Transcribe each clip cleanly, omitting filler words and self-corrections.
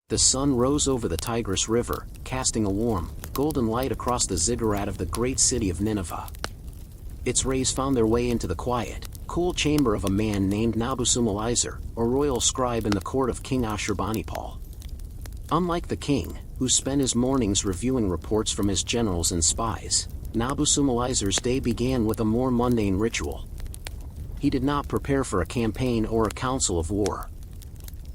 The sun rose over the Tigris River, casting a warm, golden light across the ziggurat of the great city of Nineveh. Its rays found their way into the quiet, cool chamber of a man named Nabu-Sumalizer, a royal scribe in the court of King Ashurbanipal. Unlike the king, who spent his mornings reviewing reports from his generals and spies, Nabu-Sumalizer's day began with a more mundane ritual. He did not prepare for a campaign or a council of war.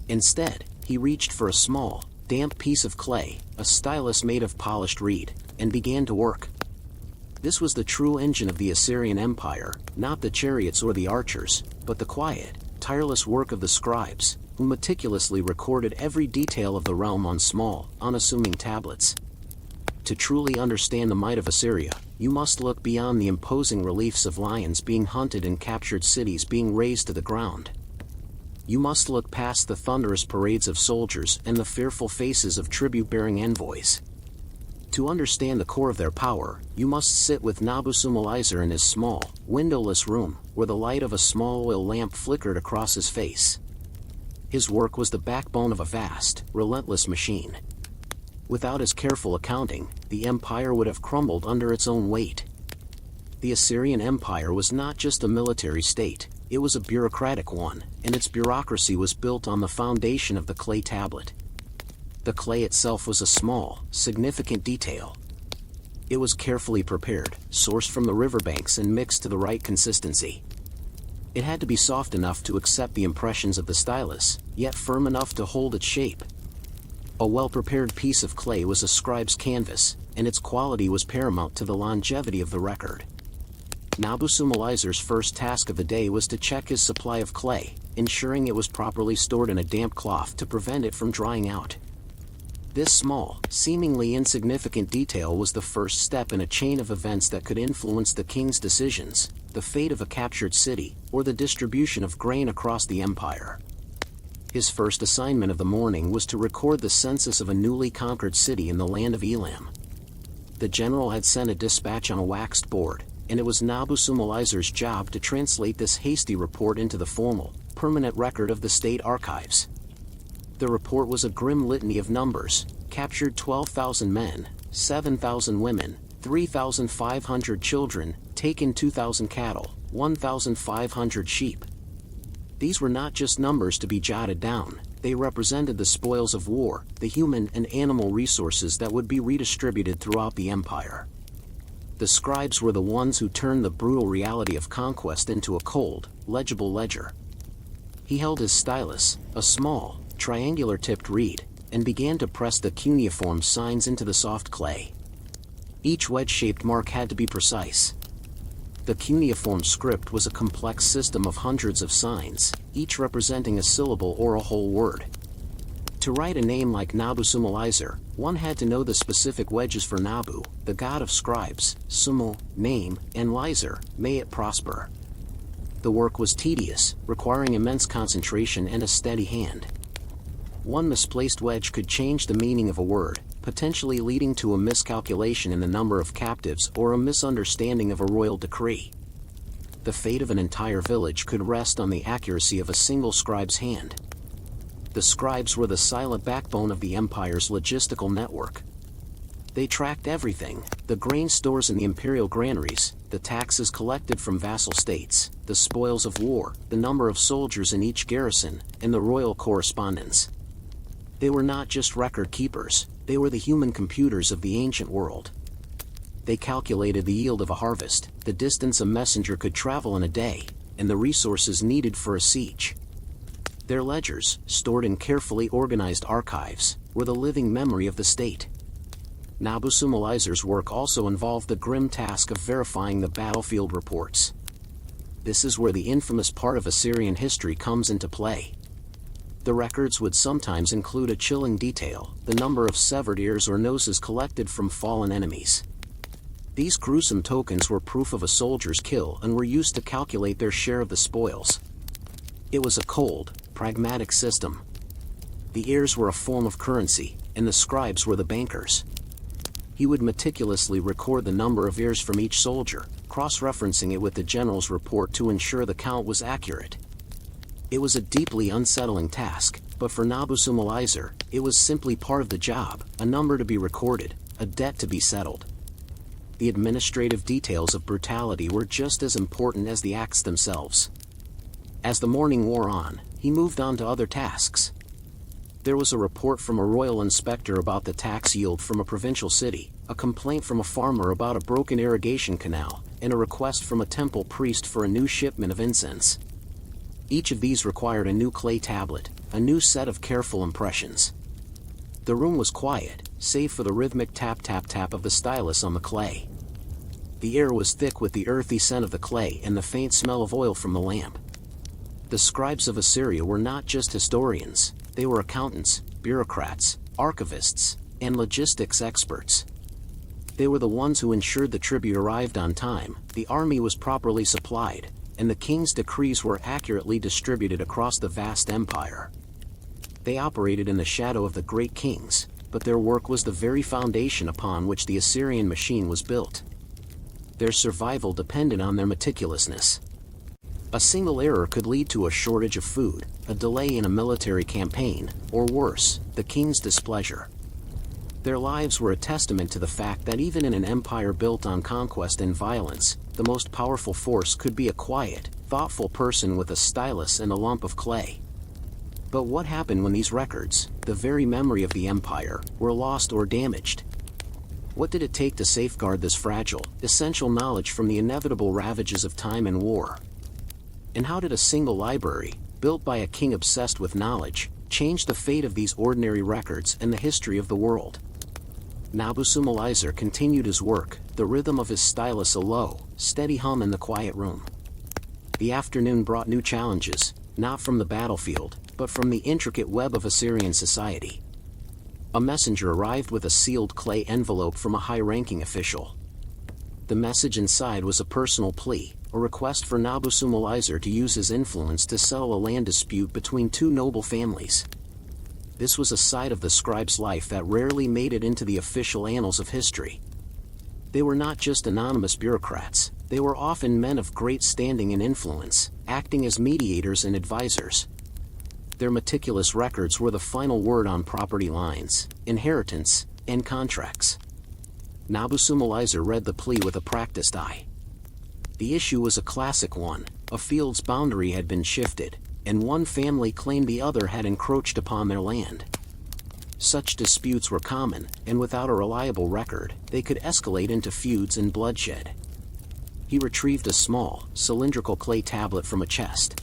Instead, he reached for a small, damp piece of clay, a stylus made of polished reed, and began to work. This was the true engine of the Assyrian Empire, not the chariots or the archers, but the quiet, tireless work of the scribes, who meticulously recorded every detail of the realm on small, unassuming tablets. To truly understand the might of Assyria, you must look beyond the imposing reliefs of lions being hunted and captured cities being razed to the ground. You must look past the thunderous parades of soldiers and the fearful faces of tribute-bearing envoys. To understand the core of their power, you must sit with Nabu-Sumalizer in his small, windowless room, where the light of a small oil lamp flickered across his face. His work was the backbone of a vast, relentless machine. Without his careful accounting, the empire would have crumbled under its own weight. The Assyrian Empire was not just a military state, it was a bureaucratic one, and its bureaucracy was built on the foundation of the clay tablet. The clay itself was a small, significant detail. It was carefully prepared, sourced from the riverbanks and mixed to the right consistency. It had to be soft enough to accept the impressions of the stylus, yet firm enough to hold its shape. A well-prepared piece of clay was a scribe's canvas, and its quality was paramount to the longevity of the record. Nabu-Sumalizer's first task of the day was to check his supply of clay, ensuring it was properly stored in a damp cloth to prevent it from drying out. This small, seemingly insignificant detail was the first step in a chain of events that could influence the king's decisions, the fate of a captured city, or the distribution of grain across the empire. His first assignment of the morning was to record the census of a newly conquered city in the land of Elam. The general had sent a dispatch on a waxed board, and it was Nabu-Sumalizer's job to translate this hasty report into the formal, permanent record of the state archives. The report was a grim litany of numbers: captured 12,000 men, 7,000 women, 3,500 children, taken 2,000 cattle, 1,500 sheep. These were not just numbers to be jotted down, they represented the spoils of war, the human and animal resources that would be redistributed throughout the empire. The scribes were the ones who turned the brutal reality of conquest into a cold, legible ledger. He held his stylus, a small, triangular-tipped reed, and began to press the cuneiform signs into the soft clay. Each wedge-shaped mark had to be precise. The cuneiform script was a complex system of hundreds of signs, each representing a syllable or a whole word. To write a name like Nabu-Sumalizer, one had to know the specific wedges for Nabu, the god of scribes, Sumu, name, and Lizer, may it prosper. The work was tedious, requiring immense concentration and a steady hand. One misplaced wedge could change the meaning of a word, potentially leading to a miscalculation in the number of captives or a misunderstanding of a royal decree. The fate of an entire village could rest on the accuracy of a single scribe's hand. The scribes were the silent backbone of the empire's logistical network. They tracked everything: the grain stores in the imperial granaries, the taxes collected from vassal states, the spoils of war, the number of soldiers in each garrison, and the royal correspondence. They were not just record keepers, they were the human computers of the ancient world. They calculated the yield of a harvest, the distance a messenger could travel in a day, and the resources needed for a siege. Their ledgers, stored in carefully organized archives, were the living memory of the state. Nabu-Sumalizer's work also involved the grim task of verifying the battlefield reports. This is where the infamous part of Assyrian history comes into play. The records would sometimes include a chilling detail: the number of severed ears or noses collected from fallen enemies. These gruesome tokens were proof of a soldier's kill and were used to calculate their share of the spoils. It was a cold, pragmatic system. The ears were a form of currency, and the scribes were the bankers. He would meticulously record the number of ears from each soldier, cross-referencing it with the general's report to ensure the count was accurate. It was a deeply unsettling task, but for Nabu-Sumalizer, It was simply part of the job, a number to be recorded, a debt to be settled. The administrative details of brutality were just as important as the acts themselves. As the morning wore on, he moved on to other tasks. There was a report from a royal inspector about the tax yield from a provincial city, a complaint from a farmer about a broken irrigation canal, and a request from a temple priest for a new shipment of incense. Each of these required a new clay tablet, a new set of careful impressions. The room was quiet, save for the rhythmic tap-tap-tap of the stylus on the clay. The air was thick with the earthy scent of the clay and the faint smell of oil from the lamp. The scribes of Assyria were not just historians, they were accountants, bureaucrats, archivists, and logistics experts. They were the ones who ensured the tribute arrived on time, the army was properly supplied, and the king's decrees were accurately distributed across the vast empire. They operated in the shadow of the great kings, but their work was the very foundation upon which the Assyrian machine was built. Their survival depended on their meticulousness. A single error could lead to a shortage of food, a delay in a military campaign, or worse, the king's displeasure. Their lives were a testament to the fact that even in an empire built on conquest and violence, the most powerful force could be a quiet, thoughtful person with a stylus and a lump of clay. But what happened when these records, the very memory of the empire, were lost or damaged? What did it take to safeguard this fragile, essential knowledge from the inevitable ravages of time and war? And how did a single library, built by a king obsessed with knowledge, change the fate of these ordinary records and the history of the world? Nabu-Sumalizer continued his work, the rhythm of his stylus a low, steady hum in the quiet room. The afternoon brought new challenges, not from the battlefield, but from the intricate web of Assyrian society. A messenger arrived with a sealed clay envelope from a high-ranking official. The message inside was a personal plea, a request for Nabu-Sumalizer to use his influence to settle a land dispute between two noble families. This was a side of the scribe's life that rarely made it into the official annals of history. They were not just anonymous bureaucrats, they were often men of great standing and influence, acting as mediators and advisors. Their meticulous records were the final word on property lines, inheritance, and contracts. Nabu-Sumalizer read the plea with a practiced eye. The issue was a classic one, a field's boundary had been shifted, and one family claimed the other had encroached upon their land. Such disputes were common, and without a reliable record, they could escalate into feuds and bloodshed. He retrieved a small, cylindrical clay tablet from a chest.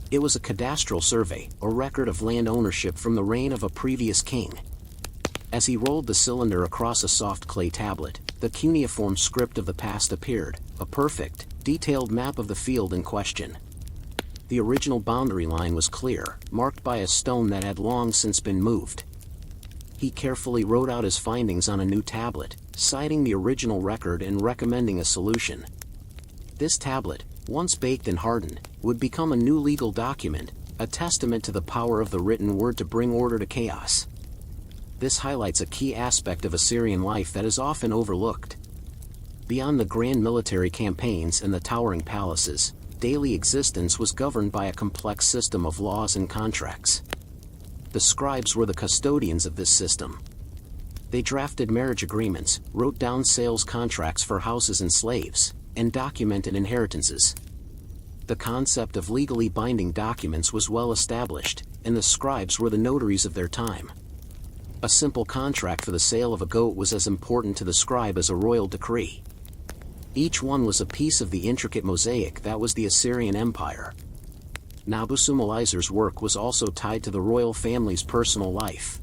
It was a cadastral survey, a record of land ownership from the reign of a previous king. As he rolled the cylinder across a soft clay tablet, the cuneiform script of the past appeared, a perfect, detailed map of the field in question. The original boundary line was clear, marked by a stone that had long since been moved. He carefully wrote out his findings on a new tablet, citing the original record and recommending a solution. This tablet, once baked and hardened, would become a new legal document, a testament to the power of the written word to bring order to chaos. This highlights a key aspect of Assyrian life that is often overlooked. Beyond the grand military campaigns and the towering palaces, daily existence was governed by a complex system of laws and contracts. The scribes were the custodians of this system. They drafted marriage agreements, wrote down sales contracts for houses and slaves, and documented inheritances. The concept of legally binding documents was well established, and the scribes were the notaries of their time. A simple contract for the sale of a goat was as important to the scribe as a royal decree. Each one was a piece of the intricate mosaic that was the Assyrian Empire. Nabu-Sumalizer's work was also tied to the royal family's personal life.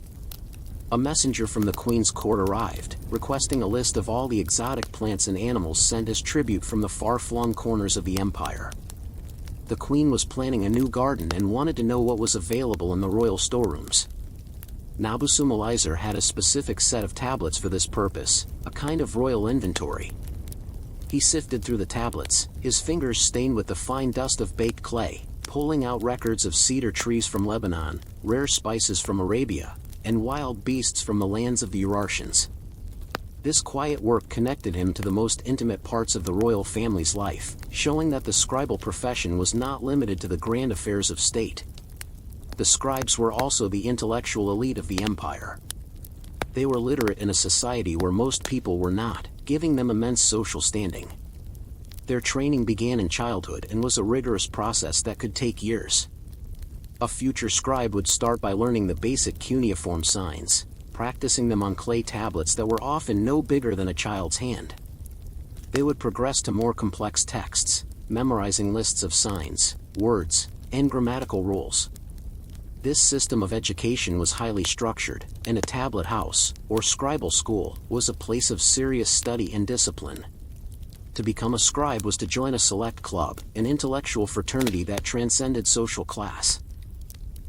A messenger from the queen's court arrived, requesting a list of all the exotic plants and animals sent as tribute from the far-flung corners of the empire. The queen was planning a new garden and wanted to know what was available in the royal storerooms. Nabu-Sumalizer had a specific set of tablets for this purpose, a kind of royal inventory. He sifted through the tablets, his fingers stained with the fine dust of baked clay, pulling out records of cedar trees from Lebanon, rare spices from Arabia, and wild beasts from the lands of the Urartians. This quiet work connected him to the most intimate parts of the royal family's life, showing that the scribal profession was not limited to the grand affairs of state. the scribes were also the intellectual elite of the empire. They were literate in a society where most people were not, giving them immense social standing. Their training began in childhood and was a rigorous process that could take years. A future scribe would start by learning the basic cuneiform signs, practicing them on clay tablets that were often no bigger than a child's hand. They would progress to more complex texts, memorizing lists of signs, words, and grammatical rules. This system of education was highly structured, and a tablet house, or scribal school, was a place of serious study and discipline. To become a scribe was to join a select club, an intellectual fraternity that transcended social class.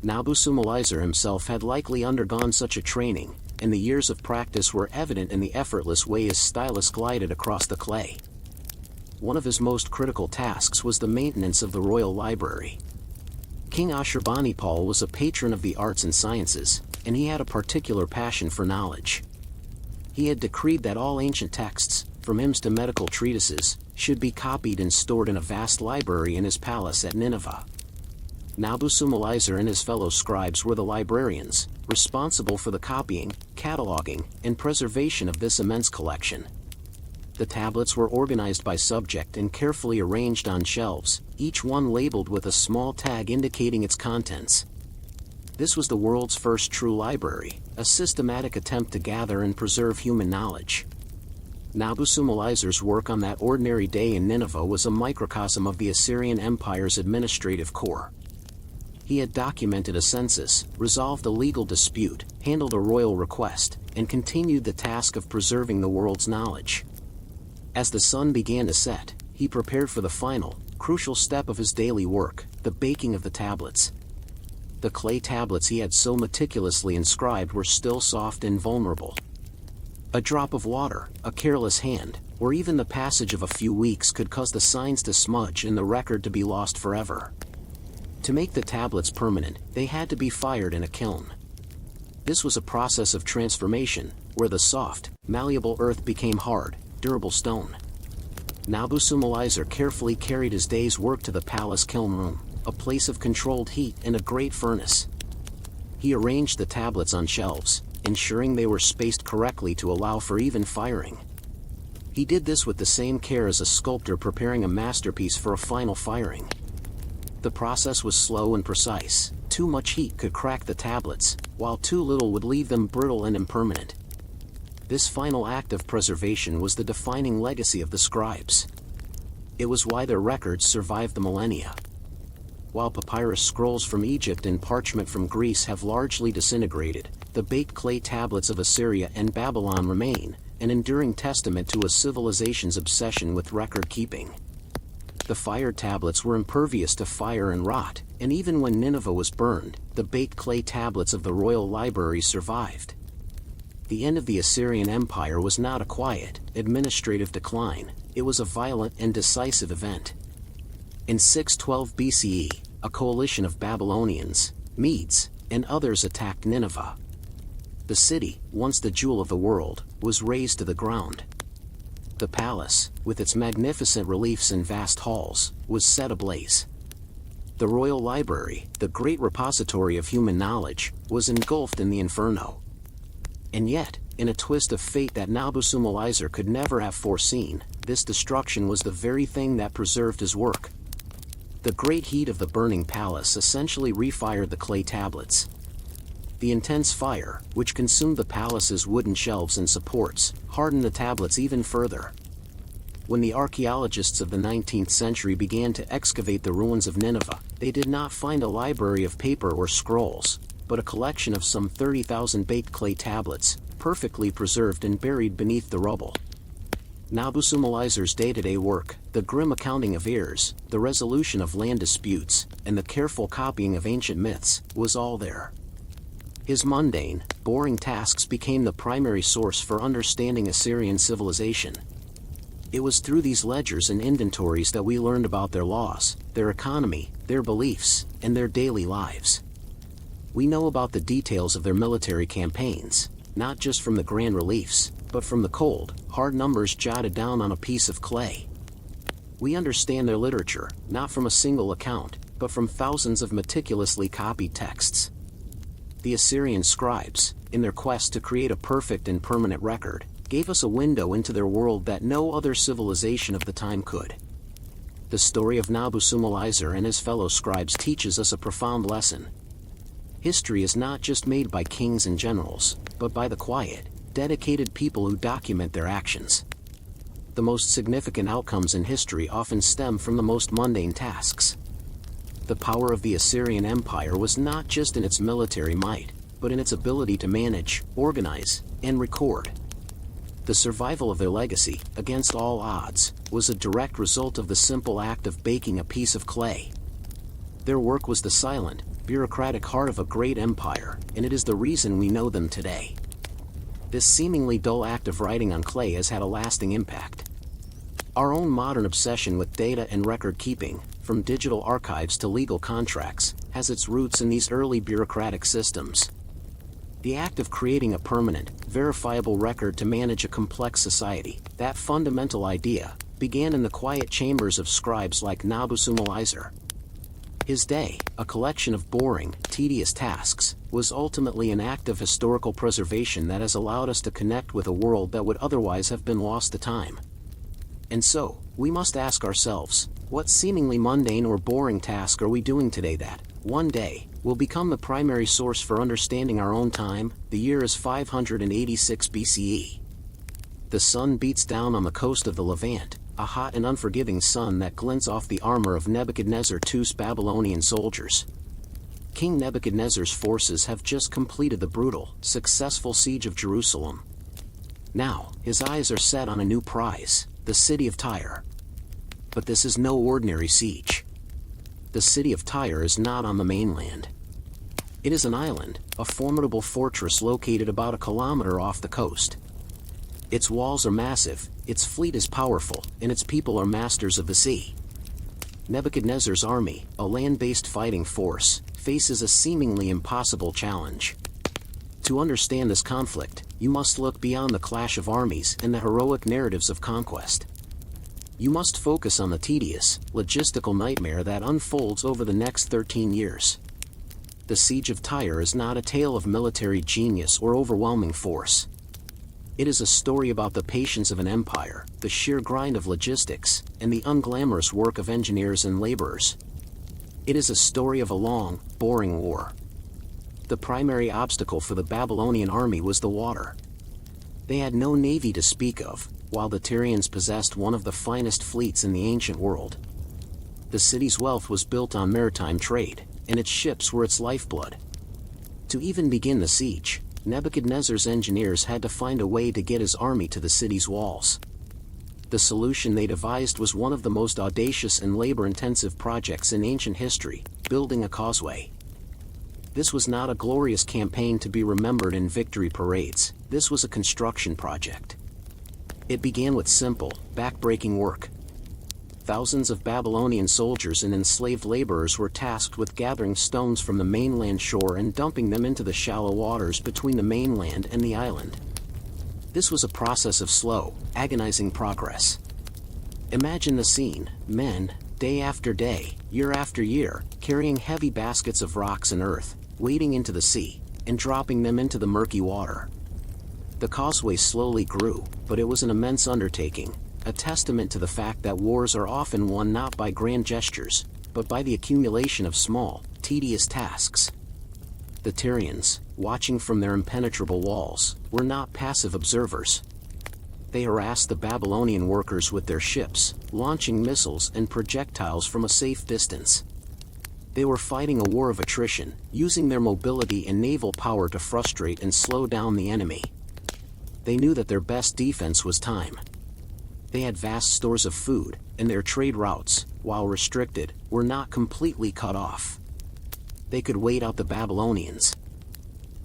Nabu-Sumalizer himself had likely undergone such a training, and the years of practice were evident in the effortless way his stylus glided across the clay. One of his most critical tasks was the maintenance of the royal library. King Ashurbanipal was a patron of the arts and sciences, and he had a particular passion for knowledge. He had decreed that all ancient texts, from hymns to medical treatises, should be copied and stored in a vast library in his palace at Nineveh. Nabu-Sumalizer and his fellow scribes were the librarians, responsible for the copying, cataloging, and preservation of this immense collection. The tablets were organized by subject and carefully arranged on shelves, each one labeled with a small tag indicating its contents. This was the world's first true library, a systematic attempt to gather and preserve human knowledge. Nabu-Sumalizer's work on that ordinary day in Nineveh was a microcosm of the Assyrian Empire's administrative core. He had documented a census, resolved a legal dispute, handled a royal request, and continued the task of preserving the world's knowledge. As the sun began to set, he prepared for the final, crucial step of his daily work, the baking of the tablets. The clay tablets he had so meticulously inscribed were still soft and vulnerable. A drop of water, a careless hand, or even the passage of a few weeks could cause the signs to smudge and the record to be lost forever. To make the tablets permanent, they had to be fired in a kiln. This was a process of transformation, where the soft, malleable earth became hard, durable stone. Nabu-Sumalizer carefully carried his day's work to the palace kiln room, a place of controlled heat and a great furnace. He arranged the tablets on shelves, ensuring they were spaced correctly to allow for even firing. He did this with the same care as a sculptor preparing a masterpiece for a final firing. The process was slow and precise. Too much heat could crack the tablets, while too little would leave them brittle and impermanent. This final act of preservation was the defining legacy of the scribes. It was why their records survived the millennia. While papyrus scrolls from Egypt and parchment from Greece have largely disintegrated, the baked clay tablets of Assyria and Babylon remain, an enduring testament to a civilization's obsession with record-keeping. The fired tablets were impervious to fire and rot, and even when Nineveh was burned, the baked clay tablets of the royal library survived. The end of the Assyrian Empire was not a quiet, administrative decline, it was a violent and decisive event. In 612 BCE, a coalition of Babylonians, Medes, and others attacked Nineveh. The city, once the jewel of the world, was razed to the ground. The palace, with its magnificent reliefs and vast halls, was set ablaze. The royal library, the great repository of human knowledge, was engulfed in the inferno. And yet, in a twist of fate that Nabu-Sumalizer could never have foreseen, this destruction was the very thing that preserved his work. The great heat of the burning palace essentially refired the clay tablets. The intense fire, which consumed the palace's wooden shelves and supports, hardened the tablets even further. When the archaeologists of the 19th century began to excavate the ruins of Nineveh, they did not find a library of paper or scrolls, but a collection of some 30,000 baked clay tablets, perfectly preserved and buried beneath the rubble. Nabu-Sumalizer's day-to-day work, the grim accounting of heirs, the resolution of land disputes, and the careful copying of ancient myths, was all there. His mundane, boring tasks became the primary source for understanding Assyrian civilization. It was through these ledgers and inventories that we learned about their laws, their economy, their beliefs, and their daily lives. We know about the details of their military campaigns, not just from the grand reliefs, but from the cold, hard numbers jotted down on a piece of clay. We understand their literature, not from a single account, but from thousands of meticulously copied texts. The Assyrian scribes, in their quest to create a perfect and permanent record, gave us a window into their world that no other civilization of the time could. The story of Nabusumalizer and his fellow scribes teaches us a profound lesson. History is not just made by kings and generals, but by the quiet, dedicated people who document their actions. The most significant outcomes in history often stem from the most mundane tasks. The power of the Assyrian Empire was not just in its military might, but in its ability to manage, organize, and record. The survival of their legacy, against all odds, was a direct result of the simple act of baking a piece of clay. Their work was the silent, bureaucratic heart of a great empire, and it is the reason we know them today. This seemingly dull act of writing on clay has had a lasting impact. Our own modern obsession with data and record keeping, from digital archives to legal contracts, has its roots in these early bureaucratic systems. The act of creating a permanent, verifiable record to manage a complex society, that fundamental idea, began in the quiet chambers of scribes like Nabusumalizer. His day, a collection of boring, tedious tasks, was ultimately an act of historical preservation that has allowed us to connect with a world that would otherwise have been lost to time. And so, we must ask ourselves, what seemingly mundane or boring task are we doing today that, one day, will become the primary source for understanding our own time? The year is 586 BCE. The sun beats down on the coast of the Levant, a hot and unforgiving sun that glints off the armor of Nebuchadnezzar II's Babylonian soldiers. King Nebuchadnezzar's forces have just completed the brutal, successful siege of Jerusalem. Now, his eyes are set on a new prize, the city of Tyre. But this is no ordinary siege. The city of Tyre is not on the mainland. It is an island, a formidable fortress located about a kilometer off the coast. Its walls are massive, its fleet is powerful, and its people are masters of the sea. Nebuchadnezzar's army, a land-based fighting force, faces a seemingly impossible challenge. To understand this conflict, you must look beyond the clash of armies and the heroic narratives of conquest. You must focus on the tedious, logistical nightmare that unfolds over the next 13 years. The Siege of Tyre is not a tale of military genius or overwhelming force. It is a story about the patience of an empire, the sheer grind of logistics, and the unglamorous work of engineers and laborers. It is a story of a long, boring war. The primary obstacle for the Babylonian army was the water. They had no navy to speak of, while the Tyrians possessed one of the finest fleets in the ancient world. The city's wealth was built on maritime trade, and its ships were its lifeblood. To even begin the siege, Nebuchadnezzar's engineers had to find a way to get his army to the city's walls. The solution they devised was one of the most audacious and labor-intensive projects in ancient history: building a causeway. This was not a glorious campaign to be remembered in victory parades. This was a construction project. It began with simple, back-breaking work. Thousands of Babylonian soldiers and enslaved laborers were tasked with gathering stones from the mainland shore and dumping them into the shallow waters between the mainland and the island. This was a process of slow, agonizing progress. Imagine the scene: men, day after day, year after year, carrying heavy baskets of rocks and earth, wading into the sea, and dropping them into the murky water. The causeway slowly grew, but it was an immense undertaking, a testament to the fact that wars are often won not by grand gestures, but by the accumulation of small, tedious tasks. The Tyrians, watching from their impenetrable walls, were not passive observers. They harassed the Babylonian workers with their ships, launching missiles and projectiles from a safe distance. They were fighting a war of attrition, using their mobility and naval power to frustrate and slow down the enemy. They knew that their best defense was time. They had vast stores of food, and their trade routes, while restricted, were not completely cut off. They could wait out the Babylonians.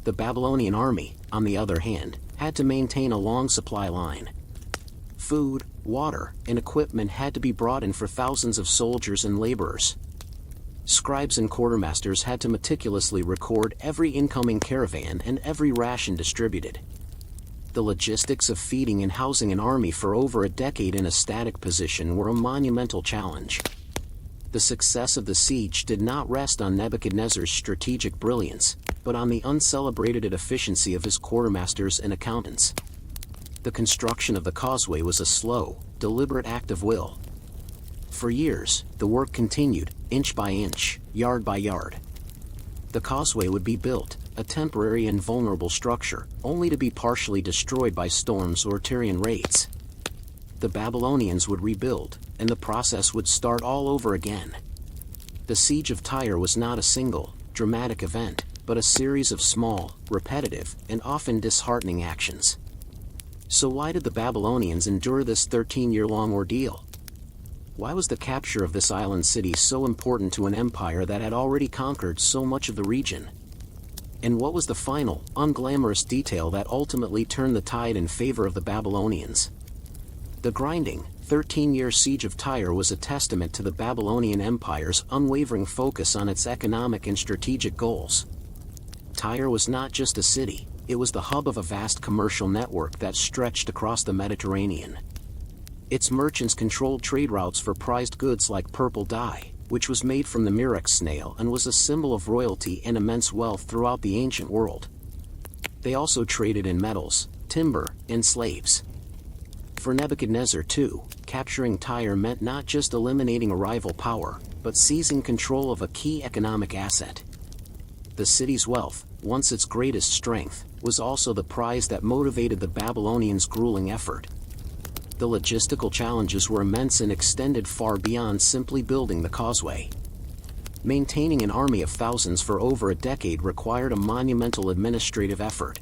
The Babylonian army, on the other hand, had to maintain a long supply line. Food, water, and equipment had to be brought in for thousands of soldiers and laborers. Scribes and quartermasters had to meticulously record every incoming caravan and every ration distributed. The logistics of feeding and housing an army for over a decade in a static position were a monumental challenge. The success of the siege did not rest on Nebuchadnezzar's strategic brilliance, but on the uncelebrated efficiency of his quartermasters and accountants. The construction of the causeway was a slow, deliberate act of will. For years, the work continued, inch by inch, yard by yard. The causeway would be built, a temporary and vulnerable structure, only to be partially destroyed by storms or Tyrian raids. The Babylonians would rebuild, and the process would start all over again. The siege of Tyre was not a single, dramatic event, but a series of small, repetitive, and often disheartening actions. So why did the Babylonians endure this 13-year-long ordeal? Why was the capture of this island city so important to an empire that had already conquered so much of the region? And what was the final, unglamorous detail that ultimately turned the tide in favor of the Babylonians? The grinding, 13-year siege of Tyre was a testament to the Babylonian Empire's unwavering focus on its economic and strategic goals. Tyre was not just a city, it was the hub of a vast commercial network that stretched across the Mediterranean. Its merchants controlled trade routes for prized goods like purple dye, which was made from the murex snail and was a symbol of royalty and immense wealth throughout the ancient world. They also traded in metals, timber, and slaves. For Nebuchadnezzar too, capturing Tyre meant not just eliminating a rival power, but seizing control of a key economic asset. The city's wealth, once its greatest strength, was also the prize that motivated the Babylonians' grueling effort. The logistical challenges were immense and extended far beyond simply building the causeway. Maintaining an army of thousands for over a decade required a monumental administrative effort.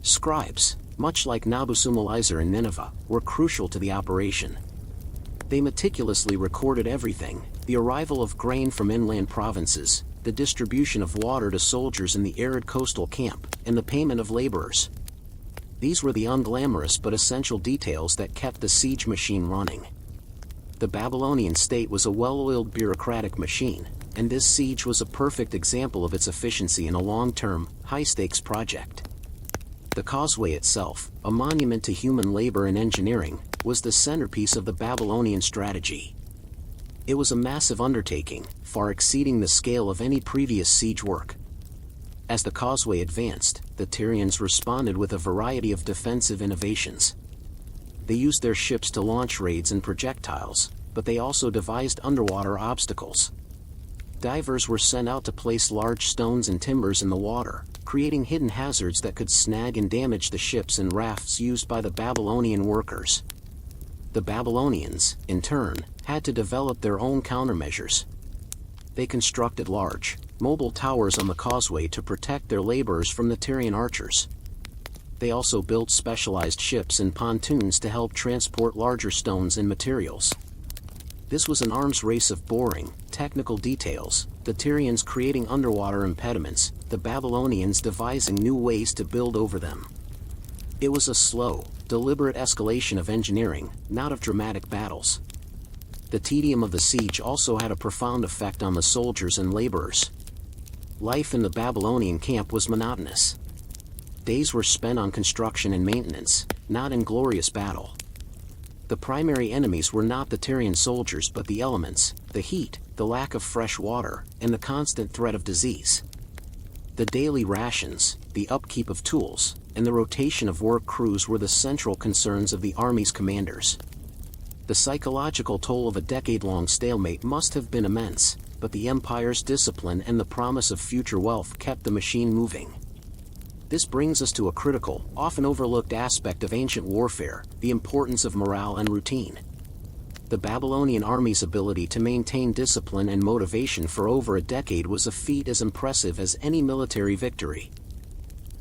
Scribes, much like Nabusumalizer in Nineveh, were crucial to the operation. They meticulously recorded everything: the arrival of grain from inland provinces, the distribution of water to soldiers in the arid coastal camp, and the payment of laborers. These were the unglamorous but essential details that kept the siege machine running. The Babylonian state was a well-oiled bureaucratic machine, and this siege was a perfect example of its efficiency in a long-term, high-stakes project. The causeway itself, a monument to human labor and engineering, was the centerpiece of the Babylonian strategy. It was a massive undertaking, far exceeding the scale of any previous siege work. As the causeway advanced, the Tyrians responded with a variety of defensive innovations. They used their ships to launch raids and projectiles, but they also devised underwater obstacles. Divers were sent out to place large stones and timbers in the water, creating hidden hazards that could snag and damage the ships and rafts used by the Babylonian workers. The Babylonians, in turn, had to develop their own countermeasures. They constructed large, mobile towers on the causeway to protect their laborers from the Tyrian archers. They also built specialized ships and pontoons to help transport larger stones and materials. This was an arms race of boring, technical details, the Tyrians creating underwater impediments, the Babylonians devising new ways to build over them. It was a slow, deliberate escalation of engineering, not of dramatic battles. The tedium of the siege also had a profound effect on the soldiers and laborers. Life in the Babylonian camp was monotonous. Days were spent on construction and maintenance, not in glorious battle. The primary enemies were not the Tyrian soldiers but the elements, the heat, the lack of fresh water, and the constant threat of disease. The daily rations, the upkeep of tools, and the rotation of work crews were the central concerns of the army's commanders. The psychological toll of a decade-long stalemate must have been immense, but the empire's discipline and the promise of future wealth kept the machine moving. This brings us to a critical, often overlooked aspect of ancient warfare, the importance of morale and routine. The Babylonian army's ability to maintain discipline and motivation for over a decade was a feat as impressive as any military victory.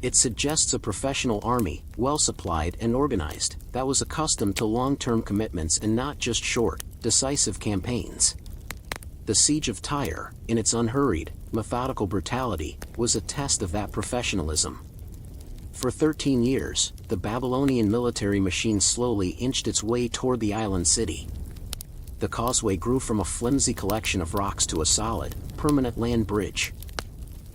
It suggests a professional army, well-supplied and organized, that was accustomed to long-term commitments and not just short, decisive campaigns. The siege of Tyre, in its unhurried, methodical brutality, was a test of that professionalism. For 13 years, the Babylonian military machine slowly inched its way toward the island city. The causeway grew from a flimsy collection of rocks to a solid, permanent land bridge.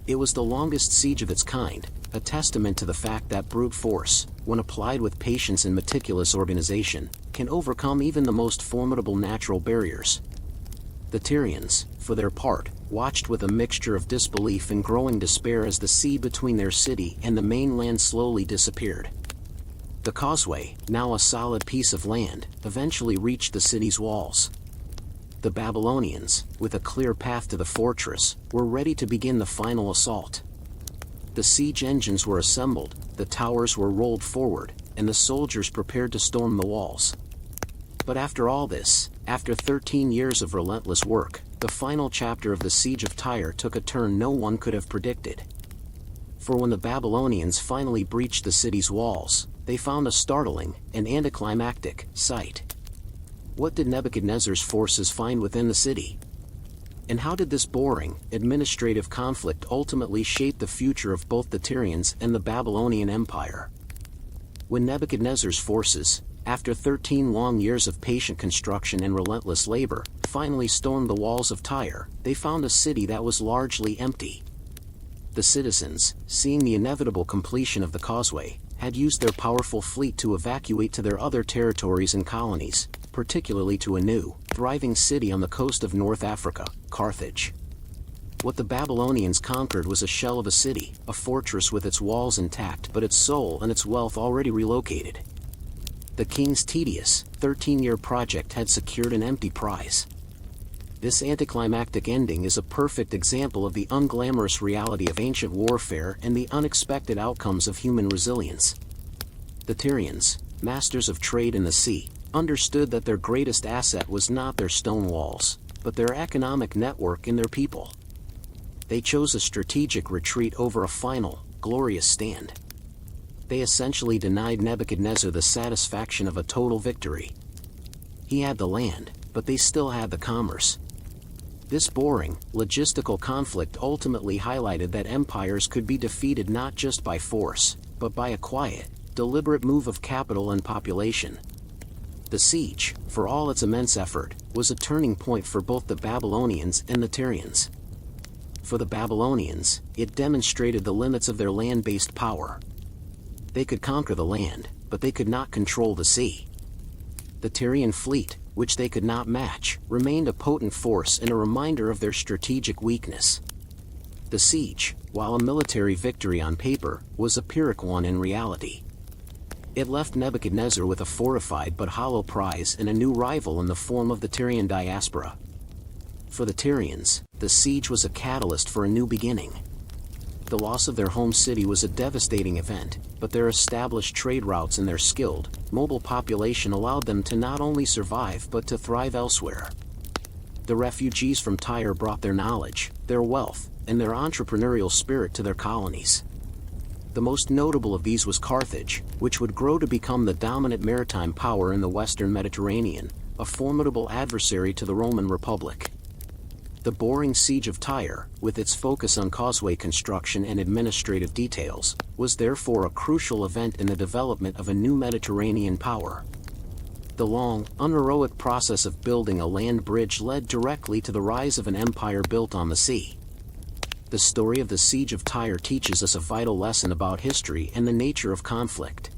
It was the longest siege of its kind, a testament to the fact that brute force, when applied with patience and meticulous organization, can overcome even the most formidable natural barriers. The Tyrians, for their part, watched with a mixture of disbelief and growing despair as the sea between their city and the mainland slowly disappeared. The causeway, now a solid piece of land, eventually reached the city's walls. The Babylonians, with a clear path to the fortress, were ready to begin the final assault. The siege engines were assembled, the towers were rolled forward, and the soldiers prepared to storm the walls. But after all this, after 13 years of relentless work, the final chapter of the siege of Tyre took a turn no one could have predicted. For when the Babylonians finally breached the city's walls, they found a startling and anticlimactic sight. What did Nebuchadnezzar's forces find within the city? And how did this boring, administrative conflict ultimately shape the future of both the Tyrians and the Babylonian Empire? When Nebuchadnezzar's forces, after 13 long years of patient construction and relentless labor, finally stormed the walls of Tyre, they found a city that was largely empty. The citizens, seeing the inevitable completion of the causeway, had used their powerful fleet to evacuate to their other territories and colonies, particularly to a new, thriving city on the coast of North Africa, Carthage. What the Babylonians conquered was a shell of a city, a fortress with its walls intact but its soul and its wealth already relocated. The king's tedious, 13-year project had secured an empty prize. This anticlimactic ending is a perfect example of the unglamorous reality of ancient warfare and the unexpected outcomes of human resilience. The Tyrians, masters of trade in the sea, understood that their greatest asset was not their stone walls, but their economic network and their people. They chose a strategic retreat over a final, glorious stand. They essentially denied Nebuchadnezzar the satisfaction of a total victory. He had the land, but they still had the commerce. This boring, logistical conflict ultimately highlighted that empires could be defeated not just by force, but by a quiet, deliberate move of capital and population. The siege, for all its immense effort, was a turning point for both the Babylonians and the Tyrians. For the Babylonians, it demonstrated the limits of their land-based power. They could conquer the land, but they could not control the sea. The Tyrian fleet, which they could not match, remained a potent force and a reminder of their strategic weakness. The siege, while a military victory on paper, was a Pyrrhic one in reality. It left Nebuchadnezzar with a fortified but hollow prize and a new rival in the form of the Tyrian diaspora. For the Tyrians, the siege was a catalyst for a new beginning. The loss of their home city was a devastating event, but their established trade routes and their skilled, mobile population allowed them to not only survive but to thrive elsewhere. The refugees from Tyre brought their knowledge, their wealth, and their entrepreneurial spirit to their colonies. The most notable of these was Carthage, which would grow to become the dominant maritime power in the western Mediterranean, a formidable adversary to the Roman Republic. The boring siege of Tyre, with its focus on causeway construction and administrative details, was therefore a crucial event in the development of a new Mediterranean power. The long, unheroic process of building a land bridge led directly to the rise of an empire built on the sea. The story of the siege of Tyre teaches us a vital lesson about history and the nature of conflict.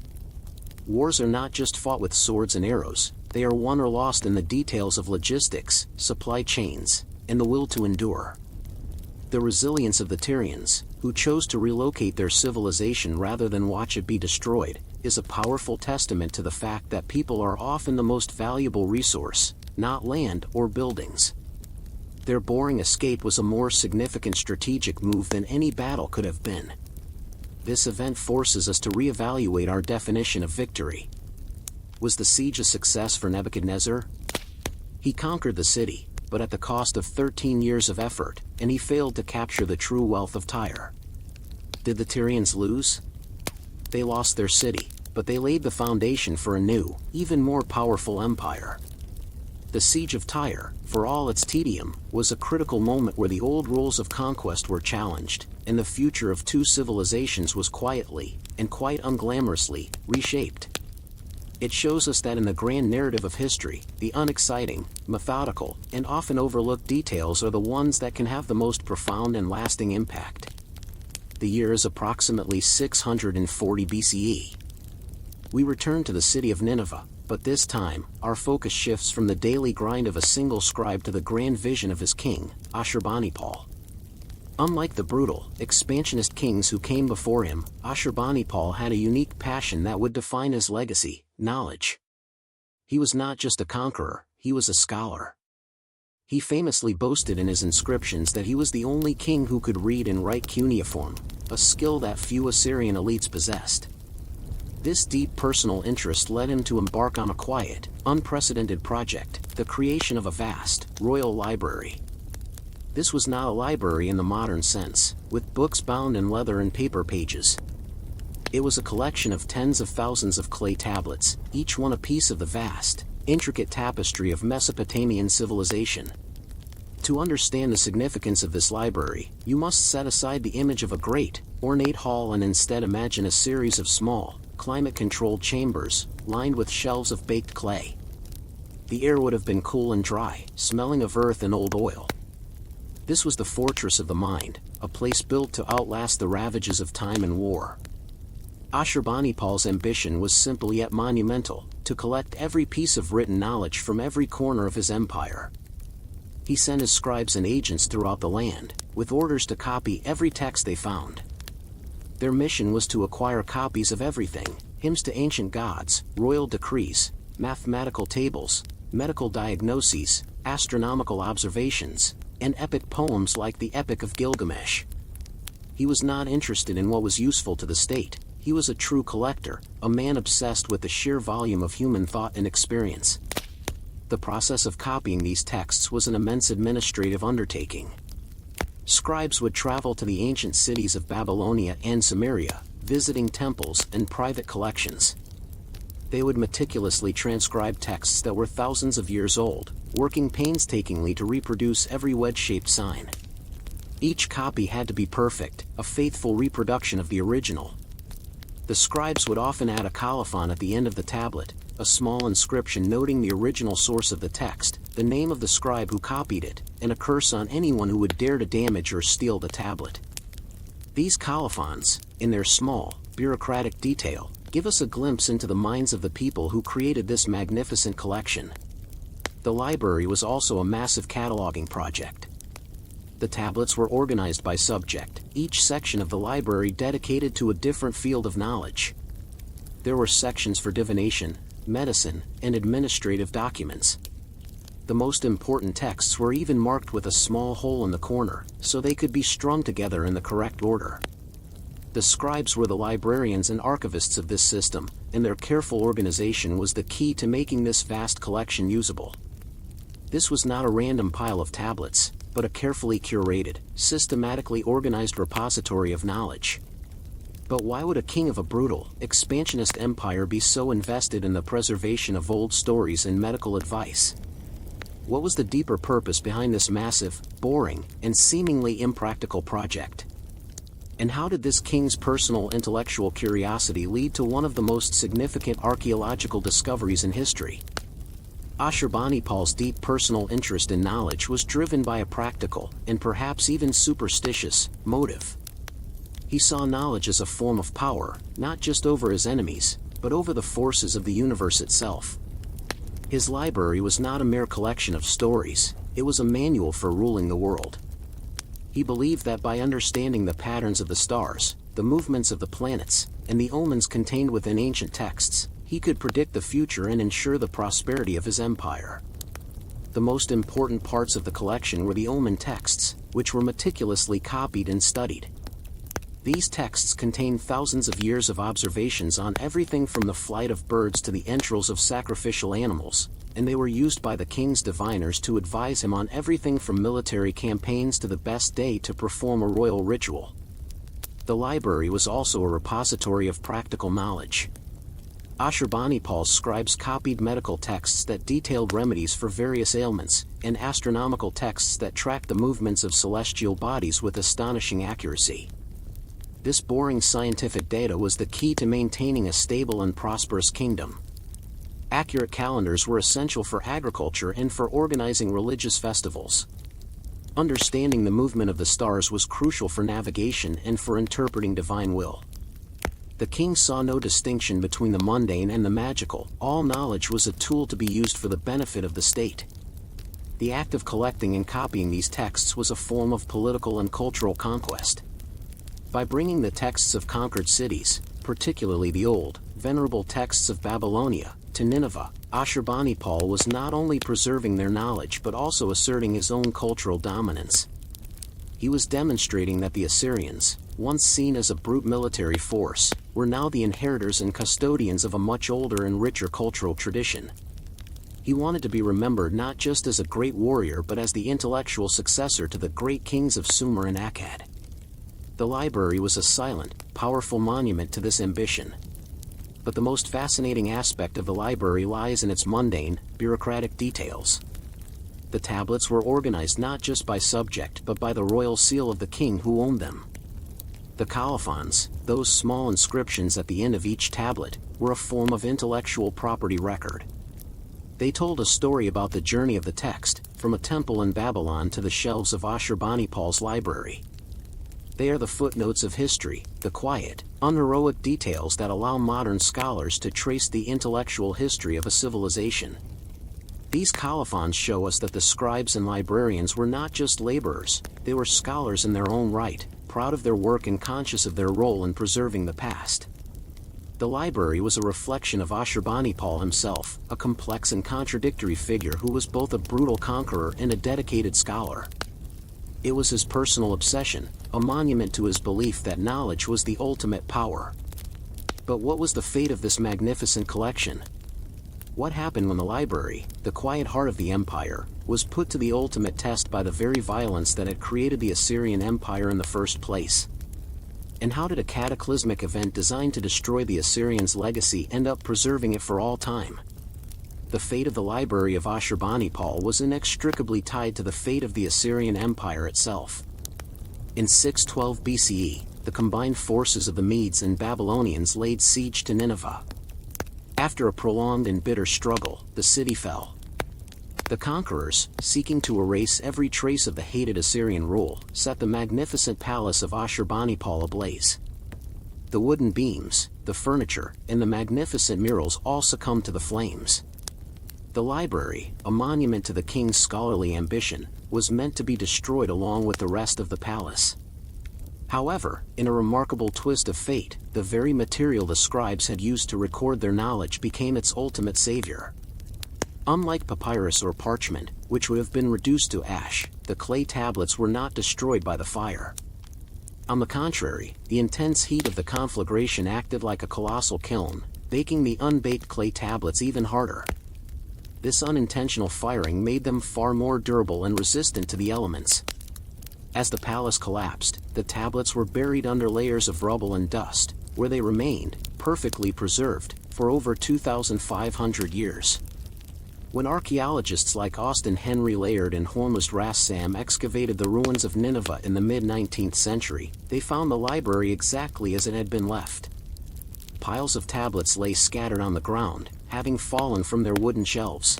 Wars are not just fought with swords and arrows, they are won or lost in the details of logistics, supply chains, and the will to endure. The resilience of the Tyrians, who chose to relocate their civilization rather than watch it be destroyed, is a powerful testament to the fact that people are often the most valuable resource, not land or buildings. Their boring escape was a more significant strategic move than any battle could have been. This event forces us to reevaluate our definition of victory. Was the siege a success for Nebuchadnezzar? He conquered the city, but at the cost of 13 years of effort, and he failed to capture the true wealth of Tyre. Did the Tyrians lose? They lost their city, but they laid the foundation for a new, even more powerful empire. The siege of Tyre, for all its tedium, was a critical moment where the old rules of conquest were challenged, and the future of two civilizations was quietly, and quite unglamorously, reshaped. It shows us that in the grand narrative of history, the unexciting, methodical, and often overlooked details are the ones that can have the most profound and lasting impact. The year is approximately 640 BCE. We return to the city of Nineveh, But this time, our focus shifts from the daily grind of a single scribe to the grand vision of his king, Ashurbanipal. Unlike the brutal, expansionist kings who came before him, Ashurbanipal had a unique passion that would define his legacy: knowledge. He was not just a conqueror, he was a scholar. He famously boasted in his inscriptions that he was the only king who could read and write cuneiform, a skill that few Assyrian elites possessed. This deep personal interest led him to embark on a quiet, unprecedented project: the creation of a vast, royal library. This was not a library in the modern sense, with books bound in leather and paper pages. It was a collection of tens of thousands of clay tablets, each one a piece of the vast, intricate tapestry of Mesopotamian civilization. To understand the significance of this library, you must set aside the image of a great, ornate hall and instead imagine a series of small, climate-controlled chambers, lined with shelves of baked clay. The air would have been cool and dry, smelling of earth and old oil. This was the fortress of the mind, a place built to outlast the ravages of time and war. Ashurbanipal's ambition was simple yet monumental: to collect every piece of written knowledge from every corner of his empire. He sent his scribes and agents throughout the land, with orders to copy every text they found. Their mission was to acquire copies of everything: hymns to ancient gods, royal decrees, mathematical tables, medical diagnoses, astronomical observations, and epic poems like the Epic of Gilgamesh. He was not interested in what was useful to the state. He was a true collector, a man obsessed with the sheer volume of human thought and experience. The process of copying these texts was an immense administrative undertaking. Scribes would travel to the ancient cities of Babylonia and Sumeria, visiting temples and private collections. They would meticulously transcribe texts that were thousands of years old, working painstakingly to reproduce every wedge-shaped sign. Each copy had to be perfect, a faithful reproduction of the original. The scribes would often add a colophon at the end of the tablet, a small inscription noting the original source of the text, the name of the scribe who copied it, and a curse on anyone who would dare to damage or steal the tablet. These colophons, in their small, bureaucratic detail, give us a glimpse into the minds of the people who created this magnificent collection. The library was also a massive cataloging project. The tablets were organized by subject, each section of the library dedicated to a different field of knowledge. There were sections for divination, medicine, and administrative documents. The most important texts were even marked with a small hole in the corner, so they could be strung together in the correct order. The scribes were the librarians and archivists of this system, and their careful organization was the key to making this vast collection usable. This was not a random pile of tablets, but a carefully curated, systematically organized repository of knowledge. But why would a king of a brutal, expansionist empire be so invested in the preservation of old stories and medical advice? What was the deeper purpose behind this massive, boring, and seemingly impractical project? And how did this king's personal intellectual curiosity lead to one of the most significant archaeological discoveries in history? Ashurbanipal's deep personal interest in knowledge was driven by a practical, and perhaps even superstitious, motive. He saw knowledge as a form of power, not just over his enemies, but over the forces of the universe itself. His library was not a mere collection of stories, it was a manual for ruling the world. He believed that by understanding the patterns of the stars, the movements of the planets, and the omens contained within ancient texts, he could predict the future and ensure the prosperity of his empire. The most important parts of the collection were the omen texts, which were meticulously copied and studied. These texts contain thousands of years of observations on everything from the flight of birds to the entrails of sacrificial animals, and they were used by the king's diviners to advise him on everything from military campaigns to the best day to perform a royal ritual. The library was also a repository of practical knowledge. Ashurbanipal's scribes copied medical texts that detailed remedies for various ailments, and astronomical texts that tracked the movements of celestial bodies with astonishing accuracy. This boring scientific data was the key to maintaining a stable and prosperous kingdom. Accurate calendars were essential for agriculture and for organizing religious festivals. Understanding the movement of the stars was crucial for navigation and for interpreting divine will. The king saw no distinction between the mundane and the magical. All knowledge was a tool to be used for the benefit of the state. The act of collecting and copying these texts was a form of political and cultural conquest. By bringing the texts of conquered cities, particularly the old, venerable texts of Babylonia, to Nineveh, Ashurbanipal was not only preserving their knowledge but also asserting his own cultural dominance. He was demonstrating that the Assyrians, once seen as a brute military force, were now the inheritors and custodians of a much older and richer cultural tradition. He wanted to be remembered not just as a great warrior but as the intellectual successor to the great kings of Sumer and Akkad. The library was a silent, powerful monument to this ambition. But the most fascinating aspect of the library lies in its mundane, bureaucratic details. The tablets were organized not just by subject but by the royal seal of the king who owned them. The colophons, those small inscriptions at the end of each tablet, were a form of intellectual property record. They told a story about the journey of the text, from a temple in Babylon to the shelves of Ashurbanipal's library. They are the footnotes of history, the quiet, unheroic details that allow modern scholars to trace the intellectual history of a civilization. These colophons show us that the scribes and librarians were not just laborers, they were scholars in their own right, proud of their work and conscious of their role in preserving the past. The library was a reflection of Ashurbanipal himself, a complex and contradictory figure who was both a brutal conqueror and a dedicated scholar. It was his personal obsession, a monument to his belief that knowledge was the ultimate power. But what was the fate of this magnificent collection? What happened when the library, the quiet heart of the empire, was put to the ultimate test by the very violence that had created the Assyrian Empire in the first place? And how did a cataclysmic event designed to destroy the Assyrians' legacy end up preserving it for all time? The fate of the library of Ashurbanipal was inextricably tied to the fate of the Assyrian Empire itself. In 612 BCE, the combined forces of the Medes and Babylonians laid siege to Nineveh. After a prolonged and bitter struggle, the city fell. The conquerors, seeking to erase every trace of the hated Assyrian rule, set the magnificent palace of Ashurbanipal ablaze. The wooden beams, the furniture, and the magnificent murals all succumbed to the flames. The library, a monument to the king's scholarly ambition, was meant to be destroyed along with the rest of the palace. However, in a remarkable twist of fate, the very material the scribes had used to record their knowledge became its ultimate savior. Unlike papyrus or parchment, which would have been reduced to ash, the clay tablets were not destroyed by the fire. On the contrary, the intense heat of the conflagration acted like a colossal kiln, baking the unbaked clay tablets even harder. This unintentional firing made them far more durable and resistant to the elements. As the palace collapsed, the tablets were buried under layers of rubble and dust, where they remained, perfectly preserved, for over 2,500 years. When archaeologists like Austin Henry Layard and Hormuzd Rassam excavated the ruins of Nineveh in the mid-19th century, they found the library exactly as it had been left. Piles of tablets lay scattered on the ground, having fallen from their wooden shelves.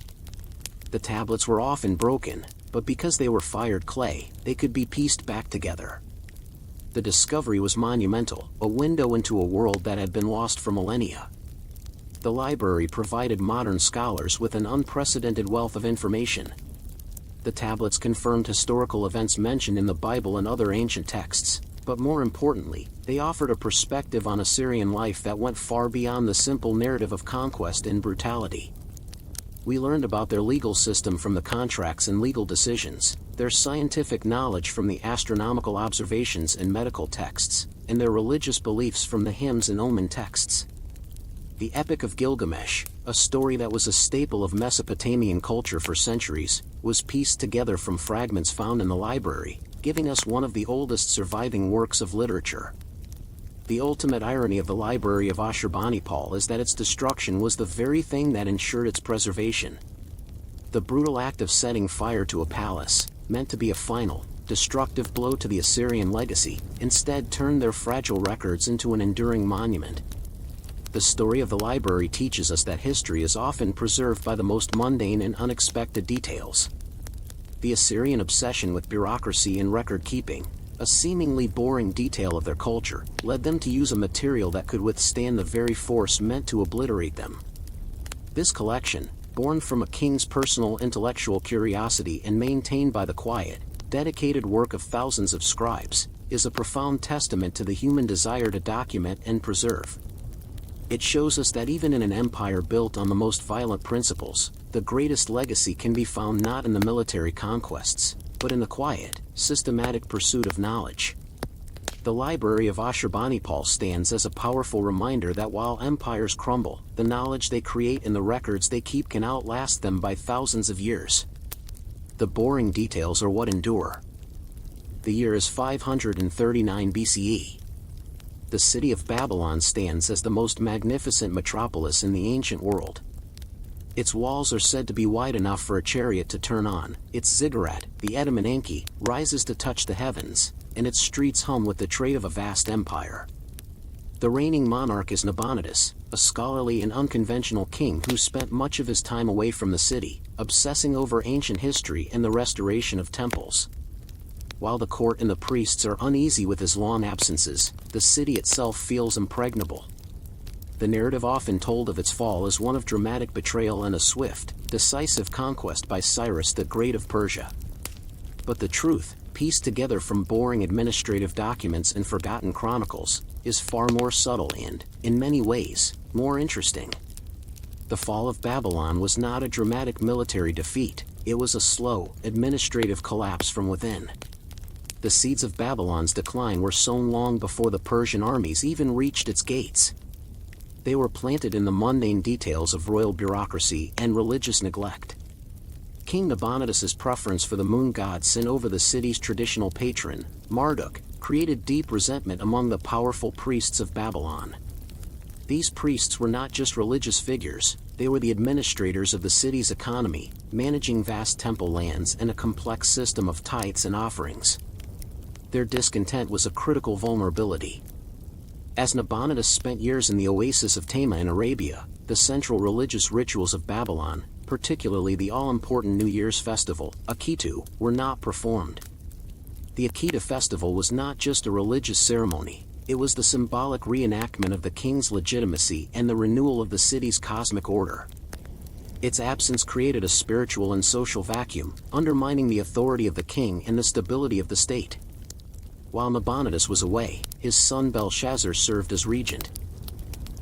The tablets were often broken, but because they were fired clay, they could be pieced back together. The discovery was monumental, a window into a world that had been lost for millennia. The library provided modern scholars with an unprecedented wealth of information. The tablets confirmed historical events mentioned in the Bible and other ancient texts, but more importantly, they offered a perspective on Assyrian life that went far beyond the simple narrative of conquest and brutality. We learned about their legal system from the contracts and legal decisions, their scientific knowledge from the astronomical observations and medical texts, and their religious beliefs from the hymns and omen texts. The Epic of Gilgamesh, a story that was a staple of Mesopotamian culture for centuries, was pieced together from fragments found in the library, giving us one of the oldest surviving works of literature. The ultimate irony of the library of Ashurbanipal is that its destruction was the very thing that ensured its preservation. The brutal act of setting fire to a palace, meant to be a final, destructive blow to the Assyrian legacy, instead turned their fragile records into an enduring monument. The story of the library teaches us that history is often preserved by the most mundane and unexpected details. The Assyrian obsession with bureaucracy and record-keeping, a seemingly boring detail of their culture, led them to use a material that could withstand the very force meant to obliterate them. This collection, born from a king's personal intellectual curiosity and maintained by the quiet, dedicated work of thousands of scribes, is a profound testament to the human desire to document and preserve. It shows us that even in an empire built on the most violent principles, the greatest legacy can be found not in the military conquests, but in the quiet, systematic pursuit of knowledge. The Library of Ashurbanipal stands as a powerful reminder that while empires crumble, the knowledge they create and the records they keep can outlast them by thousands of years. The boring details are what endure. The year is 539 BCE. The city of Babylon stands as the most magnificent metropolis in the ancient world. Its walls are said to be wide enough for a chariot to turn on, its ziggurat, the Edom and Enki, rises to touch the heavens, and its streets hum with the trade of a vast empire. The reigning monarch is Nabonidus, a scholarly and unconventional king who spent much of his time away from the city, obsessing over ancient history and the restoration of temples. While the court and the priests are uneasy with his long absences, the city itself feels impregnable. The narrative often told of its fall is one of dramatic betrayal and a swift, decisive conquest by Cyrus the Great of Persia. But the truth, pieced together from boring administrative documents and forgotten chronicles, is far more subtle and, in many ways, more interesting. The fall of Babylon was not a dramatic military defeat, it was a slow, administrative collapse from within. The seeds of Babylon's decline were sown long before the Persian armies even reached its gates. They were planted in the mundane details of royal bureaucracy and religious neglect. King Nabonidus's preference for the moon god Sin over the city's traditional patron, Marduk, created deep resentment among the powerful priests of Babylon. These priests were not just religious figures, they were the administrators of the city's economy, managing vast temple lands and a complex system of tithes and offerings. Their discontent was a critical vulnerability. As Nabonidus spent years in the oasis of Tama in Arabia, the central religious rituals of Babylon, particularly the all-important New Year's festival, Akitu, were not performed. The Akita festival was not just a religious ceremony, it was the symbolic reenactment of the king's legitimacy and the renewal of the city's cosmic order. Its absence created a spiritual and social vacuum, undermining the authority of the king and the stability of the state. While Nabonidus was away, his son Belshazzar served as regent.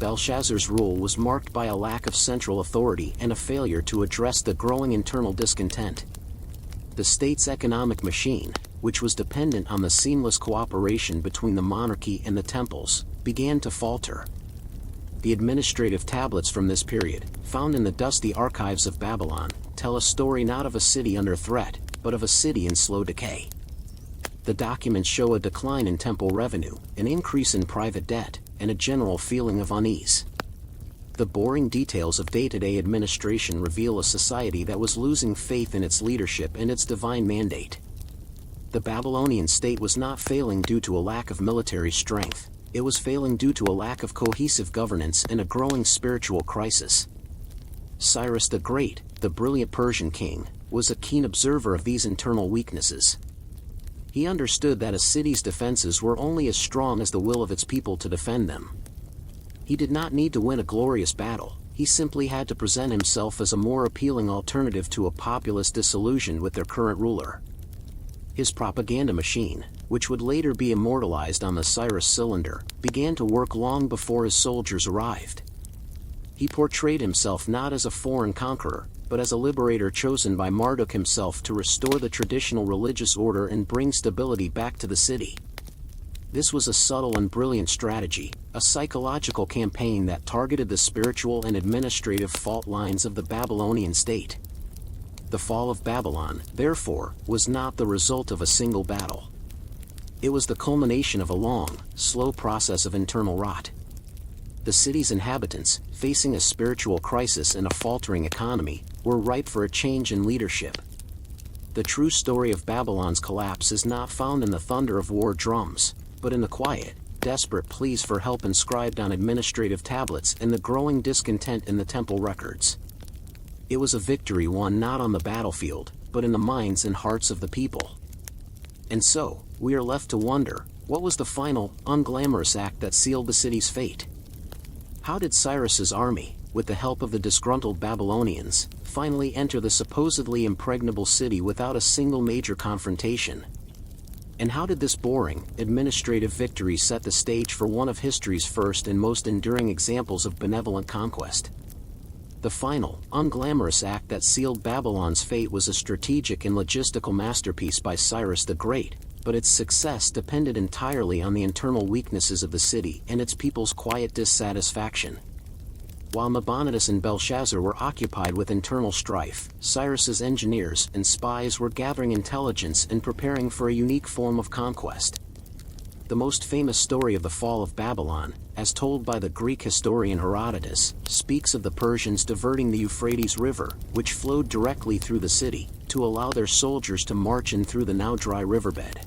Belshazzar's rule was marked by a lack of central authority and a failure to address the growing internal discontent. The state's economic machine, which was dependent on the seamless cooperation between the monarchy and the temples, began to falter. The administrative tablets from this period, found in the dusty archives of Babylon, tell a story not of a city under threat, but of a city in slow decay. The documents show a decline in temple revenue, an increase in private debt, and a general feeling of unease. The boring details of day-to-day administration reveal a society that was losing faith in its leadership and its divine mandate. The Babylonian state was not failing due to a lack of military strength, it was failing due to a lack of cohesive governance and a growing spiritual crisis. Cyrus the Great, the brilliant Persian king, was a keen observer of these internal weaknesses. He understood that a city's defenses were only as strong as the will of its people to defend them. He did not need to win a glorious battle, he simply had to present himself as a more appealing alternative to a populace disillusioned with their current ruler. His propaganda machine, which would later be immortalized on the Cyrus cylinder, began to work long before his soldiers arrived. He portrayed himself not as a foreign conqueror, but as a liberator chosen by Marduk himself to restore the traditional religious order and bring stability back to the city. This was a subtle and brilliant strategy, a psychological campaign that targeted the spiritual and administrative fault lines of the Babylonian state. The fall of Babylon, therefore, was not the result of a single battle. It was the culmination of a long, slow process of internal rot. The city's inhabitants, facing a spiritual crisis and a faltering economy, were ripe for a change in leadership. The true story of Babylon's collapse is not found in the thunder of war drums, but in the quiet, desperate pleas for help inscribed on administrative tablets and the growing discontent in the temple records. It was a victory won not on the battlefield, but in the minds and hearts of the people. And so, we are left to wonder, what was the final, unglamorous act that sealed the city's fate? How did Cyrus's army, with the help of the disgruntled Babylonians, finally enter the supposedly impregnable city without a single major confrontation? And how did this boring, administrative victory set the stage for one of history's first and most enduring examples of benevolent conquest? The final, unglamorous act that sealed Babylon's fate was a strategic and logistical masterpiece by Cyrus the Great, but its success depended entirely on the internal weaknesses of the city and its people's quiet dissatisfaction. While Nabonidus and Belshazzar were occupied with internal strife, Cyrus's engineers and spies were gathering intelligence and preparing for a unique form of conquest. The most famous story of the fall of Babylon, as told by the Greek historian Herodotus, speaks of the Persians diverting the Euphrates River, which flowed directly through the city, to allow their soldiers to march in through the now dry riverbed.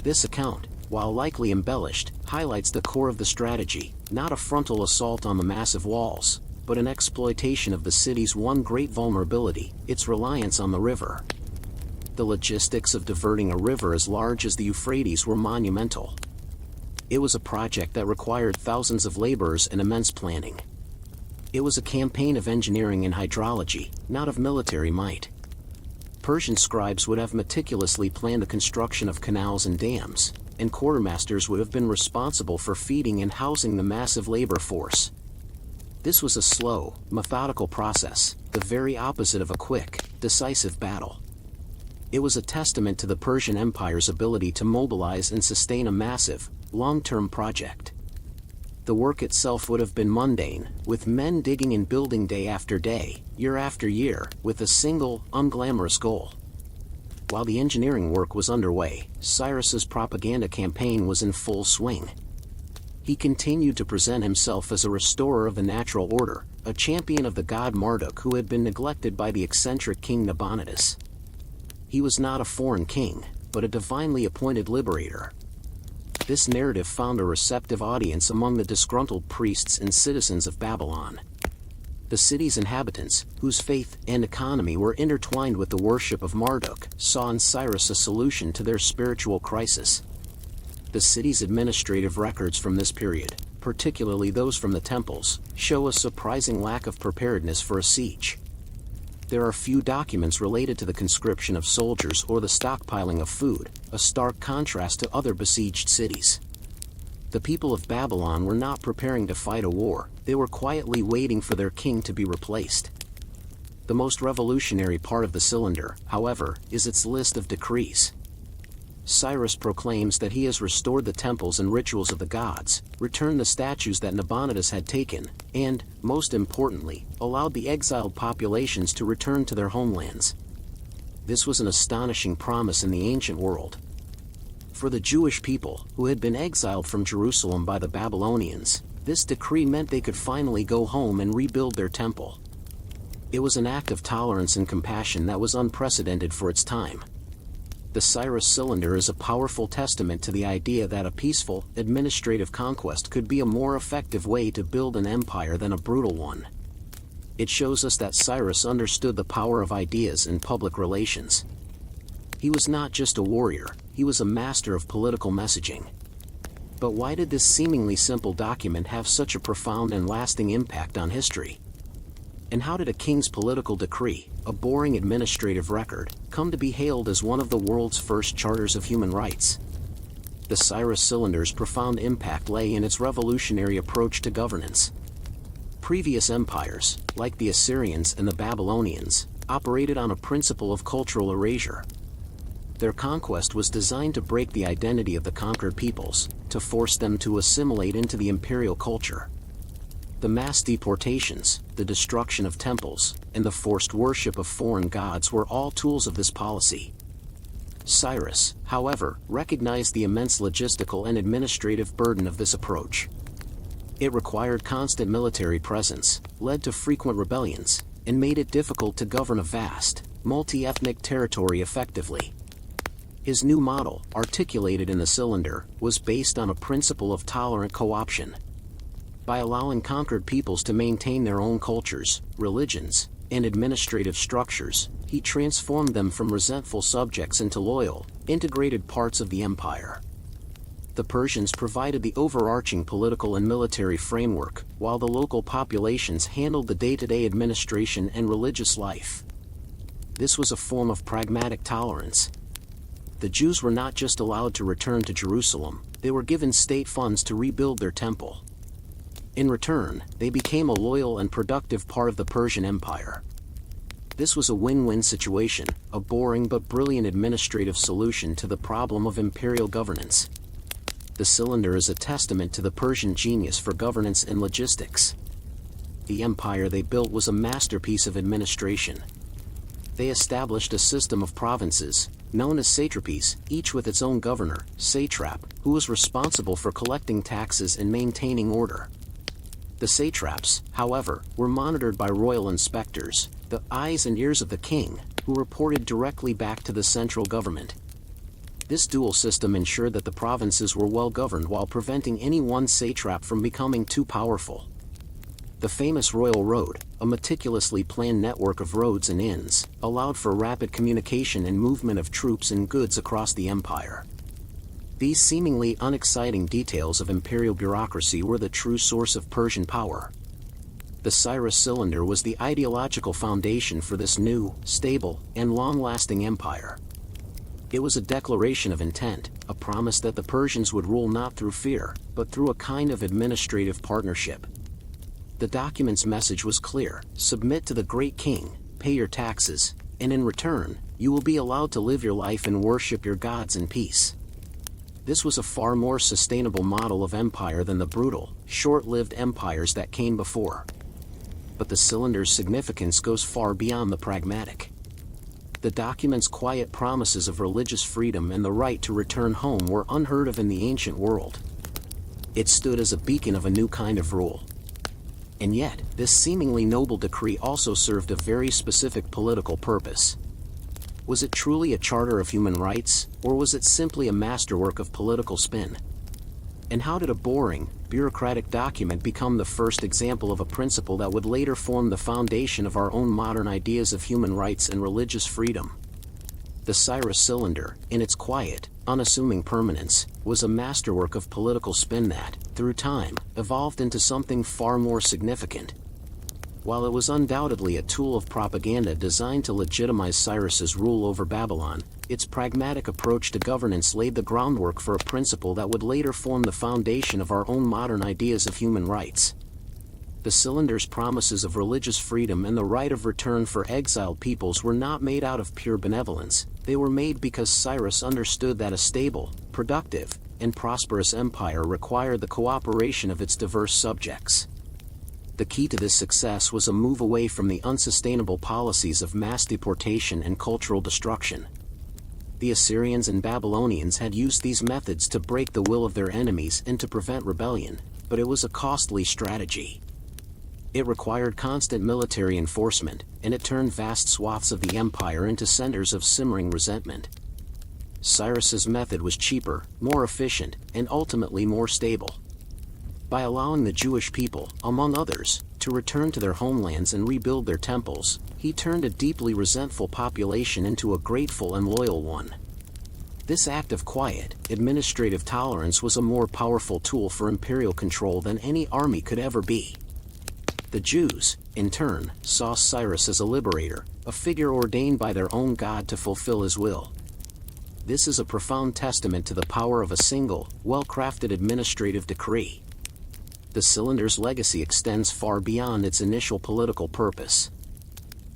This account, while likely embellished, highlights the core of the strategy, not a frontal assault on the massive walls, but an exploitation of the city's one great vulnerability, its reliance on the river. The logistics of diverting a river as large as the Euphrates were monumental. It was a project that required thousands of laborers and immense planning. It was a campaign of engineering and hydrology, not of military might. Persian scribes would have meticulously planned the construction of canals and dams, and quartermasters would have been responsible for feeding and housing the massive labor force. This was a slow, methodical process, the very opposite of a quick, decisive battle. It was a testament to the Persian Empire's ability to mobilize and sustain a massive, long-term project. The work itself would have been mundane, with men digging and building day after day, year after year, with a single, unglamorous goal. While the engineering work was underway, Cyrus's propaganda campaign was in full swing. He continued to present himself as a restorer of the natural order, a champion of the god Marduk who had been neglected by the eccentric King Nabonidus. He was not a foreign king, but a divinely appointed liberator. This narrative found a receptive audience among the disgruntled priests and citizens of Babylon. The city's inhabitants, whose faith and economy were intertwined with the worship of Marduk, saw in Cyrus a solution to their spiritual crisis. The city's administrative records from this period, particularly those from the temples, show a surprising lack of preparedness for a siege. There are few documents related to the conscription of soldiers or the stockpiling of food, a stark contrast to other besieged cities. The people of Babylon were not preparing to fight a war, they were quietly waiting for their king to be replaced. The most revolutionary part of the cylinder, however, is its list of decrees. Cyrus proclaims that he has restored the temples and rituals of the gods, returned the statues that Nabonidus had taken, and, most importantly, allowed the exiled populations to return to their homelands. This was an astonishing promise in the ancient world. For the Jewish people, who had been exiled from Jerusalem by the Babylonians, this decree meant they could finally go home and rebuild their temple. It was an act of tolerance and compassion that was unprecedented for its time. The Cyrus cylinder is a powerful testament to the idea that a peaceful, administrative conquest could be a more effective way to build an empire than a brutal one. It shows us that Cyrus understood the power of ideas in public relations. He was not just a warrior, he was a master of political messaging. But why did this seemingly simple document have such a profound and lasting impact on history? And how did a king's political decree, a boring administrative record, come to be hailed as one of the world's first charters of human rights? The Cyrus cylinder's profound impact lay in its revolutionary approach to governance. Previous empires, like the Assyrians and the Babylonians, operated on a principle of cultural erasure. Their conquest was designed to break the identity of the conquered peoples, to force them to assimilate into the imperial culture. The mass deportations, the destruction of temples, and the forced worship of foreign gods were all tools of this policy. Cyrus, however, recognized the immense logistical and administrative burden of this approach. It required constant military presence, led to frequent rebellions, and made it difficult to govern a vast, multi-ethnic territory effectively. His new model, articulated in the cylinder, was based on a principle of tolerant co-option. By allowing conquered peoples to maintain their own cultures, religions, and administrative structures, he transformed them from resentful subjects into loyal, integrated parts of the empire. The Persians provided the overarching political and military framework, while the local populations handled the day-to-day administration and religious life. This was a form of pragmatic tolerance. The Jews were not just allowed to return to Jerusalem, they were given state funds to rebuild their temple. In return, they became a loyal and productive part of the Persian Empire. This was a win-win situation, a boring but brilliant administrative solution to the problem of imperial governance. The cylinder is a testament to the Persian genius for governance and logistics. The empire they built was a masterpiece of administration. They established a system of provinces, known as satrapies, each with its own governor, satrap, who was responsible for collecting taxes and maintaining order. The satraps, however, were monitored by royal inspectors, the eyes and ears of the king, who reported directly back to the central government. This dual system ensured that the provinces were well governed while preventing any one satrap from becoming too powerful. The famous Royal Road, a meticulously planned network of roads and inns, allowed for rapid communication and movement of troops and goods across the empire. These seemingly unexciting details of imperial bureaucracy were the true source of Persian power. The Cyrus cylinder was the ideological foundation for this new, stable, and long-lasting empire. It was a declaration of intent, a promise that the Persians would rule not through fear, but through a kind of administrative partnership. The document's message was clear: submit to the great king, pay your taxes, and in return, you will be allowed to live your life and worship your gods in peace. This was a far more sustainable model of empire than the brutal, short-lived empires that came before. But the cylinder's significance goes far beyond the pragmatic. The document's quiet promises of religious freedom and the right to return home were unheard of in the ancient world. It stood as a beacon of a new kind of rule. And yet, this seemingly noble decree also served a very specific political purpose. Was it truly a charter of human rights, or was it simply a masterwork of political spin? And how did a boring, bureaucratic document become the first example of a principle that would later form the foundation of our own modern ideas of human rights and religious freedom? The Cyrus cylinder, in its quiet, unassuming permanence, was a masterwork of political spin that, through time, evolved into something far more significant. While it was undoubtedly a tool of propaganda designed to legitimize Cyrus's rule over Babylon, its pragmatic approach to governance laid the groundwork for a principle that would later form the foundation of our own modern ideas of human rights. The cylinder's promises of religious freedom and the right of return for exiled peoples were not made out of pure benevolence. They were made because Cyrus understood that a stable, productive, and prosperous empire required the cooperation of its diverse subjects. The key to this success was a move away from the unsustainable policies of mass deportation and cultural destruction. The Assyrians and Babylonians had used these methods to break the will of their enemies and to prevent rebellion, but it was a costly strategy. It required constant military enforcement, and it turned vast swaths of the empire into centers of simmering resentment. Cyrus's method was cheaper, more efficient, and ultimately more stable. By allowing the Jewish people, among others, to return to their homelands and rebuild their temples, he turned a deeply resentful population into a grateful and loyal one. This act of quiet, administrative tolerance was a more powerful tool for imperial control than any army could ever be. The Jews, in turn, saw Cyrus as a liberator, a figure ordained by their own God to fulfill his will. This is a profound testament to the power of a single, well-crafted administrative decree. The cylinder's legacy extends far beyond its initial political purpose.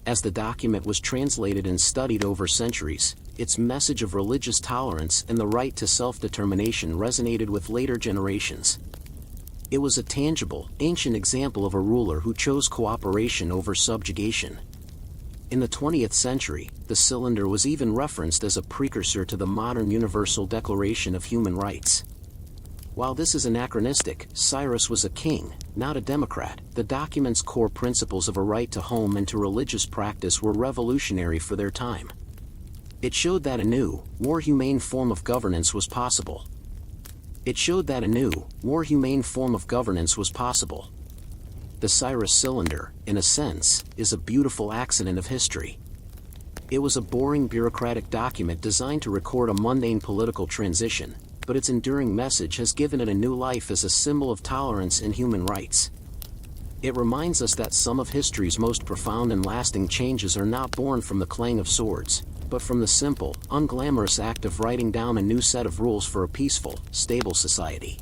As the document was translated and studied over centuries, its message of religious tolerance and the right to self-determination resonated with later generations. It was a tangible, ancient example of a ruler who chose cooperation over subjugation. In the 20th century, the cylinder was even referenced as a precursor to the modern Universal Declaration of Human Rights. While this is anachronistic, Cyrus was a king, not a democrat. The document's core principles of a right to home and to religious practice were revolutionary for their time. It showed that a new, more humane form of governance was possible. The The Cyrus Cylinder, in a sense, is a beautiful accident of history. It was a boring bureaucratic document designed to record a mundane political transition, but its enduring message has given it a new life as a symbol of tolerance and human rights. It reminds us that some of history's most profound and lasting changes are not born from the clang of swords, but from the simple, unglamorous act of writing down a new set of rules for a peaceful, stable society.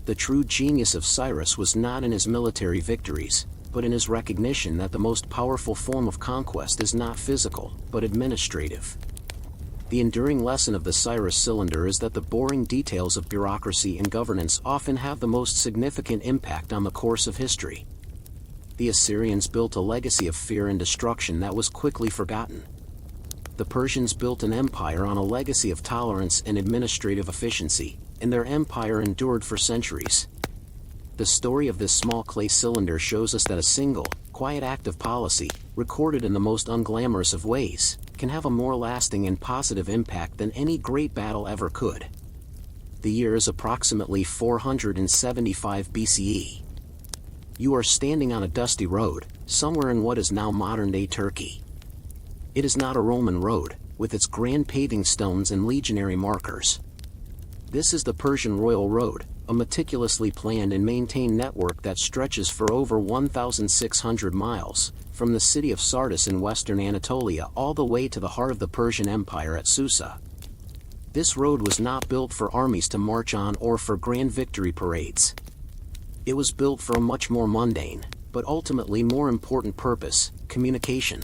The true genius of Cyrus was not in his military victories, but in his recognition that the most powerful form of conquest is not physical, but administrative. The enduring lesson of the Cyrus Cylinder is that the boring details of bureaucracy and governance often have the most significant impact on the course of history. The Assyrians built a legacy of fear and destruction that was quickly forgotten. The Persians built an empire on a legacy of tolerance and administrative efficiency, and their empire endured for centuries. The story of this small clay cylinder shows us that a single, quiet act of policy, recorded in the most unglamorous of ways, can have a more lasting and positive impact than any great battle ever could. The year is approximately 475 BCE. You are standing on a dusty road, somewhere in what is now modern-day Turkey. It is not a Roman road, with its grand paving stones and legionary markers. This is the Persian Royal Road, a meticulously planned and maintained network that stretches for over 1,600 miles, from the city of Sardis in western Anatolia all the way to the heart of the Persian Empire at Susa. This road was not built for armies to march on or for grand victory parades. It was built for a much more mundane, but ultimately more important purpose: communication.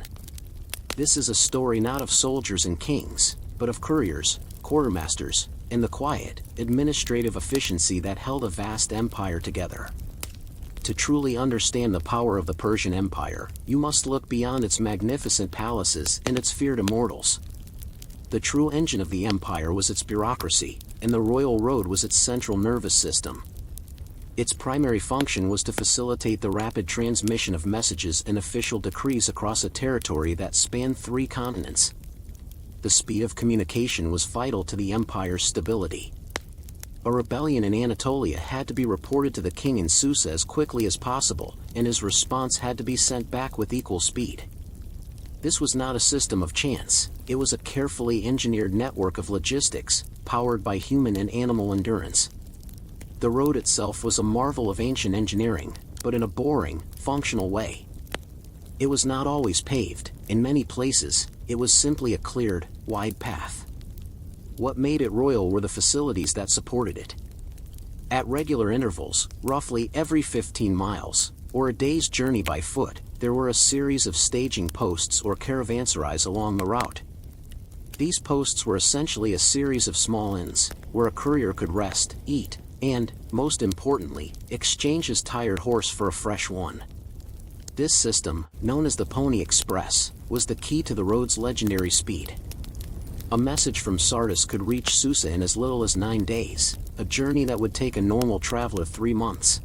This is a story not of soldiers and kings, but of couriers, quartermasters, and the quiet, administrative efficiency that held a vast empire together. To truly understand the power of the Persian Empire, you must look beyond its magnificent palaces and its feared immortals. The true engine of the empire was its bureaucracy, and the royal road was its central nervous system. Its primary function was to facilitate the rapid transmission of messages and official decrees across a territory that spanned 3 continents. The speed of communication was vital to the empire's stability. A rebellion in Anatolia had to be reported to the king in Susa as quickly as possible, and his response had to be sent back with equal speed. This was not a system of chance, it was a carefully engineered network of logistics, powered by human and animal endurance. The road itself was a marvel of ancient engineering, but in a boring, functional way. It was not always paved. In many places, it was simply a cleared, wide path. What made it royal were the facilities that supported it. At regular intervals, roughly every 15 miles, or a day's journey by foot, there were a series of staging posts or caravanserais along the route. These posts were essentially a series of small inns, where a courier could rest, eat, and, most importantly, exchange his tired horse for a fresh one. This system, known as the Pony Express, was the key to the road's legendary speed. A message from Sardis could reach Susa in as little as 9 days, a journey that would take a normal traveler 3 months.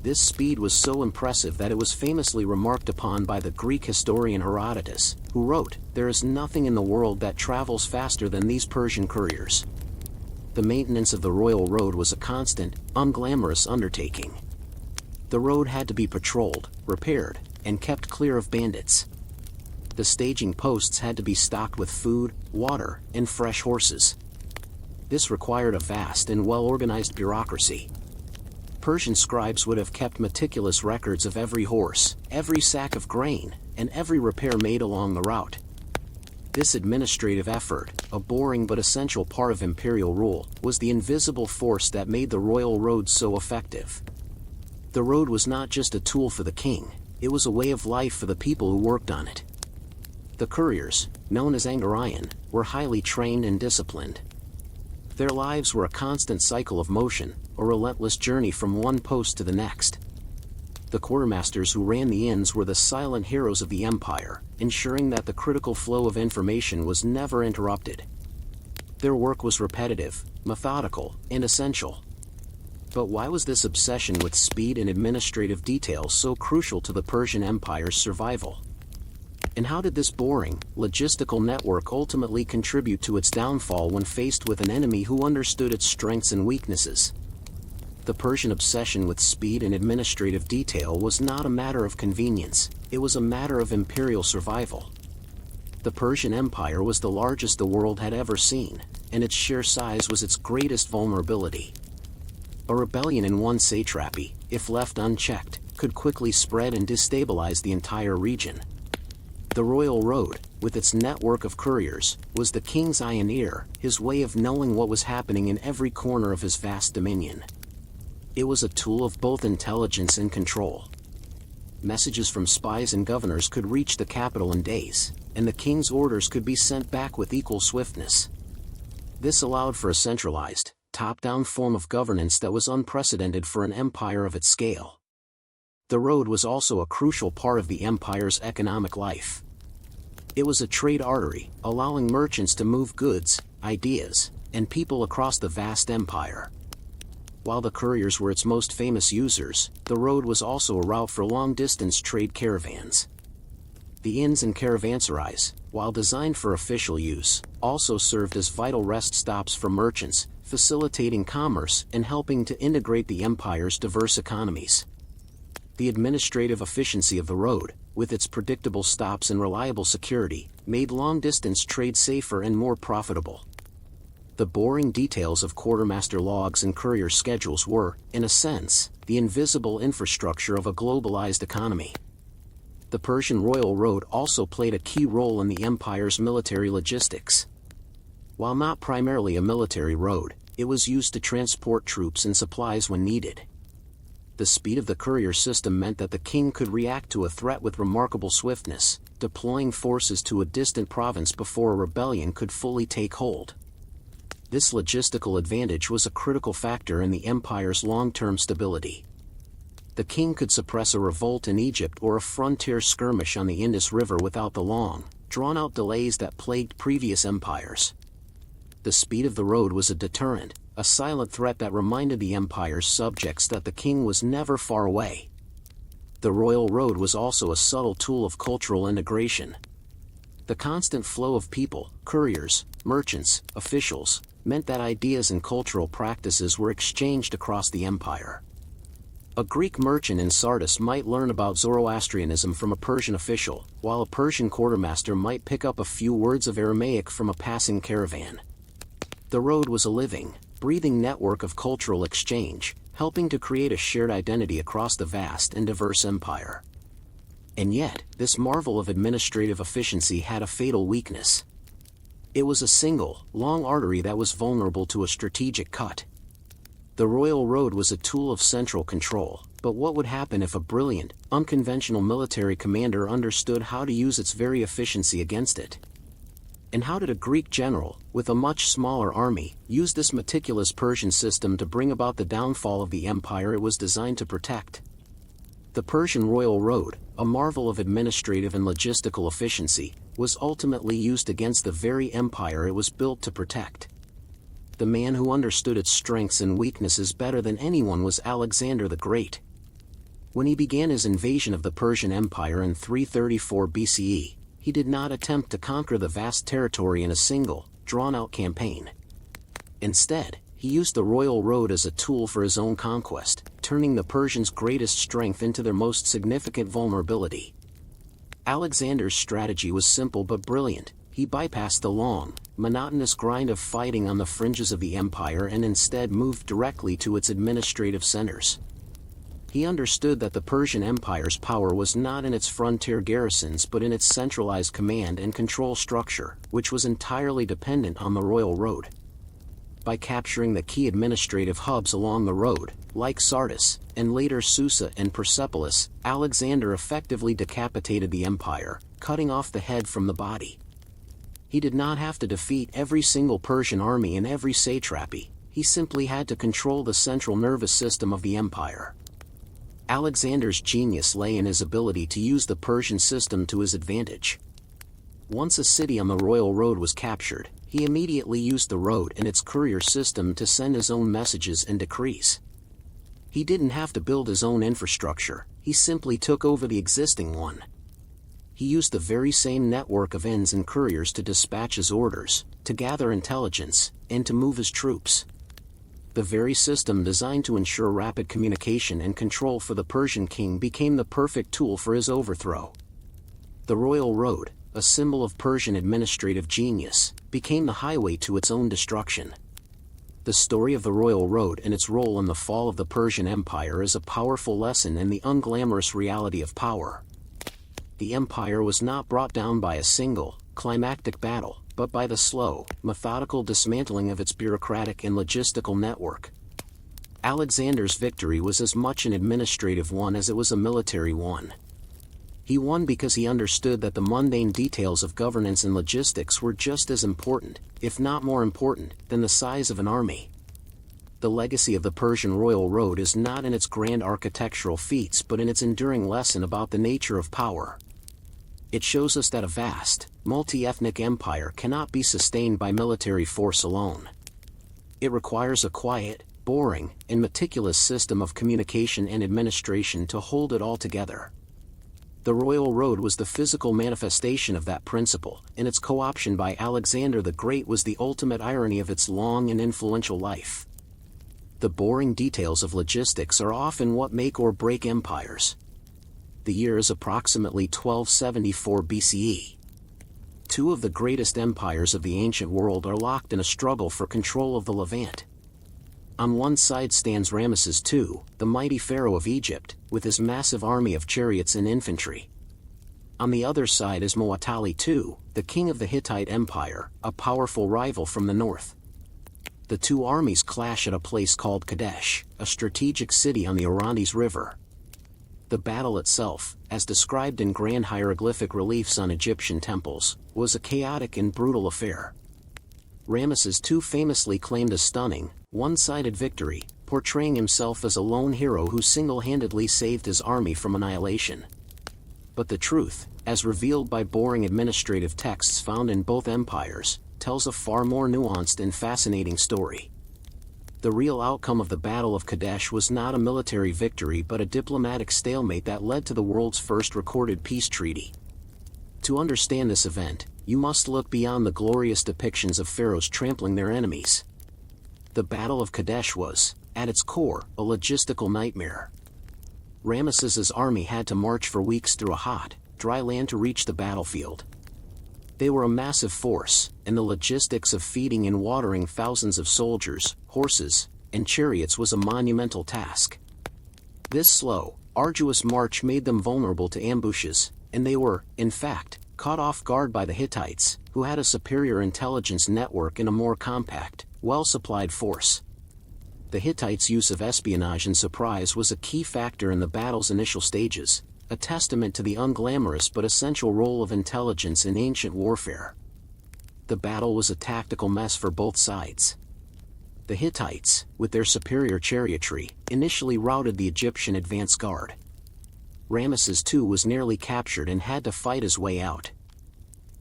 This speed was so impressive that it was famously remarked upon by the Greek historian Herodotus, who wrote, "There is nothing in the world that travels faster than these Persian couriers." The maintenance of the royal road was a constant, unglamorous undertaking. The road had to be patrolled, repaired, and kept clear of bandits. The staging posts had to be stocked with food, water, and fresh horses. This required a vast and well-organized bureaucracy. Persian scribes would have kept meticulous records of every horse, every sack of grain, and every repair made along the route. This administrative effort, a boring but essential part of imperial rule, was the invisible force that made the royal road so effective. The road was not just a tool for the king, it was a way of life for the people who worked on it. The couriers, known as Angarayan, were highly trained and disciplined. Their lives were a constant cycle of motion, a relentless journey from one post to the next. The quartermasters who ran the inns were the silent heroes of the empire, ensuring that the critical flow of information was never interrupted. Their work was repetitive, methodical, and essential. But why was this obsession with speed and administrative detail so crucial to the Persian Empire's survival? And how did this boring, logistical network ultimately contribute to its downfall when faced with an enemy who understood its strengths and weaknesses? The Persian obsession with speed and administrative detail was not a matter of convenience, it was a matter of imperial survival. The Persian Empire was the largest the world had ever seen, and its sheer size was its greatest vulnerability. A rebellion in one satrapy, if left unchecked, could quickly spread and destabilize the entire region. The Royal Road, with its network of couriers, was the king's eye and ear, his way of knowing what was happening in every corner of his vast dominion. It was a tool of both intelligence and control. Messages from spies and governors could reach the capital in days, and the king's orders could be sent back with equal swiftness. This allowed for a centralized, top-down form of governance that was unprecedented for an empire of its scale. The road was also a crucial part of the empire's economic life. It was a trade artery, allowing merchants to move goods, ideas, and people across the vast empire. While the couriers were its most famous users, the road was also a route for long-distance trade caravans. The inns and caravanserais, while designed for official use, also served as vital rest stops for merchants, facilitating commerce and helping to integrate the empire's diverse economies. The administrative efficiency of the road, with its predictable stops and reliable security, made long-distance trade safer and more profitable. The boring details of quartermaster logs and courier schedules were, in a sense, the invisible infrastructure of a globalized economy. The Persian Royal Road also played a key role in the empire's military logistics. While not primarily a military road, it was used to transport troops and supplies when needed. The speed of the courier system meant that the king could react to a threat with remarkable swiftness, deploying forces to a distant province before a rebellion could fully take hold. This logistical advantage was a critical factor in the empire's long-term stability. The king could suppress a revolt in Egypt or a frontier skirmish on the Indus River without the long, drawn-out delays that plagued previous empires. The speed of the road was a deterrent, a silent threat that reminded the empire's subjects that the king was never far away. The Royal Road was also a subtle tool of cultural integration. The constant flow of people, couriers, merchants, officials, meant that ideas and cultural practices were exchanged across the empire. A Greek merchant in Sardis might learn about Zoroastrianism from a Persian official, while a Persian quartermaster might pick up a few words of Aramaic from a passing caravan. The road was a living, breathing network of cultural exchange, helping to create a shared identity across the vast and diverse empire. And yet, this marvel of administrative efficiency had a fatal weakness. It was a single, long artery that was vulnerable to a strategic cut. The Royal Road was a tool of central control, but what would happen if a brilliant, unconventional military commander understood how to use its very efficiency against it? And how did a Greek general, with a much smaller army, use this meticulous Persian system to bring about the downfall of the empire it was designed to protect? The Persian Royal Road, a marvel of administrative and logistical efficiency, was ultimately used against the very empire it was built to protect. The man who understood its strengths and weaknesses better than anyone was Alexander the Great. When he began his invasion of the Persian Empire in 334 BCE, he did not attempt to conquer the vast territory in a single, drawn-out campaign. Instead, he used the Royal Road as a tool for his own conquest, turning the Persians' greatest strength into their most significant vulnerability. Alexander's strategy was simple but brilliant. He bypassed the long, monotonous grind of fighting on the fringes of the empire and instead moved directly to its administrative centers. He understood that the Persian Empire's power was not in its frontier garrisons but in its centralized command and control structure, which was entirely dependent on the Royal Road. By capturing the key administrative hubs along the road, like Sardis, and later Susa and Persepolis, Alexander effectively decapitated the empire, cutting off the head from the body. He did not have to defeat every single Persian army in every satrapy, he simply had to control the central nervous system of the empire. Alexander's genius lay in his ability to use the Persian system to his advantage. Once a city on the Royal Road was captured, he immediately used the road and its courier system to send his own messages and decrees. He didn't have to build his own infrastructure, he simply took over the existing one. He used the very same network of inns and couriers to dispatch his orders, to gather intelligence, and to move his troops. The very system designed to ensure rapid communication and control for the Persian king became the perfect tool for his overthrow. The royal road, a symbol of Persian administrative genius, became the highway to its own destruction. The story of the royal road and its role in the fall of the Persian Empire is a powerful lesson in the unglamorous reality of power. The empire was not brought down by a single, climactic battle, but by the slow, methodical dismantling of its bureaucratic and logistical network. Alexander's victory was as much an administrative one as it was a military one. He won because he understood that the mundane details of governance and logistics were just as important, if not more important, than the size of an army. The legacy of the Persian royal road is not in its grand architectural feats but in its enduring lesson about the nature of power. It shows us that a vast, multi-ethnic empire cannot be sustained by military force alone. It requires a quiet, boring, and meticulous system of communication and administration to hold it all together. The royal road was the physical manifestation of that principle, and its co-option by Alexander the Great was the ultimate irony of its long and influential life. The boring details of logistics are often what make or break empires. The year is approximately 1274 BCE. Two of the greatest empires of the ancient world are locked in a struggle for control of the Levant. On one side stands Ramesses II, the mighty pharaoh of Egypt, with his massive army of chariots and infantry. On the other side is Muwatalli II, the king of the Hittite Empire, a powerful rival from the north. The two armies clash at a place called Kadesh, a strategic city on the Orontes River. The battle itself, as described in grand hieroglyphic reliefs on Egyptian temples, was a chaotic and brutal affair. Ramesses II famously claimed a stunning, one-sided victory, portraying himself as a lone hero who single-handedly saved his army from annihilation. But the truth, as revealed by boring administrative texts found in both empires, tells a far more nuanced and fascinating story. The real outcome of the Battle of Kadesh was not a military victory but a diplomatic stalemate that led to the world's first recorded peace treaty. To understand this event, you must look beyond the glorious depictions of pharaohs trampling their enemies. The Battle of Kadesh was, at its core, a logistical nightmare. Ramesses's army had to march for weeks through a hot, dry land to reach the battlefield. They were a massive force, and the logistics of feeding and watering thousands of soldiers, horses, and chariots was a monumental task. This slow, arduous march made them vulnerable to ambushes, and they were, in fact, caught off guard by the Hittites, who had a superior intelligence network and a more compact, well-supplied force. The Hittites' use of espionage and surprise was a key factor in the battle's initial stages, a testament to the unglamorous but essential role of intelligence in ancient warfare. The battle was a tactical mess for both sides. The Hittites, with their superior chariotry, initially routed the Egyptian advance guard. Ramesses II was nearly captured and had to fight his way out.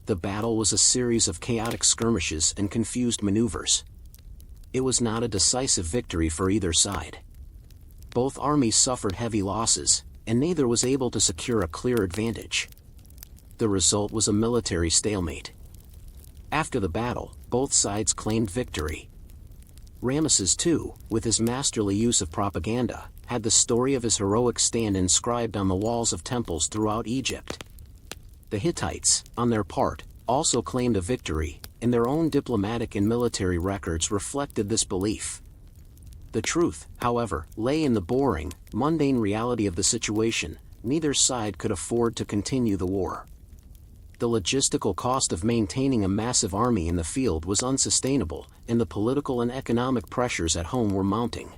The battle was a series of chaotic skirmishes and confused maneuvers. It was not a decisive victory for either side. Both armies suffered heavy losses, and neither was able to secure a clear advantage. The result was a military stalemate. After the battle, both sides claimed victory. Ramesses II, with his masterly use of propaganda, had the story of his heroic stand inscribed on the walls of temples throughout Egypt. The Hittites, on their part, also claimed a victory, and their own diplomatic and military records reflected this belief. The truth, however, lay in the boring, mundane reality of the situation. Neither side could afford to continue the war. The logistical cost of maintaining a massive army in the field was unsustainable, and the political and economic pressures at home were mounting.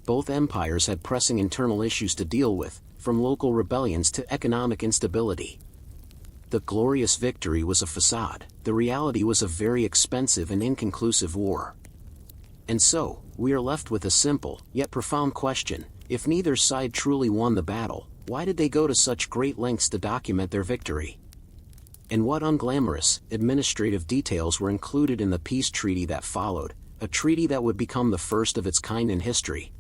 Both empires had pressing internal issues to deal with, from local rebellions to economic instability. The glorious victory was a facade, the reality was a very expensive and inconclusive war. And so, we are left with a simple, yet profound question: if neither side truly won the battle, why did they go to such great lengths to document their victory? And what unglamorous, administrative details were included in the peace treaty that followed, a treaty that would become the first of its kind in history?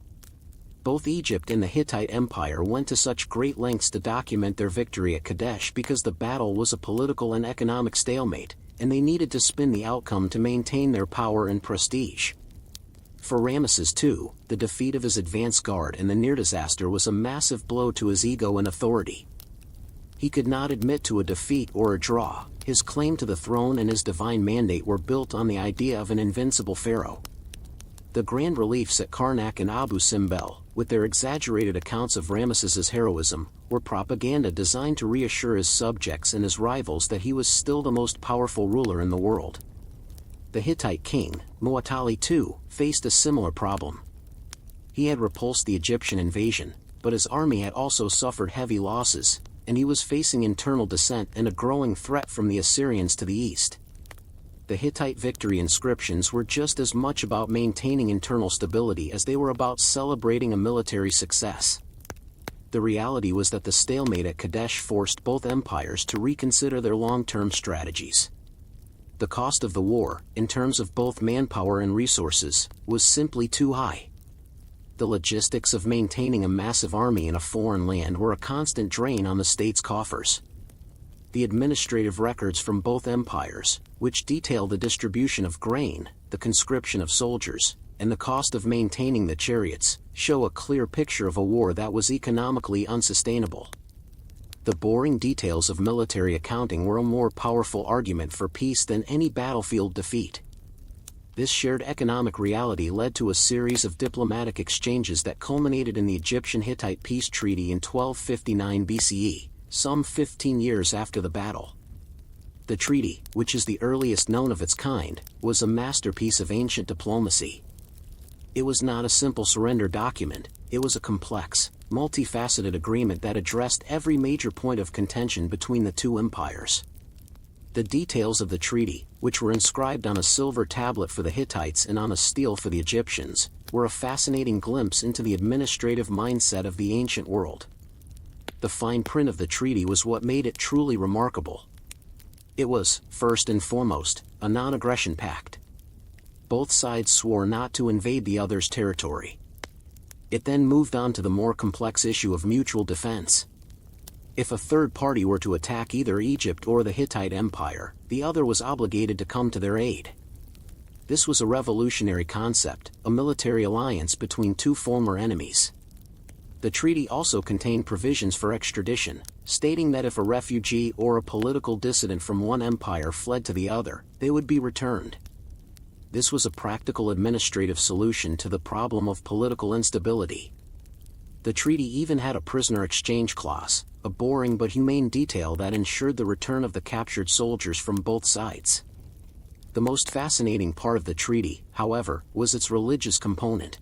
Both Egypt and the Hittite Empire went to such great lengths to document their victory at Kadesh because the battle was a political and economic stalemate, and they needed to spin the outcome to maintain their power and prestige. For Ramesses II, the defeat of his advance guard and the near disaster was a massive blow to his ego and authority. He could not admit to a defeat or a draw. His claim to the throne and his divine mandate were built on the idea of an invincible pharaoh. The grand reliefs at Karnak and Abu Simbel, with their exaggerated accounts of Ramesses's heroism, were propaganda designed to reassure his subjects and his rivals that he was still the most powerful ruler in the world. The Hittite king, Muwatalli II, faced a similar problem. He had repulsed the Egyptian invasion, but his army had also suffered heavy losses, and he was facing internal dissent and a growing threat from the Assyrians to the east. The Hittite victory inscriptions were just as much about maintaining internal stability as they were about celebrating a military success. The reality was that the stalemate at Kadesh forced both empires to reconsider their long-term strategies. The cost of the war, in terms of both manpower and resources, was simply too high. The logistics of maintaining a massive army in a foreign land were a constant drain on the state's coffers. The administrative records from both empires, which detail the distribution of grain, the conscription of soldiers, and the cost of maintaining the chariots, show a clear picture of a war that was economically unsustainable. The boring details of military accounting were a more powerful argument for peace than any battlefield defeat. This shared economic reality led to a series of diplomatic exchanges that culminated in the Egyptian-Hittite peace treaty in 1259 BCE, some 15 years after the battle. The treaty, which is the earliest known of its kind, was a masterpiece of ancient diplomacy. It was not a simple surrender document, it was a complex, multifaceted agreement that addressed every major point of contention between the two empires. The details of the treaty, which were inscribed on a silver tablet for the Hittites and on a stele for the Egyptians, were a fascinating glimpse into the administrative mindset of the ancient world. The fine print of the treaty was what made it truly remarkable. It was, first and foremost, a non-aggression pact. Both sides swore not to invade the other's territory. It then moved on to the more complex issue of mutual defense. If a third party were to attack either Egypt or the Hittite Empire, the other was obligated to come to their aid. This was a revolutionary concept, a military alliance between two former enemies. The treaty also contained provisions for extradition, stating that if a refugee or a political dissident from one empire fled to the other, they would be returned. This was a practical administrative solution to the problem of political instability. The treaty even had a prisoner exchange clause, a boring but humane detail that ensured the return of the captured soldiers from both sides. The most fascinating part of the treaty, however, was its religious component.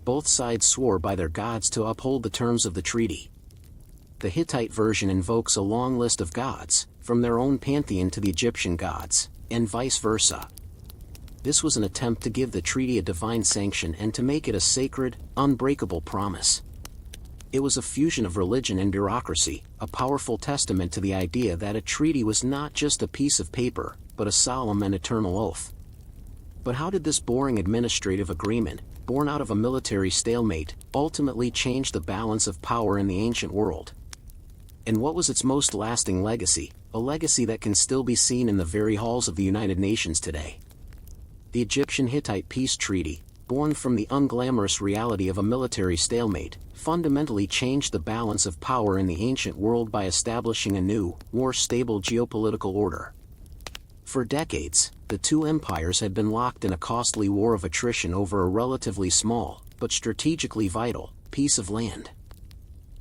Both sides swore by their gods to uphold the terms of the treaty. The Hittite version invokes a long list of gods, from their own pantheon to the Egyptian gods, and vice versa. This was an attempt to give the treaty a divine sanction and to make it a sacred, unbreakable promise. It was a fusion of religion and bureaucracy, a powerful testament to the idea that a treaty was not just a piece of paper, but a solemn and eternal oath. But how did this boring administrative agreement, born out of a military stalemate, ultimately change the balance of power in the ancient world? And what was its most lasting legacy, a legacy that can still be seen in the very halls of the United Nations today? The Egyptian-Hittite peace treaty, born from the unglamorous reality of a military stalemate, fundamentally changed the balance of power in the ancient world by establishing a new, more stable geopolitical order. For decades, the two empires had been locked in a costly war of attrition over a relatively small, but strategically vital, piece of land.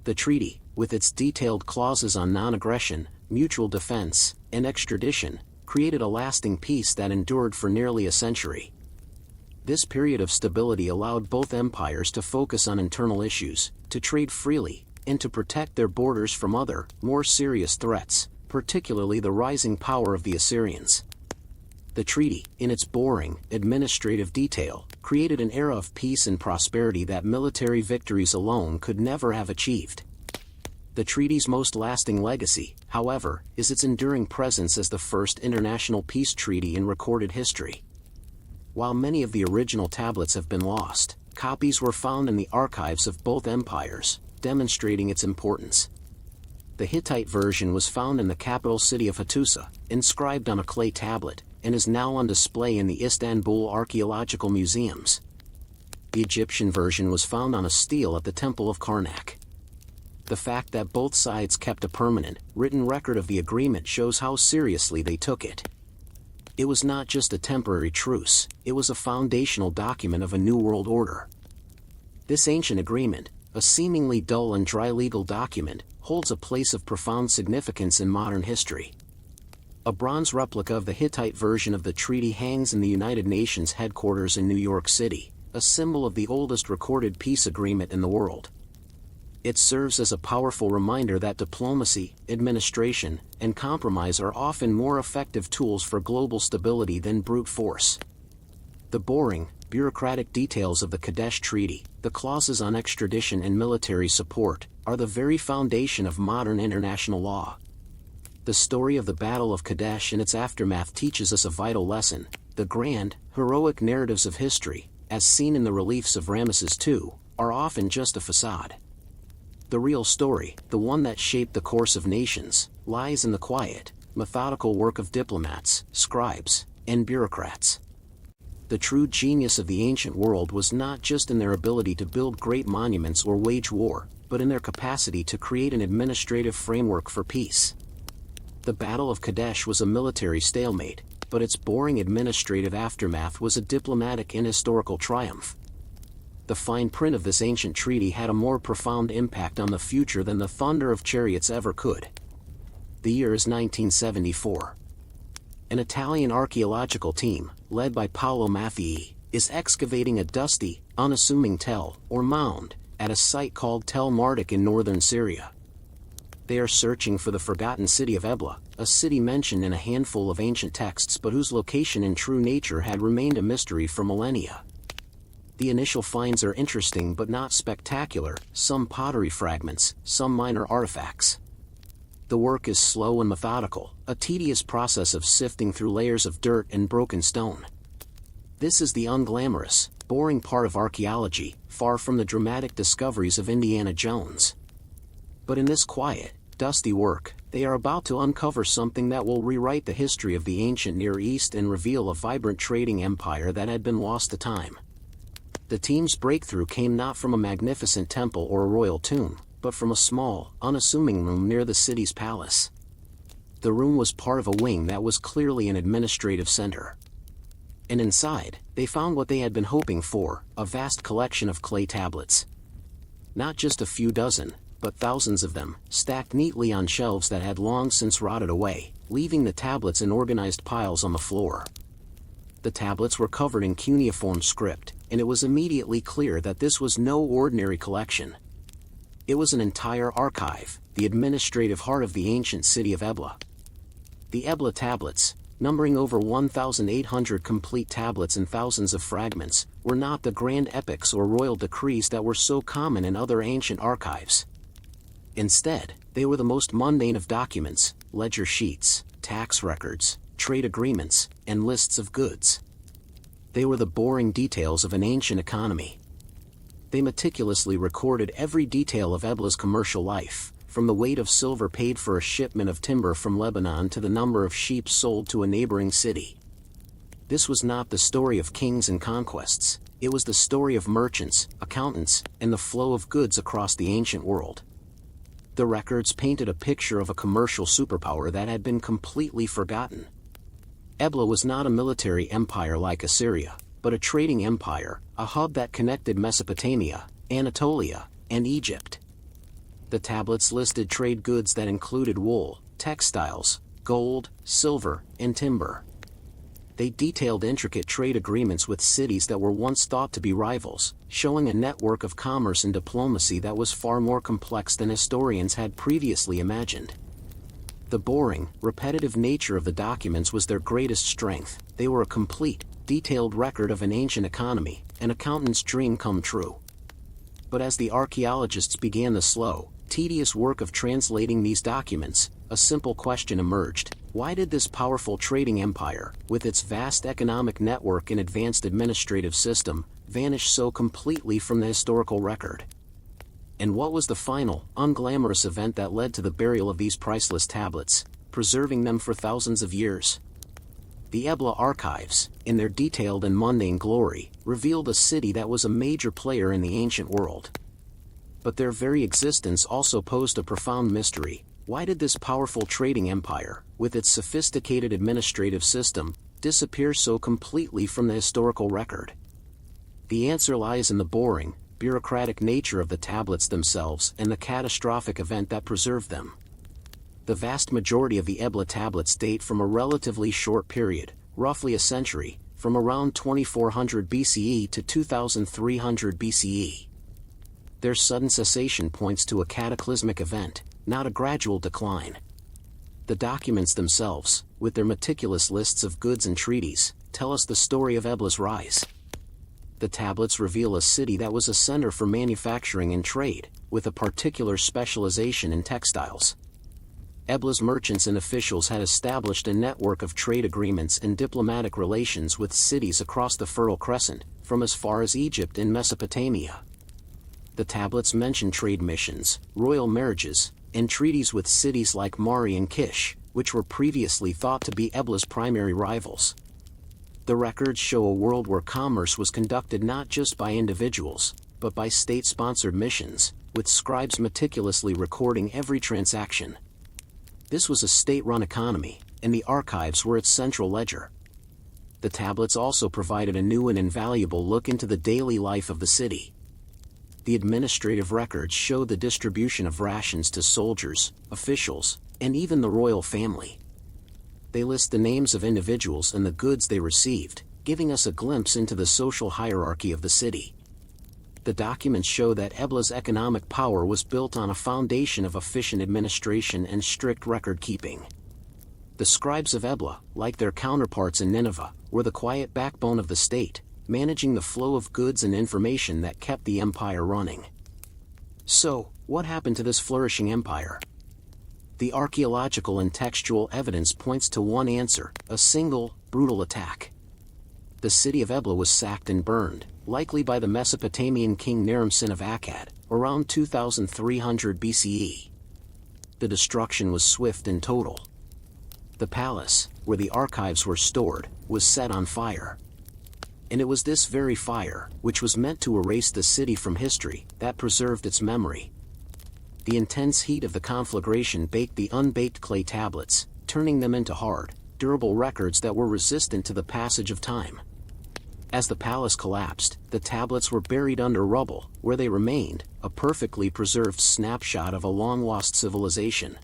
The treaty, with its detailed clauses on non-aggression, mutual defense, and extradition, created a lasting peace that endured for nearly a century. This period of stability allowed both empires to focus on internal issues, to trade freely, and to protect their borders from other, more serious threats, particularly the rising power of the Assyrians. The treaty, in its boring, administrative detail, created an era of peace and prosperity that military victories alone could never have achieved. The treaty's most lasting legacy, however, is its enduring presence as the first international peace treaty in recorded history. While many of the original tablets have been lost, copies were found in the archives of both empires, demonstrating its importance. The Hittite version was found in the capital city of Hattusa, inscribed on a clay tablet, and is now on display in the Istanbul archaeological museums. The Egyptian version was found on a stele at the Temple of Karnak. The fact that both sides kept a permanent, written record of the agreement shows how seriously they took it. It was not just a temporary truce, it was a foundational document of a new world order. This ancient agreement, a seemingly dull and dry legal document, holds a place of profound significance in modern history. A bronze replica of the Hittite version of the treaty hangs in the United Nations headquarters in New York City, a symbol of the oldest recorded peace agreement in the world. It serves as a powerful reminder that diplomacy, administration, and compromise are often more effective tools for global stability than brute force. The boring, bureaucratic details of the Kadesh Treaty, the clauses on extradition and military support, are the very foundation of modern international law. The story of the Battle of Kadesh and its aftermath teaches us a vital lesson. The grand, heroic narratives of history, as seen in the reliefs of Ramesses II, are often just a facade. The real story, the one that shaped the course of nations, lies in the quiet, methodical work of diplomats, scribes, and bureaucrats. The true genius of the ancient world was not just in their ability to build great monuments or wage war, but in their capacity to create an administrative framework for peace. The Battle of Kadesh was a military stalemate, but its boring administrative aftermath was a diplomatic and historical triumph. The fine print of this ancient treaty had a more profound impact on the future than the thunder of chariots ever could. The year is 1974. An Italian archaeological team, led by Paolo Maffei, is excavating a dusty, unassuming tell, or mound, at a site called Tel Marduk in northern Syria. They are searching for the forgotten city of Ebla, a city mentioned in a handful of ancient texts but whose location in true nature had remained a mystery for millennia. The initial finds are interesting but not spectacular, some pottery fragments, some minor artifacts. The work is slow and methodical, a tedious process of sifting through layers of dirt and broken stone. This is the unglamorous, boring part of archaeology, far from the dramatic discoveries of Indiana Jones. But in this quiet, dusty work, they are about to uncover something that will rewrite the history of the ancient Near East and reveal a vibrant trading empire that had been lost to time. The team's breakthrough came not from a magnificent temple or a royal tomb, but from a small, unassuming room near the city's palace. The room was part of a wing that was clearly an administrative center. And inside, they found what they had been hoping for, a vast collection of clay tablets. Not just a few dozen, but thousands of them, stacked neatly on shelves that had long since rotted away, leaving the tablets in organized piles on the floor. The tablets were covered in cuneiform script, and it was immediately clear that this was no ordinary collection. It was an entire archive, the administrative heart of the ancient city of Ebla. The Ebla tablets, numbering over 1,800 complete tablets and thousands of fragments, were not the grand epics or royal decrees that were so common in other ancient archives. Instead, they were the most mundane of documents: ledger sheets, tax records, trade agreements, and lists of goods. They were the boring details of an ancient economy. They meticulously recorded every detail of Ebla's commercial life, from the weight of silver paid for a shipment of timber from Lebanon to the number of sheep sold to a neighboring city. This was not the story of kings and conquests, it was the story of merchants, accountants, and the flow of goods across the ancient world. The records painted a picture of a commercial superpower that had been completely forgotten. Ebla was not a military empire like Assyria, but a trading empire, a hub that connected Mesopotamia, Anatolia, and Egypt. The tablets listed trade goods that included wool, textiles, gold, silver, and timber. They detailed intricate trade agreements with cities that were once thought to be rivals, showing a network of commerce and diplomacy that was far more complex than historians had previously imagined. The boring, repetitive nature of the documents was their greatest strength. They were a complete, detailed record of an ancient economy, an accountant's dream come true. But as the archaeologists began the slow, tedious work of translating these documents, a simple question emerged: why did this powerful trading empire, with its vast economic network and advanced administrative system, vanish so completely from the historical record? And what was the final, unglamorous event that led to the burial of these priceless tablets, preserving them for thousands of years? The Ebla archives, in their detailed and mundane glory, revealed a city that was a major player in the ancient world. But their very existence also posed a profound mystery. Why did this powerful trading empire, with its sophisticated administrative system, disappear so completely from the historical record? The answer lies in the boring, bureaucratic nature of the tablets themselves and the catastrophic event that preserved them. The vast majority of the Ebla tablets date from a relatively short period, roughly a century, from around 2400 BCE to 2300 BCE. Their sudden cessation points to a cataclysmic event, not a gradual decline. The documents themselves, with their meticulous lists of goods and treaties, tell us the story of Ebla's rise. The tablets reveal a city that was a center for manufacturing and trade, with a particular specialization in textiles. Ebla's merchants and officials had established a network of trade agreements and diplomatic relations with cities across the Fertile Crescent, from as far as Egypt and Mesopotamia. The tablets mention trade missions, royal marriages, and treaties with cities like Mari and Kish, which were previously thought to be Ebla's primary rivals. The records show a world where commerce was conducted not just by individuals, but by state-sponsored missions, with scribes meticulously recording every transaction. This was a state-run economy, and the archives were its central ledger. The tablets also provided a new and invaluable look into the daily life of the city. The administrative records show the distribution of rations to soldiers, officials, and even the royal family. They list the names of individuals and the goods they received, giving us a glimpse into the social hierarchy of the city. The documents show that Ebla's economic power was built on a foundation of efficient administration and strict record-keeping. The scribes of Ebla, like their counterparts in Nineveh, were the quiet backbone of the state, managing the flow of goods and information that kept the empire running. So, what happened to this flourishing empire? The archaeological and textual evidence points to one answer: a single, brutal attack. The city of Ebla was sacked and burned, likely by the Mesopotamian king Naram-Sin of Akkad, around 2300 BCE. The destruction was swift and total. The palace, where the archives were stored, was set on fire. And it was this very fire, which was meant to erase the city from history, that preserved its memory. The intense heat of the conflagration baked the unbaked clay tablets, turning them into hard, durable records that were resistant to the passage of time. As the palace collapsed, the tablets were buried under rubble, where they remained, a perfectly preserved snapshot of a long-lost civilization.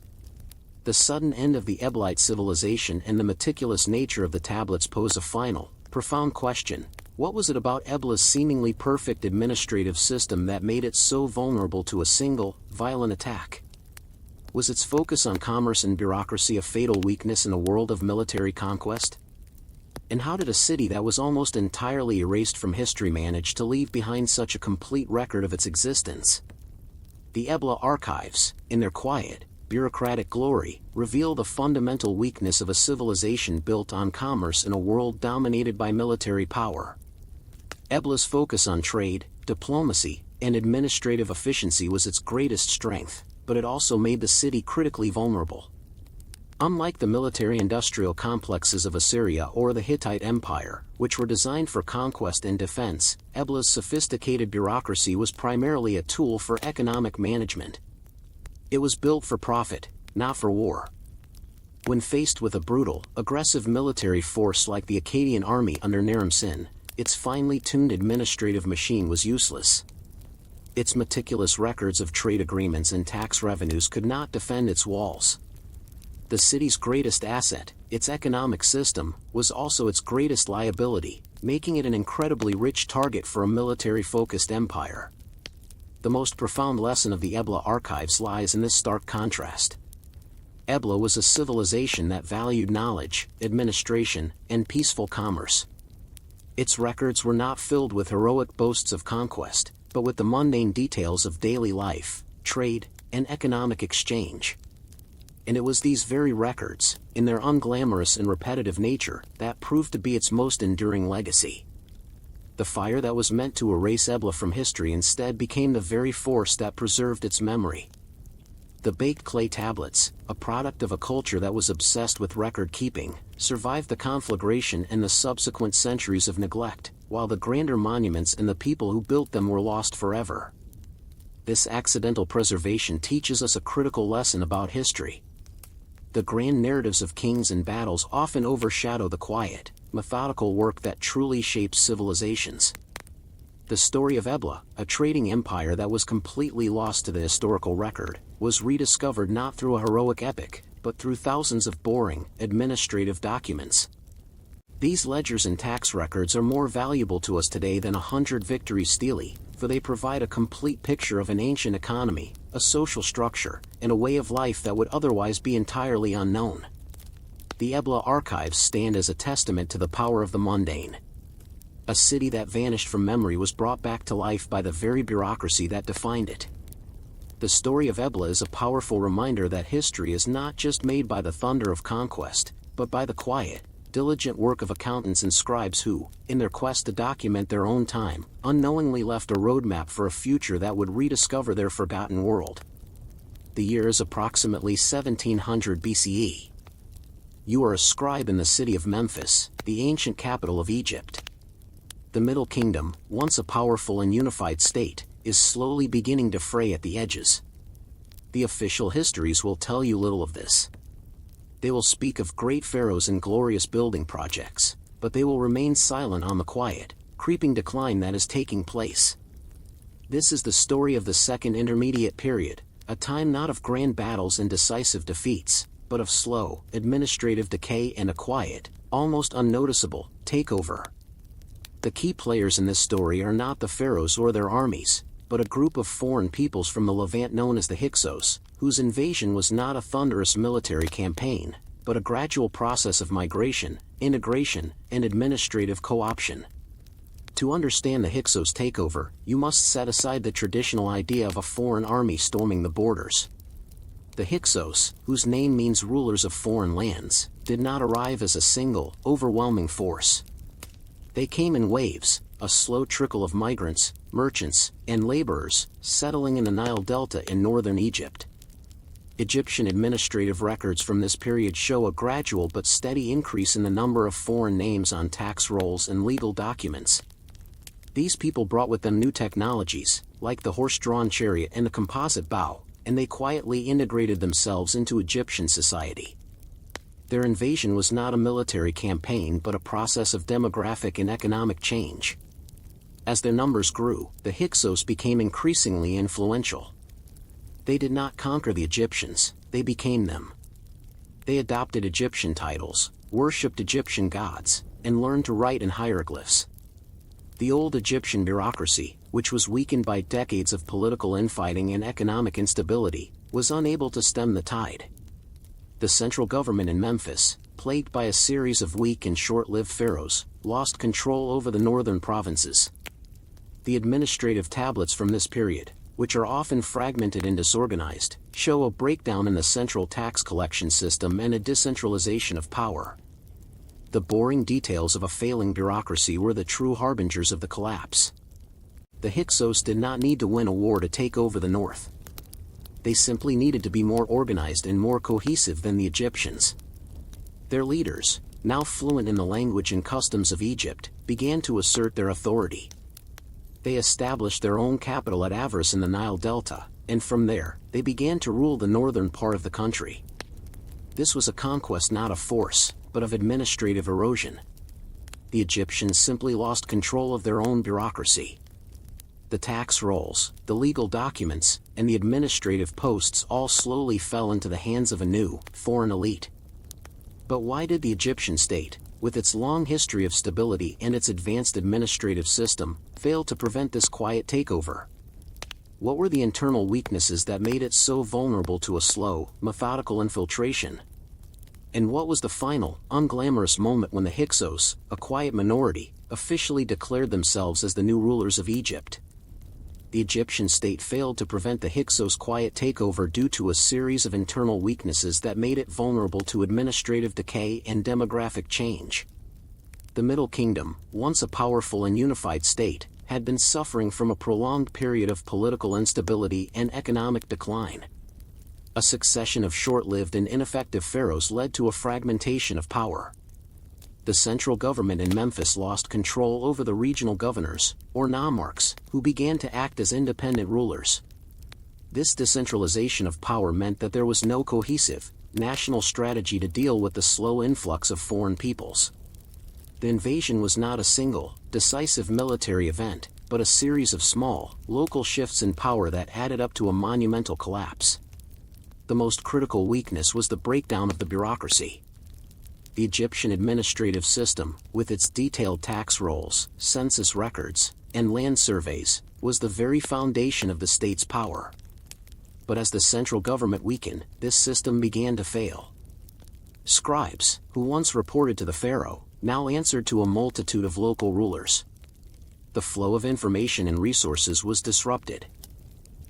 The sudden end of the Eblite civilization and the meticulous nature of the tablets pose a final, profound question: what was it about Ebla's seemingly perfect administrative system that made it so vulnerable to a single, violent attack? Was its focus on commerce and bureaucracy a fatal weakness in a world of military conquest? And how did a city that was almost entirely erased from history manage to leave behind such a complete record of its existence? The Ebla archives, in their quiet, bureaucratic glory, reveal the fundamental weakness of a civilization built on commerce in a world dominated by military power. Ebla's focus on trade, diplomacy, and administrative efficiency was its greatest strength, but it also made the city critically vulnerable. Unlike the military-industrial complexes of Assyria or the Hittite Empire, which were designed for conquest and defense, Ebla's sophisticated bureaucracy was primarily a tool for economic management. It was built for profit, not for war. When faced with a brutal, aggressive military force like the Akkadian army under Naram-Sin, its finely tuned administrative machine was useless. Its meticulous records of trade agreements and tax revenues could not defend its walls. The city's greatest asset, its economic system, was also its greatest liability, making it an incredibly rich target for a military-focused empire. The most profound lesson of the Ebla archives lies in this stark contrast. Ebla was a civilization that valued knowledge, administration, and peaceful commerce. Its records were not filled with heroic boasts of conquest, but with the mundane details of daily life, trade, and economic exchange. And it was these very records, in their unglamorous and repetitive nature, that proved to be its most enduring legacy. The fire that was meant to erase Ebla from history instead became the very force that preserved its memory. The baked clay tablets, a product of a culture that was obsessed with record-keeping, survived the conflagration and the subsequent centuries of neglect, while the grander monuments and the people who built them were lost forever. This accidental preservation teaches us a critical lesson about history. The grand narratives of kings and battles often overshadow the quiet, methodical work that truly shapes civilizations. The story of Ebla, a trading empire that was completely lost to the historical record, was rediscovered not through a heroic epic, but through thousands of boring, administrative documents. These ledgers and tax records are more valuable to us today than 100 victories stele, for they provide a complete picture of an ancient economy, a social structure, and a way of life that would otherwise be entirely unknown. The Ebla archives stand as a testament to the power of the mundane. A city that vanished from memory was brought back to life by the very bureaucracy that defined it. The story of Ebla is a powerful reminder that history is not just made by the thunder of conquest, but by the quiet, diligent work of accountants and scribes who, in their quest to document their own time, unknowingly left a roadmap for a future that would rediscover their forgotten world. The year is approximately 1700 BCE. You are a scribe in the city of Memphis, the ancient capital of Egypt. The Middle Kingdom, once a powerful and unified state, is slowly beginning to fray at the edges. The official histories will tell you little of this. They will speak of great pharaohs and glorious building projects, but they will remain silent on the quiet, creeping decline that is taking place. This is the story of the Second Intermediate Period, a time not of grand battles and decisive defeats, but of slow, administrative decay and a quiet, almost unnoticeable, takeover. The key players in this story are not the pharaohs or their armies, but a group of foreign peoples from the Levant known as the Hyksos, whose invasion was not a thunderous military campaign, but a gradual process of migration, integration, and administrative co-option. To understand the Hyksos takeover, you must set aside the traditional idea of a foreign army storming the borders. The Hyksos, whose name means rulers of foreign lands, did not arrive as a single, overwhelming force. They came in waves, a slow trickle of migrants, merchants, and laborers, settling in the Nile Delta in northern Egypt. Egyptian administrative records from this period show a gradual but steady increase in the number of foreign names on tax rolls and legal documents. These people brought with them new technologies, like the horse-drawn chariot and the composite bow, and they quietly integrated themselves into Egyptian society. Their invasion was not a military campaign but a process of demographic and economic change. As their numbers grew, the Hyksos became increasingly influential. They did not conquer the Egyptians, they became them. They adopted Egyptian titles, worshipped Egyptian gods, and learned to write in hieroglyphs. The old Egyptian bureaucracy, which was weakened by decades of political infighting and economic instability, was unable to stem the tide. The central government in Memphis, plagued by a series of weak and short-lived pharaohs, lost control over the northern provinces. The administrative tablets from this period, which are often fragmented and disorganized, show a breakdown in the central tax collection system and a decentralization of power. The boring details of a failing bureaucracy were the true harbingers of the collapse. The Hyksos did not need to win a war to take over the north. They simply needed to be more organized and more cohesive than the Egyptians. Their leaders, now fluent in the language and customs of Egypt, began to assert their authority. They established their own capital at Avaris in the Nile Delta, and from there, they began to rule the northern part of the country. This was a conquest not of force, but of administrative erosion. The Egyptians simply lost control of their own bureaucracy. The tax rolls, the legal documents, and the administrative posts all slowly fell into the hands of a new, foreign elite. But why did the Egyptian state, with its long history of stability and its advanced administrative system, fail to prevent this quiet takeover? What were the internal weaknesses that made it so vulnerable to a slow, methodical infiltration? And what was the final, unglamorous moment when the Hyksos, a quiet minority, officially declared themselves as the new rulers of Egypt? The Egyptian state failed to prevent the Hyksos' quiet takeover due to a series of internal weaknesses that made it vulnerable to administrative decay and demographic change. The Middle Kingdom, once a powerful and unified state, had been suffering from a prolonged period of political instability and economic decline. A succession of short-lived and ineffective pharaohs led to a fragmentation of power. The central government in Memphis lost control over the regional governors, or nomarchs, who began to act as independent rulers. This decentralization of power meant that there was no cohesive, national strategy to deal with the slow influx of foreign peoples. The invasion was not a single, decisive military event, but a series of small, local shifts in power that added up to a monumental collapse. The most critical weakness was the breakdown of the bureaucracy. The Egyptian administrative system, with its detailed tax rolls, census records, and land surveys, was the very foundation of the state's power. But as the central government weakened, this system began to fail. Scribes, who once reported to the pharaoh, now answered to a multitude of local rulers. The flow of information and resources was disrupted.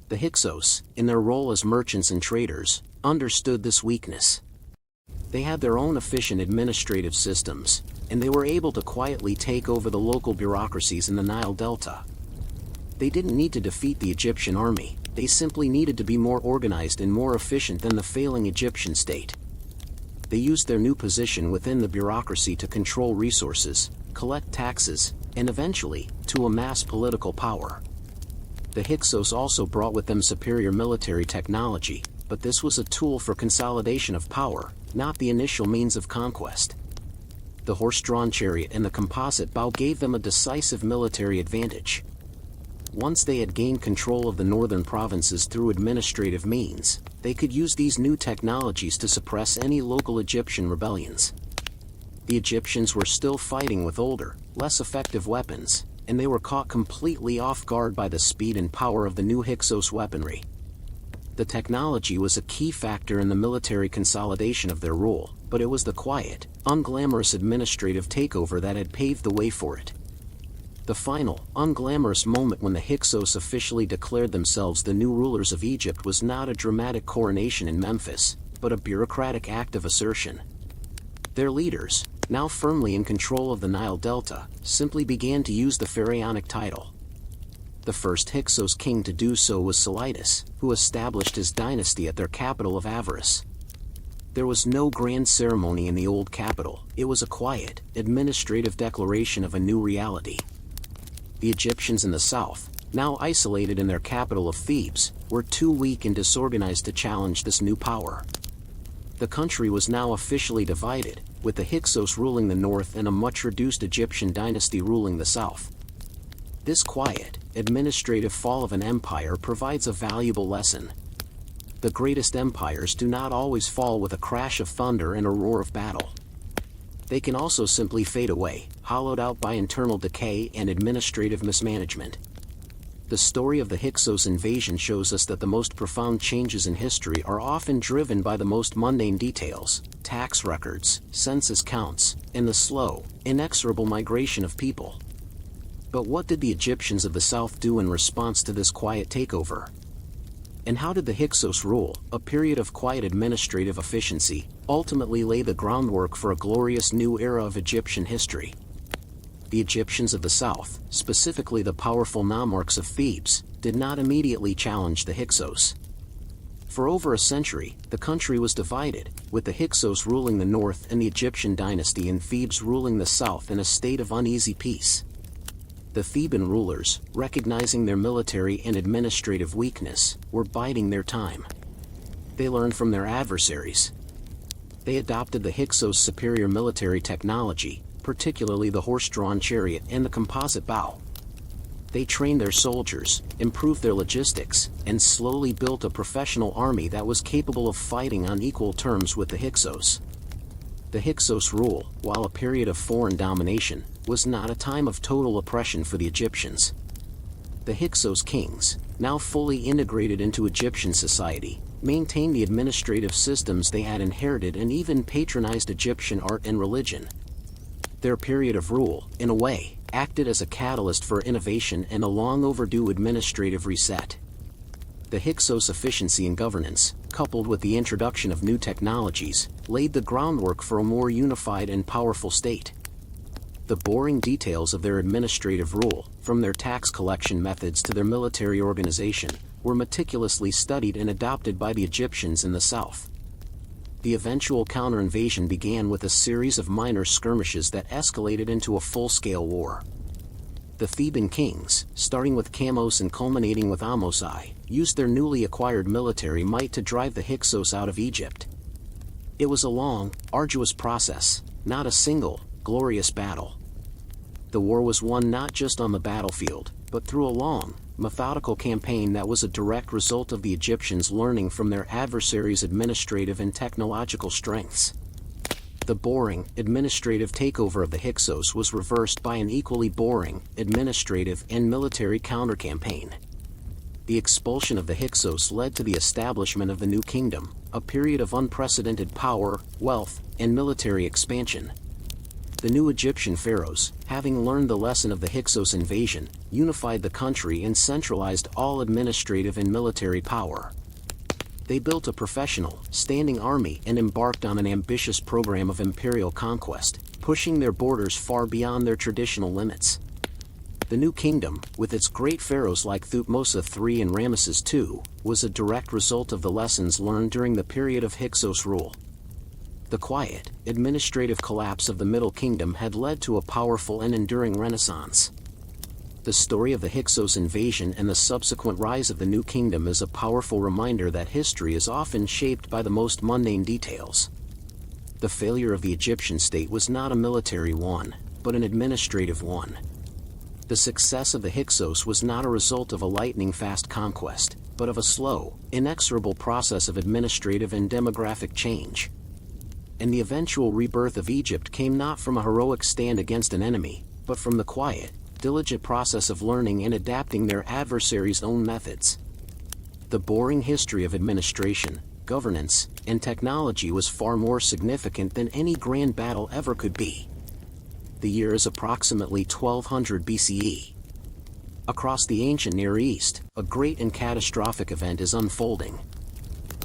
The Hyksos, in their role as merchants and traders, understood this weakness. They had their own efficient administrative systems, and they were able to quietly take over the local bureaucracies in the Nile Delta. They didn't need to defeat the Egyptian army, they simply needed to be more organized and more efficient than the failing Egyptian state. They used their new position within the bureaucracy to control resources, collect taxes, and eventually, to amass political power. The Hyksos also brought with them superior military technology, but this was a tool for consolidation of power, not the initial means of conquest. The horse-drawn chariot and the composite bow gave them a decisive military advantage. Once they had gained control of the northern provinces through administrative means, they could use these new technologies to suppress any local Egyptian rebellions. The Egyptians were still fighting with older, less effective weapons, and they were caught completely off guard by the speed and power of the new Hyksos weaponry. The technology was a key factor in the military consolidation of their rule, but it was the quiet, unglamorous administrative takeover that had paved the way for it. The final, unglamorous moment when the Hyksos officially declared themselves the new rulers of Egypt was not a dramatic coronation in Memphis, but a bureaucratic act of assertion. Their leaders, now firmly in control of the Nile Delta, simply began to use the pharaonic title. The first Hyksos king to do so was Seleucus, who established his dynasty at their capital of Avaris. There was no grand ceremony in the old capital, it was a quiet, administrative declaration of a new reality. The Egyptians in the south, now isolated in their capital of Thebes, were too weak and disorganized to challenge this new power. The country was now officially divided, with the Hyksos ruling the north and a much-reduced Egyptian dynasty ruling the south. This quiet, administrative fall of an empire provides a valuable lesson. The greatest empires do not always fall with a crash of thunder and a roar of battle. They can also simply fade away, hollowed out by internal decay and administrative mismanagement. The story of the Hyksos invasion shows us that the most profound changes in history are often driven by the most mundane details, tax records, census counts, and the slow, inexorable migration of people. But what did the Egyptians of the south do in response to this quiet takeover? And how did the Hyksos rule, a period of quiet administrative efficiency, ultimately lay the groundwork for a glorious new era of Egyptian history? The Egyptians of the south, specifically the powerful nomarchs of Thebes, did not immediately challenge the Hyksos. For over a century, the country was divided, with the Hyksos ruling the north and the Egyptian dynasty in Thebes ruling the south in a state of uneasy peace. The Theban rulers, recognizing their military and administrative weakness, were biding their time. They learned from their adversaries. They adopted the Hyksos' superior military technology, particularly the horse-drawn chariot and the composite bow. They trained their soldiers, improved their logistics, and slowly built a professional army that was capable of fighting on equal terms with the Hyksos. The Hyksos rule, while a period of foreign domination, was not a time of total oppression for the Egyptians. The Hyksos kings, now fully integrated into Egyptian society, maintained the administrative systems they had inherited and even patronized Egyptian art and religion. Their period of rule, in a way, acted as a catalyst for innovation and a long overdue administrative reset. The Hyksos' efficiency in governance, coupled with the introduction of new technologies, laid the groundwork for a more unified and powerful state. The boring details of their administrative rule, from their tax collection methods to their military organization, were meticulously studied and adopted by the Egyptians in the south. The eventual counter-invasion began with a series of minor skirmishes that escalated into a full-scale war. The Theban kings, starting with Kamos and culminating with Ahmose, used their newly acquired military might to drive the Hyksos out of Egypt. It was a long, arduous process, not a single, glorious battle. The war was won not just on the battlefield, but through a long, methodical campaign that was a direct result of the Egyptians learning from their adversaries' administrative and technological strengths. The boring, administrative takeover of the Hyksos was reversed by an equally boring, administrative and military counter-campaign. The expulsion of the Hyksos led to the establishment of the New Kingdom, a period of unprecedented power, wealth, and military expansion. The new Egyptian pharaohs, having learned the lesson of the Hyksos invasion, unified the country and centralized all administrative and military power. They built a professional, standing army and embarked on an ambitious program of imperial conquest, pushing their borders far beyond their traditional limits. The New Kingdom, with its great pharaohs like Thutmose III and Ramesses II, was a direct result of the lessons learned during the period of Hyksos rule. The quiet, administrative collapse of the Middle Kingdom had led to a powerful and enduring renaissance. The story of the Hyksos invasion and the subsequent rise of the New Kingdom is a powerful reminder that history is often shaped by the most mundane details. The failure of the Egyptian state was not a military one, but an administrative one. The success of the Hyksos was not a result of a lightning-fast conquest, but of a slow, inexorable process of administrative and demographic change. And the eventual rebirth of Egypt came not from a heroic stand against an enemy, but from the quiet, diligent process of learning and adapting their adversaries' own methods. The boring history of administration, governance, and technology was far more significant than any grand battle ever could be. The year is approximately 1200 BCE. Across the ancient Near East, a great and catastrophic event is unfolding.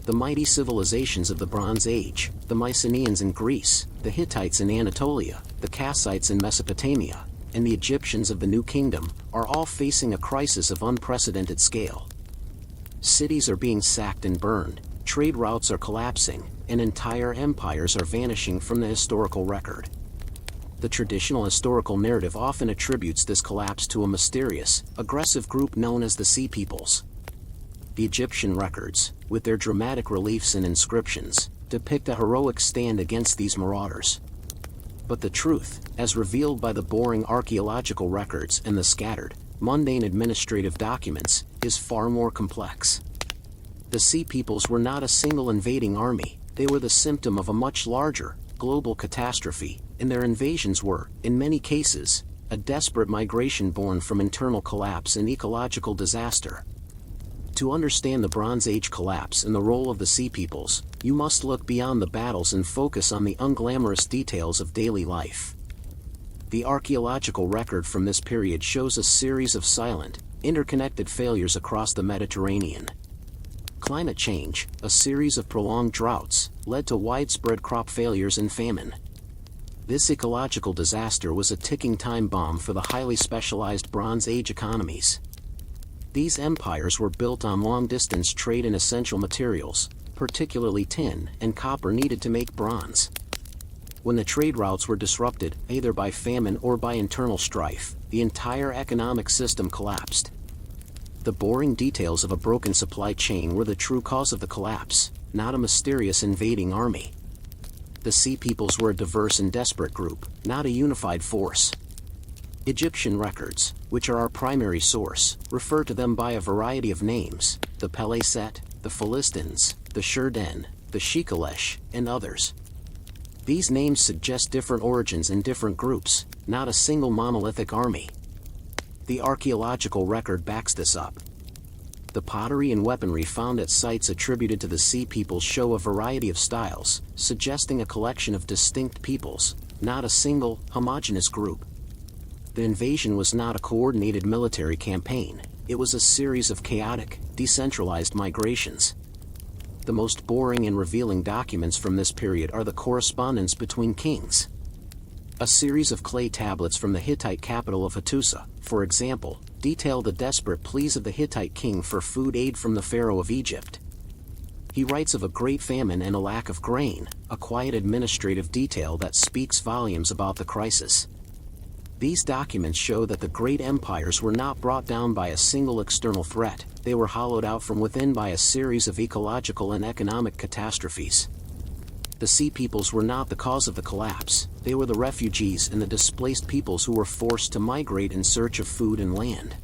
The mighty civilizations of the Bronze Age, the Mycenaeans in Greece, the Hittites in Anatolia, the Kassites in Mesopotamia, and the Egyptians of the New Kingdom, are all facing a crisis of unprecedented scale. Cities are being sacked and burned, trade routes are collapsing, and entire empires are vanishing from the historical record. The traditional historical narrative often attributes this collapse to a mysterious, aggressive group known as the Sea Peoples. The Egyptian records, with their dramatic reliefs and inscriptions, depict a heroic stand against these marauders. But the truth, as revealed by the boring archaeological records and the scattered, mundane administrative documents, is far more complex. The Sea Peoples were not a single invading army, they were the symptom of a much larger, global catastrophe, and their invasions were, in many cases, a desperate migration born from internal collapse and ecological disaster. To understand the Bronze Age collapse and the role of the Sea Peoples, you must look beyond the battles and focus on the unglamorous details of daily life. The archaeological record from this period shows a series of silent, interconnected failures across the Mediterranean. Climate change, a series of prolonged droughts, led to widespread crop failures and famine. This ecological disaster was a ticking time bomb for the highly specialized Bronze Age economies. These empires were built on long-distance trade in essential materials, particularly tin and copper needed to make bronze. When the trade routes were disrupted, either by famine or by internal strife, the entire economic system collapsed. The boring details of a broken supply chain were the true cause of the collapse, not a mysterious invading army. The Sea Peoples were a diverse and desperate group, not a unified force. Egyptian records, which are our primary source, refer to them by a variety of names: the Peleset, the Philistines, the Shurden, the Shikalesh, and others. These names suggest different origins in different groups, not a single monolithic army. The archaeological record backs this up. The pottery and weaponry found at sites attributed to the Sea Peoples show a variety of styles, suggesting a collection of distinct peoples, not a single, homogeneous group. The invasion was not a coordinated military campaign, it was a series of chaotic, decentralized migrations. The most boring and revealing documents from this period are the correspondence between kings. A series of clay tablets from the Hittite capital of Hattusa, for example, detail the desperate pleas of the Hittite king for food aid from the Pharaoh of Egypt. He writes of a great famine and a lack of grain, a quiet administrative detail that speaks volumes about the crisis. These documents show that the great empires were not brought down by a single external threat, they were hollowed out from within by a series of ecological and economic catastrophes. The sea peoples were not the cause of the collapse, they were the refugees and the displaced peoples who were forced to migrate in search of food and land.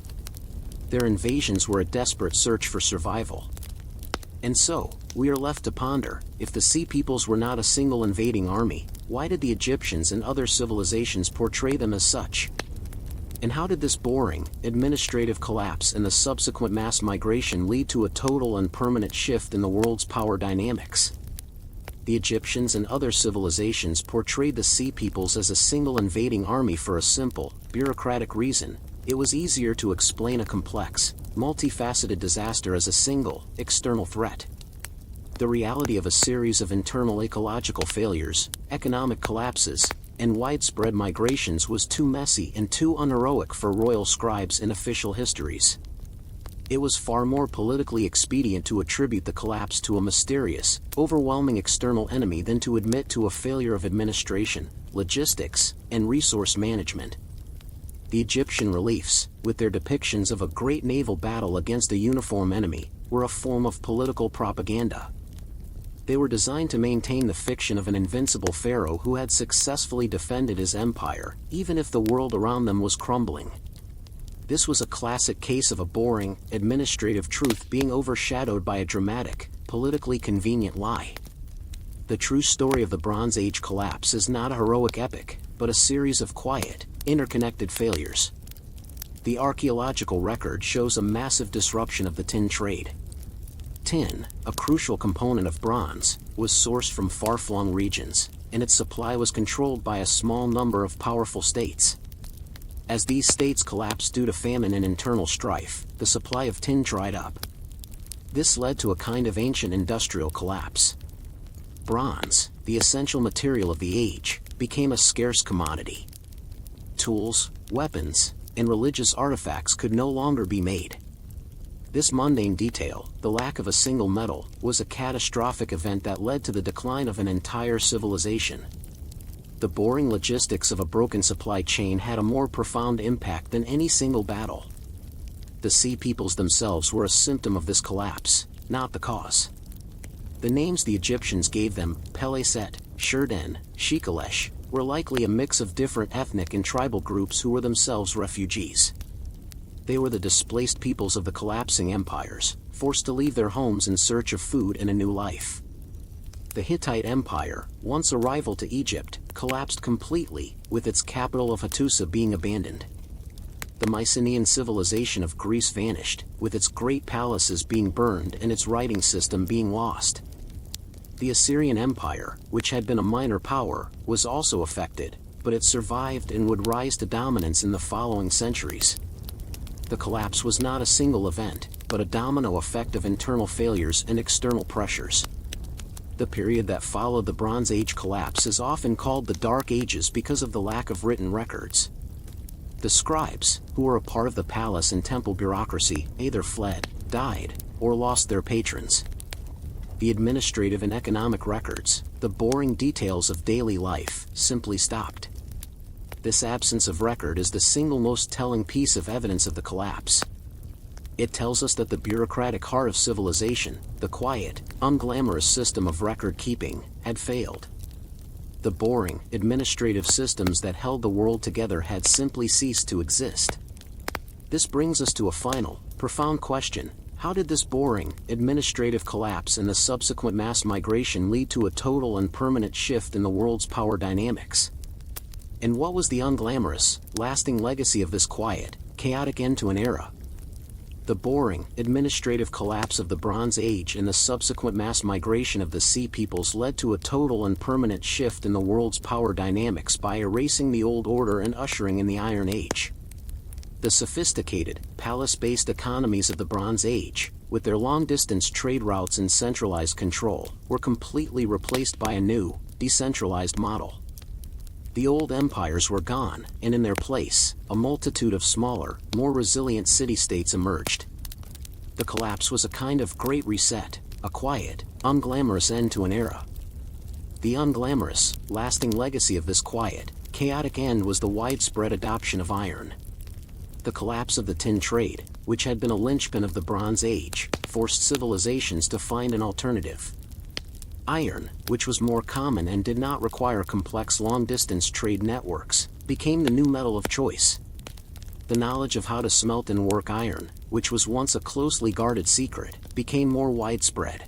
Their invasions were a desperate search for survival. And so, we are left to ponder, if the sea peoples were not a single invading army, why did the Egyptians and other civilizations portray them as such? And how did this boring, administrative collapse and the subsequent mass migration lead to a total and permanent shift in the world's power dynamics? The Egyptians and other civilizations portrayed the sea peoples as a single invading army for a simple, bureaucratic reason: it was easier to explain a complex, multifaceted disaster as a single, external threat. The reality of a series of internal ecological failures, economic collapses, and widespread migrations was too messy and too unheroic for royal scribes in official histories. It was far more politically expedient to attribute the collapse to a mysterious, overwhelming external enemy than to admit to a failure of administration, logistics, and resource management. The Egyptian reliefs, with their depictions of a great naval battle against a uniform enemy, were a form of political propaganda. They were designed to maintain the fiction of an invincible pharaoh who had successfully defended his empire, even if the world around them was crumbling. This was a classic case of a boring, administrative truth being overshadowed by a dramatic, politically convenient lie. The true story of the Bronze Age collapse is not a heroic epic, but a series of quiet, interconnected failures. The archaeological record shows a massive disruption of the tin trade. Tin, a crucial component of bronze, was sourced from far-flung regions, and its supply was controlled by a small number of powerful states. As these states collapsed due to famine and internal strife, the supply of tin dried up. This led to a kind of ancient industrial collapse. Bronze, the essential material of the age, became a scarce commodity. Tools, weapons, and religious artifacts could no longer be made. This mundane detail, the lack of a single metal, was a catastrophic event that led to the decline of an entire civilization. The boring logistics of a broken supply chain had a more profound impact than any single battle. The sea peoples themselves were a symptom of this collapse, not the cause. The names the Egyptians gave them, Peleset, Shurden, Shikalesh, were likely a mix of different ethnic and tribal groups who were themselves refugees. They were the displaced peoples of the collapsing empires, forced to leave their homes in search of food and a new life. The Hittite Empire, once a rival to Egypt, collapsed completely, with its capital of Hattusa being abandoned. The Mycenaean civilization of Greece vanished, with its great palaces being burned and its writing system being lost. The Assyrian Empire, which had been a minor power, was also affected, but it survived and would rise to dominance in the following centuries. The collapse was not a single event, but a domino effect of internal failures and external pressures. The period that followed the Bronze Age collapse is often called the Dark Ages because of the lack of written records. The scribes, who were a part of the palace and temple bureaucracy, either fled, died, or lost their patrons. The administrative and economic records, the boring details of daily life, simply stopped. This absence of record is the single most telling piece of evidence of the collapse. It tells us that the bureaucratic heart of civilization, the quiet, unglamorous system of record-keeping, had failed. The boring, administrative systems that held the world together had simply ceased to exist. This brings us to a final, profound question: how did this boring, administrative collapse and the subsequent mass migration lead to a total and permanent shift in the world's power dynamics? And what was the unglamorous, lasting legacy of this quiet, chaotic end to an era? The boring, administrative collapse of the Bronze Age and the subsequent mass migration of the sea peoples led to a total and permanent shift in the world's power dynamics by erasing the old order and ushering in the Iron Age. The sophisticated, palace-based economies of the Bronze Age, with their long-distance trade routes and centralized control, were completely replaced by a new, decentralized model. The old empires were gone, and in their place, a multitude of smaller, more resilient city-states emerged. The collapse was a kind of great reset, a quiet, unglamorous end to an era. The unglamorous, lasting legacy of this quiet, chaotic end was the widespread adoption of iron. The collapse of the tin trade, which had been a linchpin of the Bronze Age, forced civilizations to find an alternative. Iron, which was more common and did not require complex long-distance trade networks, became the new metal of choice. The knowledge of how to smelt and work iron, which was once a closely guarded secret, became more widespread.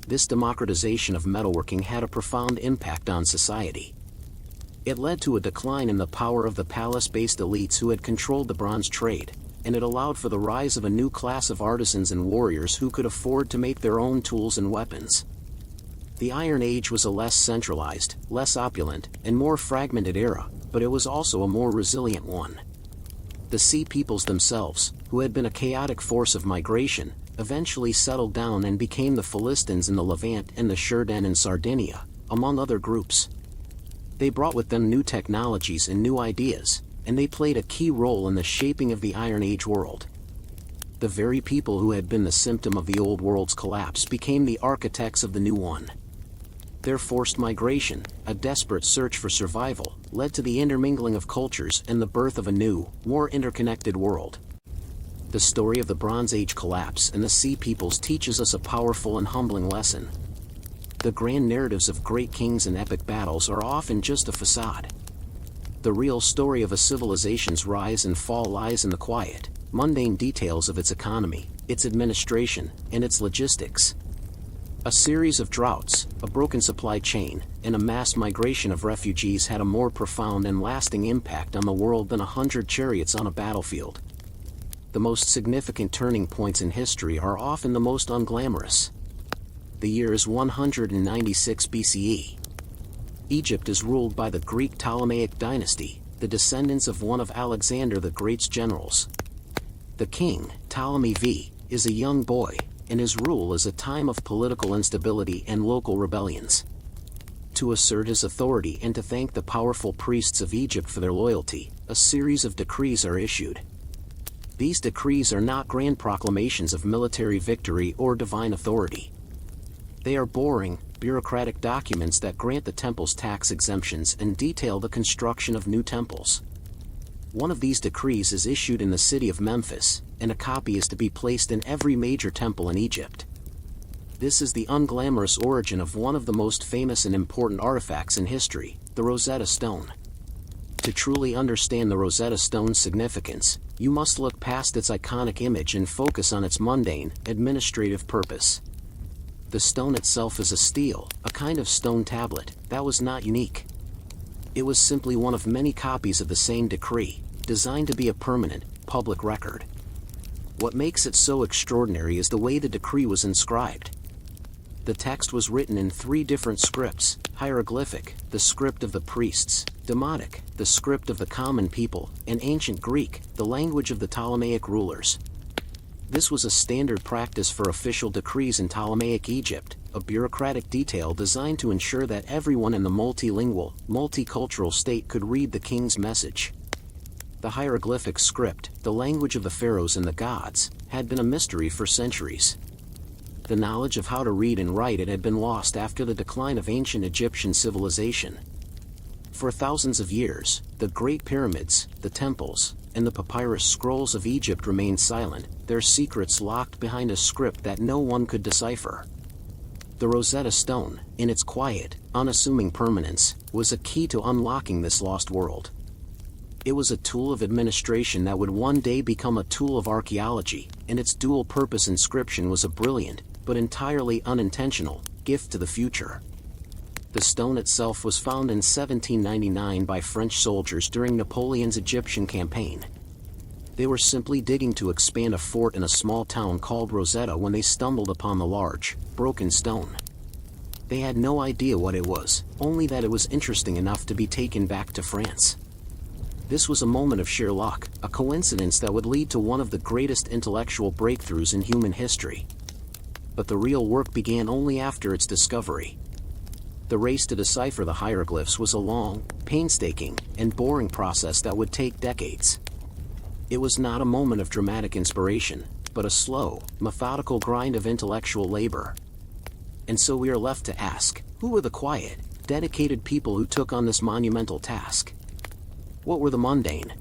This democratization of metalworking had a profound impact on society. It led to a decline in the power of the palace-based elites who had controlled the bronze trade, and it allowed for the rise of a new class of artisans and warriors who could afford to make their own tools and weapons. The Iron Age was a less centralized, less opulent, and more fragmented era, but it was also a more resilient one. The Sea Peoples themselves, who had been a chaotic force of migration, eventually settled down and became the Philistines in the Levant and the Shurden in Sardinia, among other groups. They brought with them new technologies and new ideas, and they played a key role in the shaping of the Iron Age world. The very people who had been the symptom of the old world's collapse became the architects of the new one. Their forced migration, a desperate search for survival, led to the intermingling of cultures and the birth of a new, more interconnected world. The story of the Bronze Age collapse and the Sea Peoples teaches us a powerful and humbling lesson. The grand narratives of great kings and epic battles are often just a facade. The real story of a civilization's rise and fall lies in the quiet, mundane details of its economy, its administration, and its logistics. A series of droughts, a broken supply chain, and a mass migration of refugees had a more profound and lasting impact on the world than 100 chariots on a battlefield. The most significant turning points in history are often the most unglamorous. The year is 196 BCE. Egypt is ruled by the Greek Ptolemaic dynasty, the descendants of one of Alexander the Great's generals. The king, Ptolemy V, is a young boy, and his rule is a time of political instability and local rebellions. To assert his authority and to thank the powerful priests of Egypt for their loyalty, a series of decrees are issued. These decrees are not grand proclamations of military victory or divine authority. They are boring, bureaucratic documents that grant the temple's tax exemptions and detail the construction of new temples. One of these decrees is issued in the city of Memphis, and a copy is to be placed in every major temple in Egypt. This is the unglamorous origin of one of the most famous and important artifacts in history, the Rosetta Stone. To truly understand the Rosetta Stone's significance, you must look past its iconic image and focus on its mundane, administrative purpose. The stone itself is a stele, a kind of stone tablet, that was not unique. It was simply one of many copies of the same decree, designed to be a permanent, public record. What makes it so extraordinary is the way the decree was inscribed. The text was written in 3 different scripts: hieroglyphic, the script of the priests; Demotic, the script of the common people; and ancient Greek, the language of the Ptolemaic rulers. This was a standard practice for official decrees in Ptolemaic Egypt, a bureaucratic detail designed to ensure that everyone in the multilingual, multicultural state could read the king's message. The hieroglyphic script, the language of the pharaohs and the gods, had been a mystery for centuries. The knowledge of how to read and write it had been lost after the decline of ancient Egyptian civilization. For thousands of years, the Great Pyramids, the temples, and the papyrus scrolls of Egypt remained silent, their secrets locked behind a script that no one could decipher. The Rosetta Stone, in its quiet, unassuming permanence, was a key to unlocking this lost world. It was a tool of administration that would one day become a tool of archaeology, and its dual-purpose inscription was a brilliant, but entirely unintentional, gift to the future. The stone itself was found in 1799 by French soldiers during Napoleon's Egyptian campaign. They were simply digging to expand a fort in a small town called Rosetta when they stumbled upon the large, broken stone. They had no idea what it was, only that it was interesting enough to be taken back to France. This was a moment of sheer luck, a coincidence that would lead to one of the greatest intellectual breakthroughs in human history. But the real work began only after its discovery. The race to decipher the hieroglyphs was a long, painstaking, and boring process that would take decades. It was not a moment of dramatic inspiration, but a slow, methodical grind of intellectual labor. And so we are left to ask, who were the quiet, dedicated people who took on this monumental task? What were the mundane,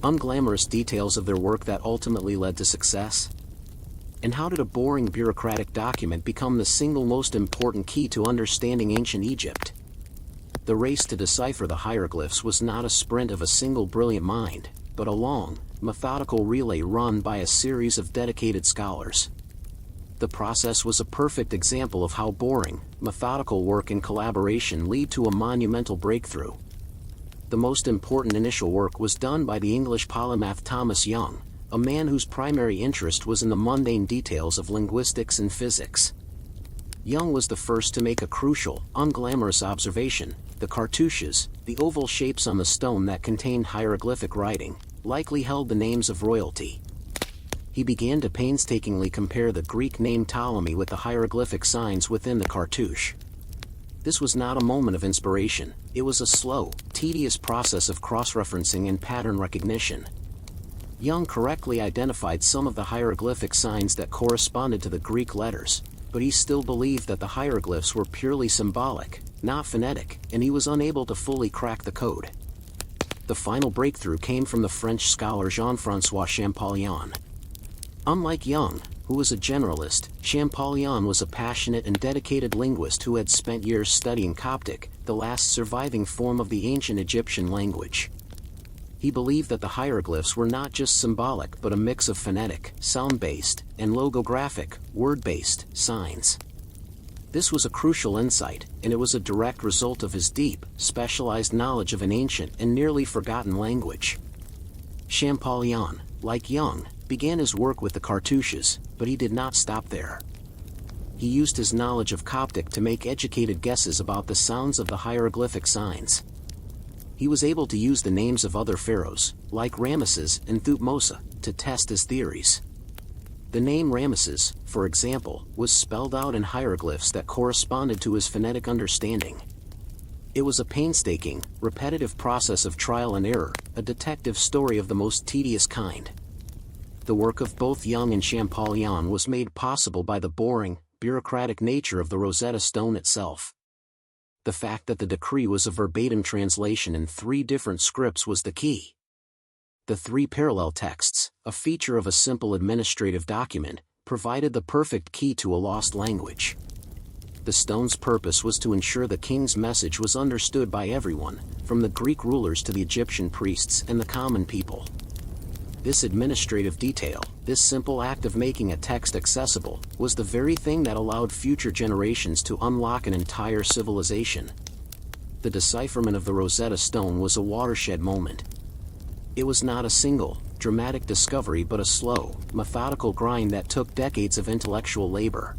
unglamorous details of their work that ultimately led to success? And how did a boring bureaucratic document become the single most important key to understanding ancient Egypt? The race to decipher the hieroglyphs was not a sprint of a single brilliant mind, but a long, methodical relay run by a series of dedicated scholars. The process was a perfect example of how boring, methodical work and collaboration lead to a monumental breakthrough. The most important initial work was done by the English polymath Thomas Young, a man whose primary interest was in the mundane details of linguistics and physics. Young was the first to make a crucial, unglamorous observation: the cartouches, the oval shapes on the stone that contained hieroglyphic writing, likely held the names of royalty. He began to painstakingly compare the Greek name Ptolemy with the hieroglyphic signs within the cartouche. This was not a moment of inspiration, it was a slow, tedious process of cross-referencing and pattern recognition. Young correctly identified some of the hieroglyphic signs that corresponded to the Greek letters, but he still believed that the hieroglyphs were purely symbolic, not phonetic, and he was unable to fully crack the code. The final breakthrough came from the French scholar Jean-François Champollion. Unlike Young, who was a generalist, Champollion was a passionate and dedicated linguist who had spent years studying Coptic, the last surviving form of the ancient Egyptian language. He believed that the hieroglyphs were not just symbolic but a mix of phonetic, sound-based, and logographic, word-based, signs. This was a crucial insight, and it was a direct result of his deep, specialized knowledge of an ancient and nearly forgotten language. Champollion, like Young, began his work with the cartouches, but he did not stop there. He used his knowledge of Coptic to make educated guesses about the sounds of the hieroglyphic signs. He was able to use the names of other pharaohs, like Ramesses and Thutmose, to test his theories. The name Ramesses, for example, was spelled out in hieroglyphs that corresponded to his phonetic understanding. It was a painstaking, repetitive process of trial and error, a detective story of the most tedious kind. The work of both Young and Champollion was made possible by the boring, bureaucratic nature of the Rosetta Stone itself. The fact that the decree was a verbatim translation in 3 different scripts was the key. The 3 parallel texts, a feature of a simple administrative document, provided the perfect key to a lost language. The stone's purpose was to ensure the king's message was understood by everyone, from the Greek rulers to the Egyptian priests and the common people. This administrative detail, this simple act of making a text accessible, was the very thing that allowed future generations to unlock an entire civilization. The decipherment of the Rosetta Stone was a watershed moment. It was not a single, dramatic discovery but a slow, methodical grind that took decades of intellectual labor.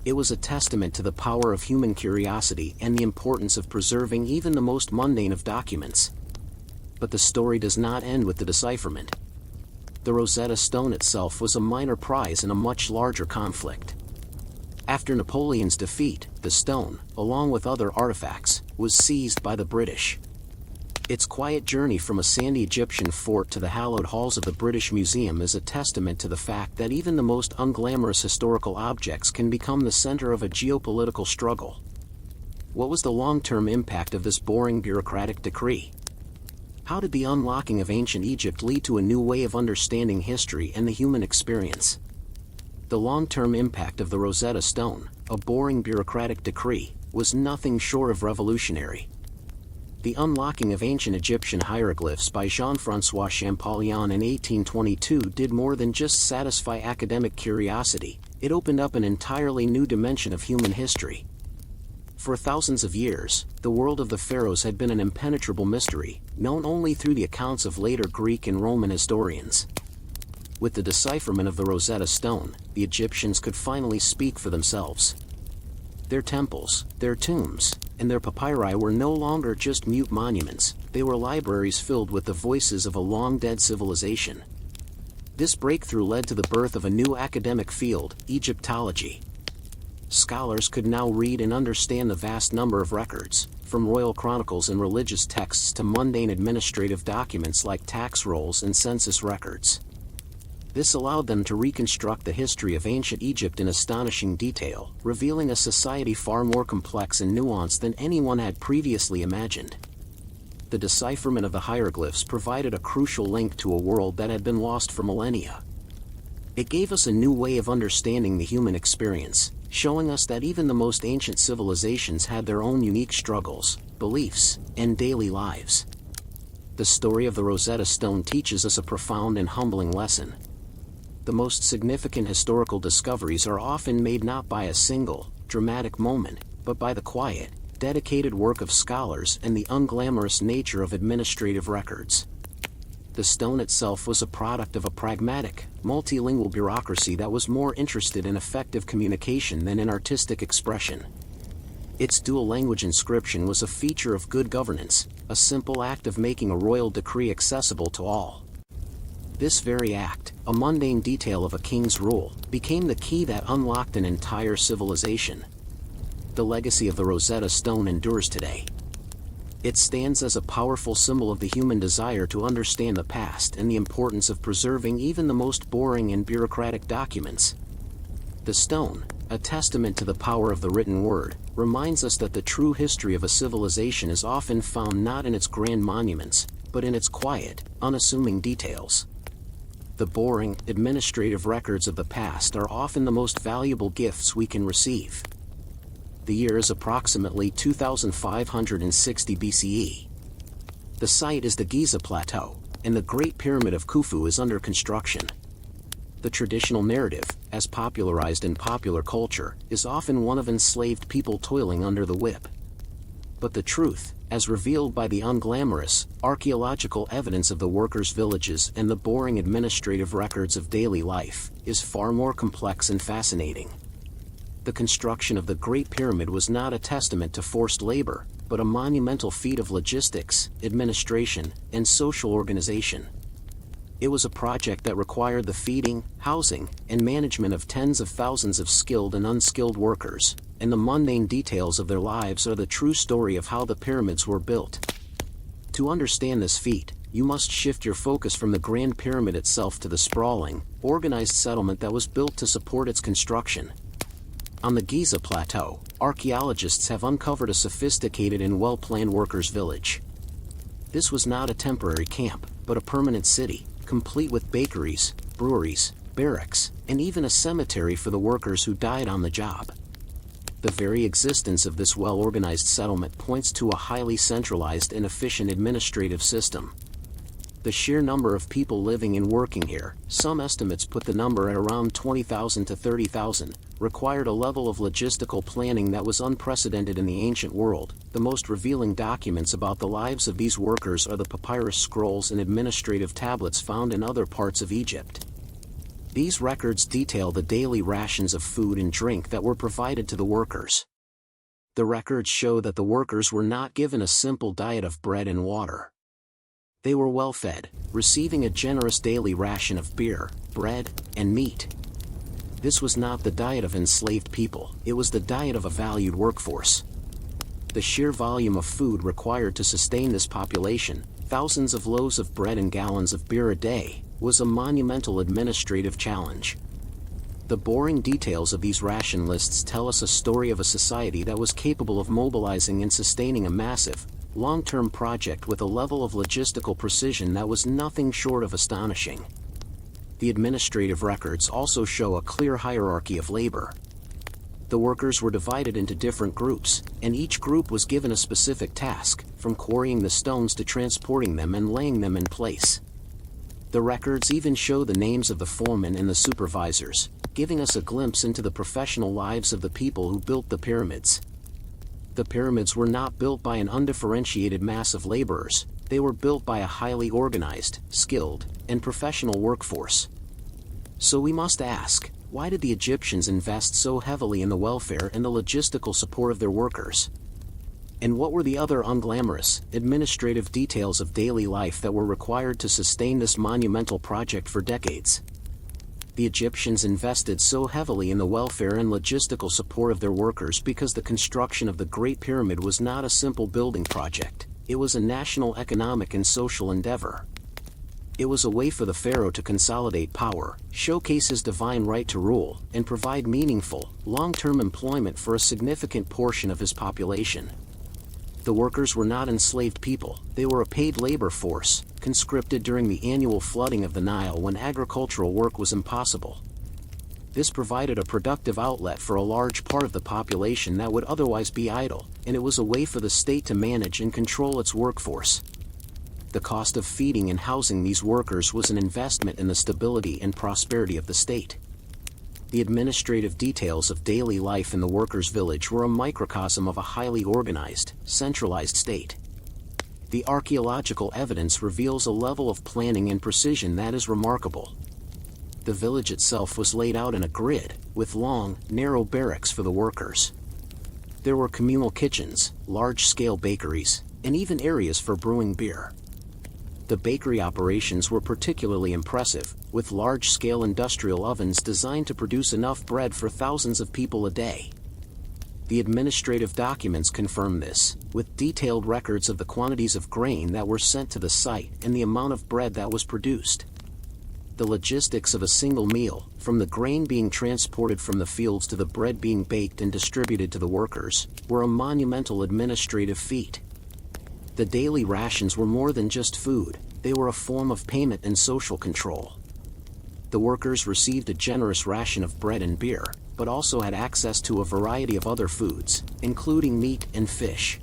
It was a testament to the power of human curiosity and the importance of preserving even the most mundane of documents. But the story does not end with the decipherment. The Rosetta Stone itself was a minor prize in a much larger conflict. After Napoleon's defeat, the stone, along with other artifacts, was seized by the British. Its quiet journey from a sandy Egyptian fort to the hallowed halls of the British Museum is a testament to the fact that even the most unglamorous historical objects can become the center of a geopolitical struggle. What was the long-term impact of this boring bureaucratic decree? How did the unlocking of ancient Egypt lead to a new way of understanding history and the human experience? The long-term impact of the Rosetta Stone, a boring bureaucratic decree, was nothing short of revolutionary. The unlocking of ancient Egyptian hieroglyphs by Jean-François Champollion in 1822 did more than just satisfy academic curiosity, it opened up an entirely new dimension of human history. For thousands of years, the world of the pharaohs had been an impenetrable mystery, known only through the accounts of later Greek and Roman historians. With the decipherment of the Rosetta Stone, the Egyptians could finally speak for themselves. Their temples, their tombs, and their papyri were no longer just mute monuments, they were libraries filled with the voices of a long-dead civilization. This breakthrough led to the birth of a new academic field, Egyptology. Scholars could now read and understand the vast number of records, from royal chronicles and religious texts to mundane administrative documents like tax rolls and census records. This allowed them to reconstruct the history of ancient Egypt in astonishing detail, revealing a society far more complex and nuanced than anyone had previously imagined. The decipherment of the hieroglyphs provided a crucial link to a world that had been lost for millennia. It gave us a new way of understanding the human experience, showing us that even the most ancient civilizations had their own unique struggles, beliefs, and daily lives. The story of the Rosetta Stone teaches us a profound and humbling lesson. The most significant historical discoveries are often made not by a single, dramatic moment, but by the quiet, dedicated work of scholars and the unglamorous nature of administrative records. The stone itself was a product of a pragmatic, multilingual bureaucracy that was more interested in effective communication than in artistic expression. Its dual-language inscription was a feature of good governance, a simple act of making a royal decree accessible to all. This very act, a mundane detail of a king's rule, became the key that unlocked an entire civilization. The legacy of the Rosetta Stone endures today. It stands as a powerful symbol of the human desire to understand the past and the importance of preserving even the most boring and bureaucratic documents. The stone, a testament to the power of the written word, reminds us that the true history of a civilization is often found not in its grand monuments, but in its quiet, unassuming details. The boring, administrative records of the past are often the most valuable gifts we can receive. The year is approximately 2560 BCE. The site is the Giza Plateau, and the Great Pyramid of Khufu is under construction. The traditional narrative, as popularized in popular culture, is often one of enslaved people toiling under the whip. But the truth, as revealed by the unglamorous, archaeological evidence of the workers' villages and the boring administrative records of daily life, is far more complex and fascinating. The construction of the Great Pyramid was not a testament to forced labor, but a monumental feat of logistics, administration, and social organization. It was a project that required the feeding, housing, and management of tens of thousands of skilled and unskilled workers, and the mundane details of their lives are the true story of how the pyramids were built. To understand this feat, you must shift your focus from the Grand Pyramid itself to the sprawling, organized settlement that was built to support its construction. On the Giza Plateau, archaeologists have uncovered a sophisticated and well-planned workers' village. This was not a temporary camp, but a permanent city, complete with bakeries, breweries, barracks, and even a cemetery for the workers who died on the job. The very existence of this well-organized settlement points to a highly centralized and efficient administrative system. The sheer number of people living and working here, some estimates put the number at around 20,000 to 30,000, required a level of logistical planning that was unprecedented in the ancient world. The most revealing documents about the lives of these workers are the papyrus scrolls and administrative tablets found in other parts of Egypt. These records detail the daily rations of food and drink that were provided to the workers. The records show that the workers were not given a simple diet of bread and water. They were well fed, receiving a generous daily ration of beer, bread, and meat. This was not the diet of enslaved people, it was the diet of a valued workforce. The sheer volume of food required to sustain this population, thousands of loaves of bread and gallons of beer a day, was a monumental administrative challenge. The boring details of these ration lists tell us a story of a society that was capable of mobilizing and sustaining a massive, long-term project with a level of logistical precision that was nothing short of astonishing. The administrative records also show a clear hierarchy of labor. The workers were divided into different groups, and each group was given a specific task, from quarrying the stones to transporting them and laying them in place. The records even show the names of the foremen and the supervisors, giving us a glimpse into the professional lives of the people who built the pyramids. The pyramids were not built by an undifferentiated mass of laborers, they were built by a highly organized, skilled, and professional workforce. So we must ask, why did the Egyptians invest so heavily in the welfare and the logistical support of their workers? And what were the other unglamorous, administrative details of daily life that were required to sustain this monumental project for decades? The Egyptians invested so heavily in the welfare and logistical support of their workers because the construction of the Great Pyramid was not a simple building project, it was a national economic and social endeavor. It was a way for the pharaoh to consolidate power, showcase his divine right to rule, and provide meaningful, long-term employment for a significant portion of his population. The workers were not enslaved people, they were a paid labor force, conscripted during the annual flooding of the Nile when agricultural work was impossible. This provided a productive outlet for a large part of the population that would otherwise be idle, and it was a way for the state to manage and control its workforce. The cost of feeding and housing these workers was an investment in the stability and prosperity of the state. The administrative details of daily life in the workers' village were a microcosm of a highly organized, centralized state. The archaeological evidence reveals a level of planning and precision that is remarkable. The village itself was laid out in a grid, with long, narrow barracks for the workers. There were communal kitchens, large-scale bakeries, and even areas for brewing beer. The bakery operations were particularly impressive, with large-scale industrial ovens designed to produce enough bread for thousands of people a day. The administrative documents confirm this, with detailed records of the quantities of grain that were sent to the site and the amount of bread that was produced. The logistics of a single meal, from the grain being transported from the fields to the bread being baked and distributed to the workers, were a monumental administrative feat. The daily rations were more than just food, they were a form of payment and social control. The workers received a generous ration of bread and beer, but also had access to a variety of other foods, including meat and fish.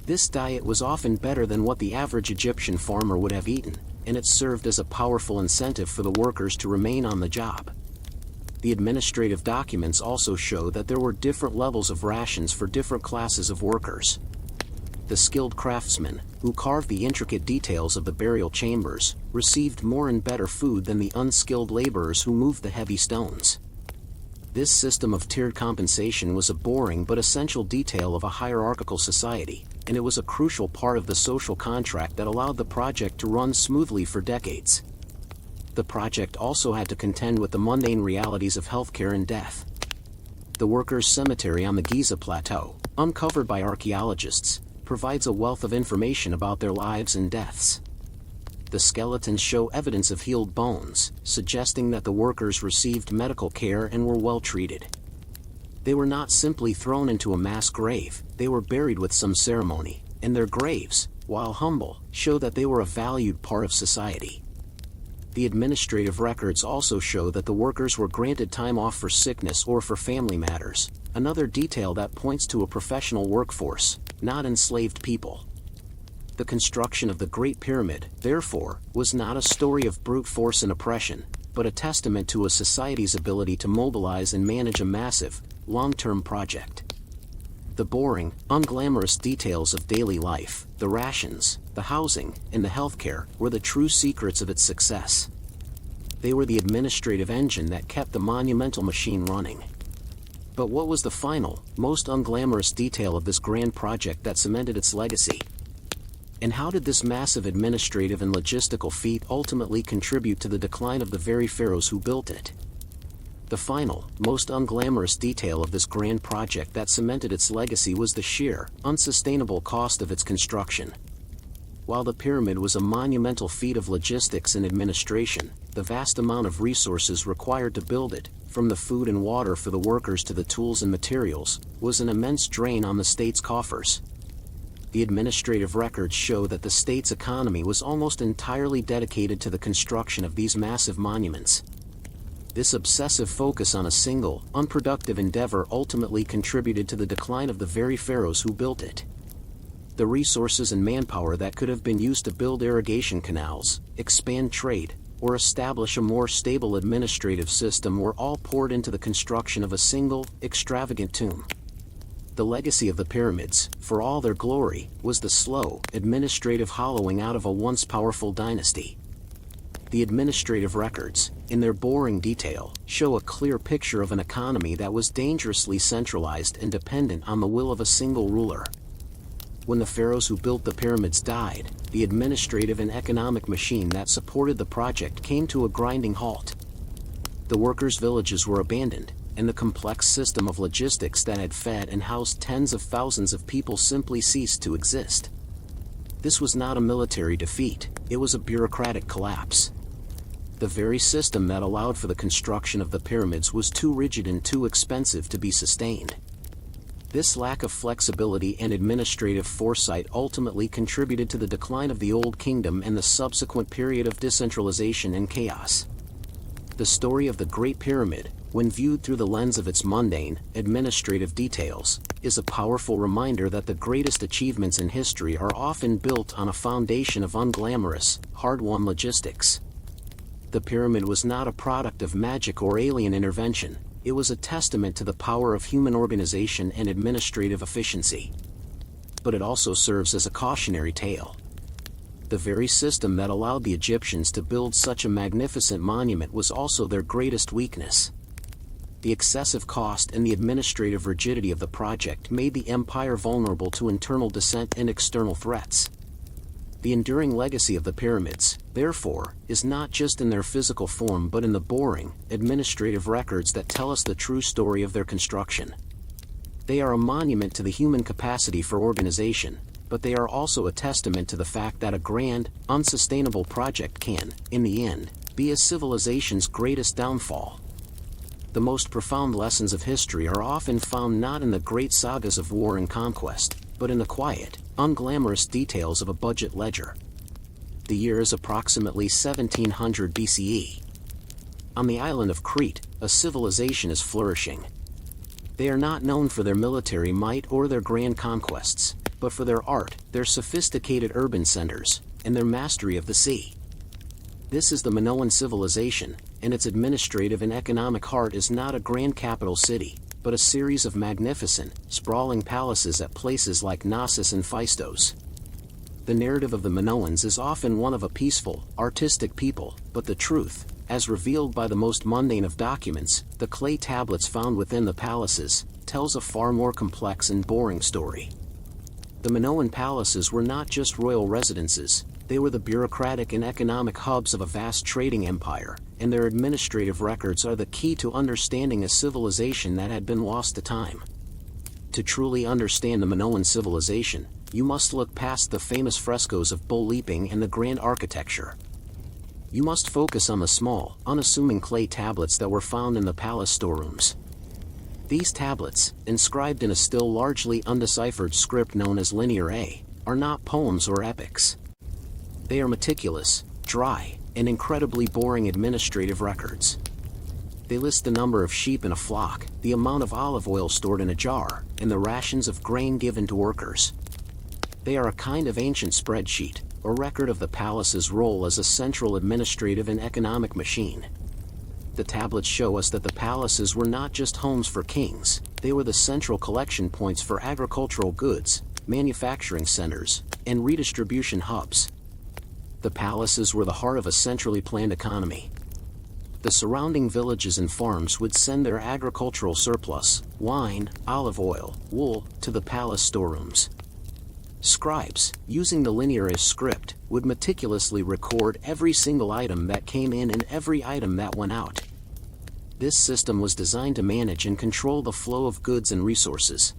This diet was often better than what the average Egyptian farmer would have eaten, and it served as a powerful incentive for the workers to remain on the job. The administrative documents also show that there were different levels of rations for different classes of workers. The skilled craftsmen, who carved the intricate details of the burial chambers, received more and better food than the unskilled laborers who moved the heavy stones. This system of tiered compensation was a boring but essential detail of a hierarchical society, and it was a crucial part of the social contract that allowed the project to run smoothly for decades. The project also had to contend with the mundane realities of healthcare and death. The workers' cemetery on the Giza Plateau, uncovered by archaeologists, provides a wealth of information about their lives and deaths. The skeletons show evidence of healed bones, suggesting that the workers received medical care and were well treated. They were not simply thrown into a mass grave, they were buried with some ceremony, and their graves, while humble, show that they were a valued part of society. The administrative records also show that the workers were granted time off for sickness or for family matters, another detail that points to a professional workforce, not enslaved people. The construction of the Great Pyramid, therefore, was not a story of brute force and oppression, but a testament to a society's ability to mobilize and manage a massive, long-term project. The boring, unglamorous details of daily life, the rations, the housing, and the healthcare, were the true secrets of its success. They were the administrative engine that kept the monumental machine running. But what was the final, most unglamorous detail of this grand project that cemented its legacy? And how did this massive administrative and logistical feat ultimately contribute to the decline of the very pharaohs who built it? The final, most unglamorous detail of this grand project that cemented its legacy was the sheer, unsustainable cost of its construction. While the pyramid was a monumental feat of logistics and administration, the vast amount of resources required to build it, from the food and water for the workers to the tools and materials, was an immense drain on the state's coffers. The administrative records show that the state's economy was almost entirely dedicated to the construction of these massive monuments. This obsessive focus on a single, unproductive endeavor ultimately contributed to the decline of the very pharaohs who built it. The resources and manpower that could have been used to build irrigation canals, expand trade, or establish a more stable administrative system were all poured into the construction of a single, extravagant tomb. The legacy of the pyramids, for all their glory, was the slow, administrative hollowing out of a once powerful dynasty. The administrative records, in their boring detail, show a clear picture of an economy that was dangerously centralized and dependent on the will of a single ruler. When the pharaohs who built the pyramids died, the administrative and economic machine that supported the project came to a grinding halt. The workers' villages were abandoned, and the complex system of logistics that had fed and housed tens of thousands of people simply ceased to exist. This was not a military defeat, it was a bureaucratic collapse. The very system that allowed for the construction of the pyramids was too rigid and too expensive to be sustained. This lack of flexibility and administrative foresight ultimately contributed to the decline of the Old Kingdom and the subsequent period of decentralization and chaos. The story of the Great Pyramid, when viewed through the lens of its mundane, administrative details, is a powerful reminder that the greatest achievements in history are often built on a foundation of unglamorous, hard-won logistics. The pyramid was not a product of magic or alien intervention, it was a testament to the power of human organization and administrative efficiency. But it also serves as a cautionary tale. The very system that allowed the Egyptians to build such a magnificent monument was also their greatest weakness. The excessive cost and the administrative rigidity of the project made the empire vulnerable to internal dissent and external threats. The enduring legacy of the pyramids, therefore, is not just in their physical form but in the boring, administrative records that tell us the true story of their construction. They are a monument to the human capacity for organization, but they are also a testament to the fact that a grand, unsustainable project can, in the end, be a civilization's greatest downfall. The most profound lessons of history are often found not in the great sagas of war and conquest, but in the quiet, unglamorous details of a budget ledger. The year is approximately 1700 BCE. On the island of Crete, a civilization is flourishing. They are not known for their military might or their grand conquests, but for their art, their sophisticated urban centers, and their mastery of the sea. This is the Minoan civilization, and its administrative and economic heart is not a grand capital city, but a series of magnificent, sprawling palaces at places like Knossos and Phaistos. The narrative of the Minoans is often one of a peaceful, artistic people, but the truth, as revealed by the most mundane of documents, the clay tablets found within the palaces, tells a far more complex and boring story. The Minoan palaces were not just royal residences, they were the bureaucratic and economic hubs of a vast trading empire, and their administrative records are the key to understanding a civilization that had been lost to time. To truly understand the Minoan civilization, you must look past the famous frescoes of bull leaping and the grand architecture. You must focus on the small, unassuming clay tablets that were found in the palace storerooms. These tablets, inscribed in a still largely undeciphered script known as Linear A, are not poems or epics. They are meticulous, dry, and incredibly boring administrative records. They list the number of sheep in a flock, the amount of olive oil stored in a jar, and the rations of grain given to workers. They are a kind of ancient spreadsheet, a record of the palace's role as a central administrative and economic machine. The tablets show us that the palaces were not just homes for kings, they were the central collection points for agricultural goods, manufacturing centers, and redistribution hubs. The palaces were the heart of a centrally planned economy. The surrounding villages and farms would send their agricultural surplus, wine, olive oil, wool, to the palace storerooms. Scribes, using the Linear A script, would meticulously record every single item that came in and every item that went out. This system was designed to manage and control the flow of goods and resources.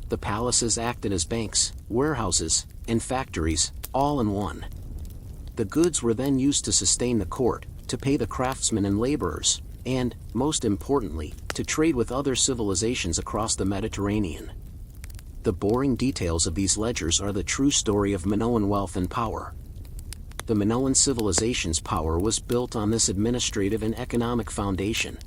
The palaces acted as banks, warehouses, and factories, all in one. The goods were then used to sustain the court, to pay the craftsmen and laborers, and, most importantly, to trade with other civilizations across the Mediterranean. The boring details of these ledgers are the true story of Minoan wealth and power. The Minoan civilization's power was built on this administrative and economic foundation.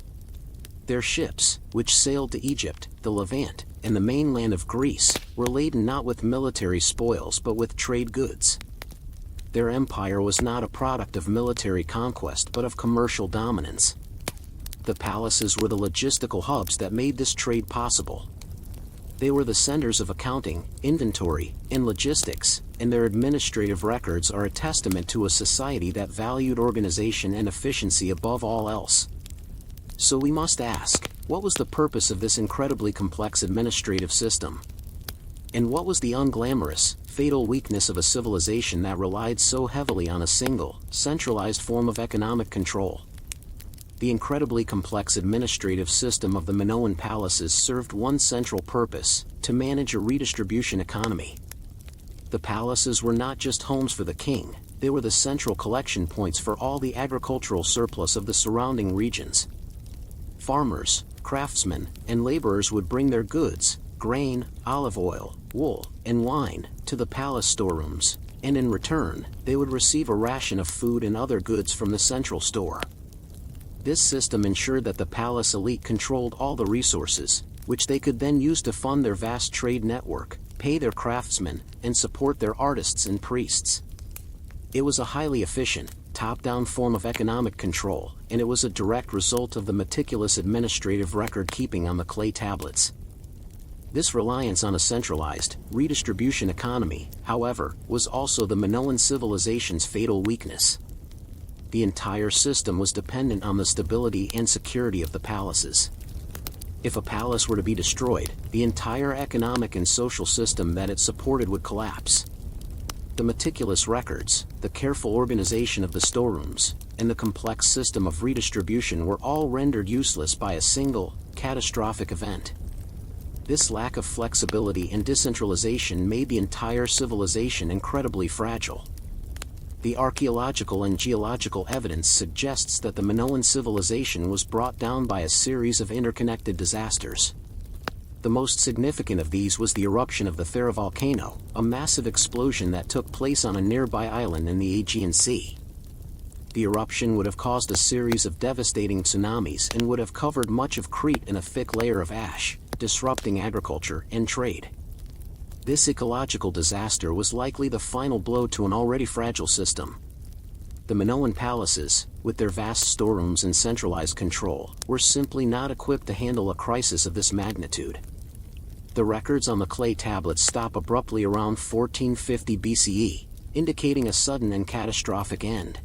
Their ships, which sailed to Egypt, the Levant, and the mainland of Greece, were laden not with military spoils but with trade goods. Their empire was not a product of military conquest but of commercial dominance. The palaces were the logistical hubs that made this trade possible. They were the centers of accounting, inventory, and logistics, and their administrative records are a testament to a society that valued organization and efficiency above all else. So we must ask, what was the purpose of this incredibly complex administrative system? And what was the unglamorous, fatal weakness of a civilization that relied so heavily on a single, centralized form of economic control? the incredibly complex administrative system of the Minoan palaces served one central purpose: to manage a redistribution economy. The palaces were not just homes for the king, they were the central collection points for all the agricultural surplus of the surrounding regions. Farmers, craftsmen, and laborers would bring their goods, grain, olive oil, wool, and wine, to the palace storerooms, and in return, they would receive a ration of food and other goods from the central store. This system ensured that the palace elite controlled all the resources, which they could then use to fund their vast trade network, pay their craftsmen, and support their artists and priests. It was a highly efficient, top-down form of economic control, and it was a direct result of the meticulous administrative record-keeping on the clay tablets. This reliance on a centralized, redistribution economy, however, was also the Minoan civilization's fatal weakness. The entire system was dependent on the stability and security of the palaces. If a palace were to be destroyed, the entire economic and social system that it supported would collapse. The meticulous records, the careful organization of the storerooms, and the complex system of redistribution were all rendered useless by a single, catastrophic event. This lack of flexibility and decentralization made the entire civilization incredibly fragile. The archaeological and geological evidence suggests that the Minoan civilization was brought down by a series of interconnected disasters. The most significant of these was the eruption of the Thera volcano, a massive explosion that took place on a nearby island in the Aegean Sea. The eruption would have caused a series of devastating tsunamis and would have covered much of Crete in a thick layer of ash, disrupting agriculture and trade. This ecological disaster was likely the final blow to an already fragile system. The Minoan palaces, with their vast storerooms and centralized control, were simply not equipped to handle a crisis of this magnitude. The records on the clay tablets stop abruptly around 1450 BCE, indicating a sudden and catastrophic end.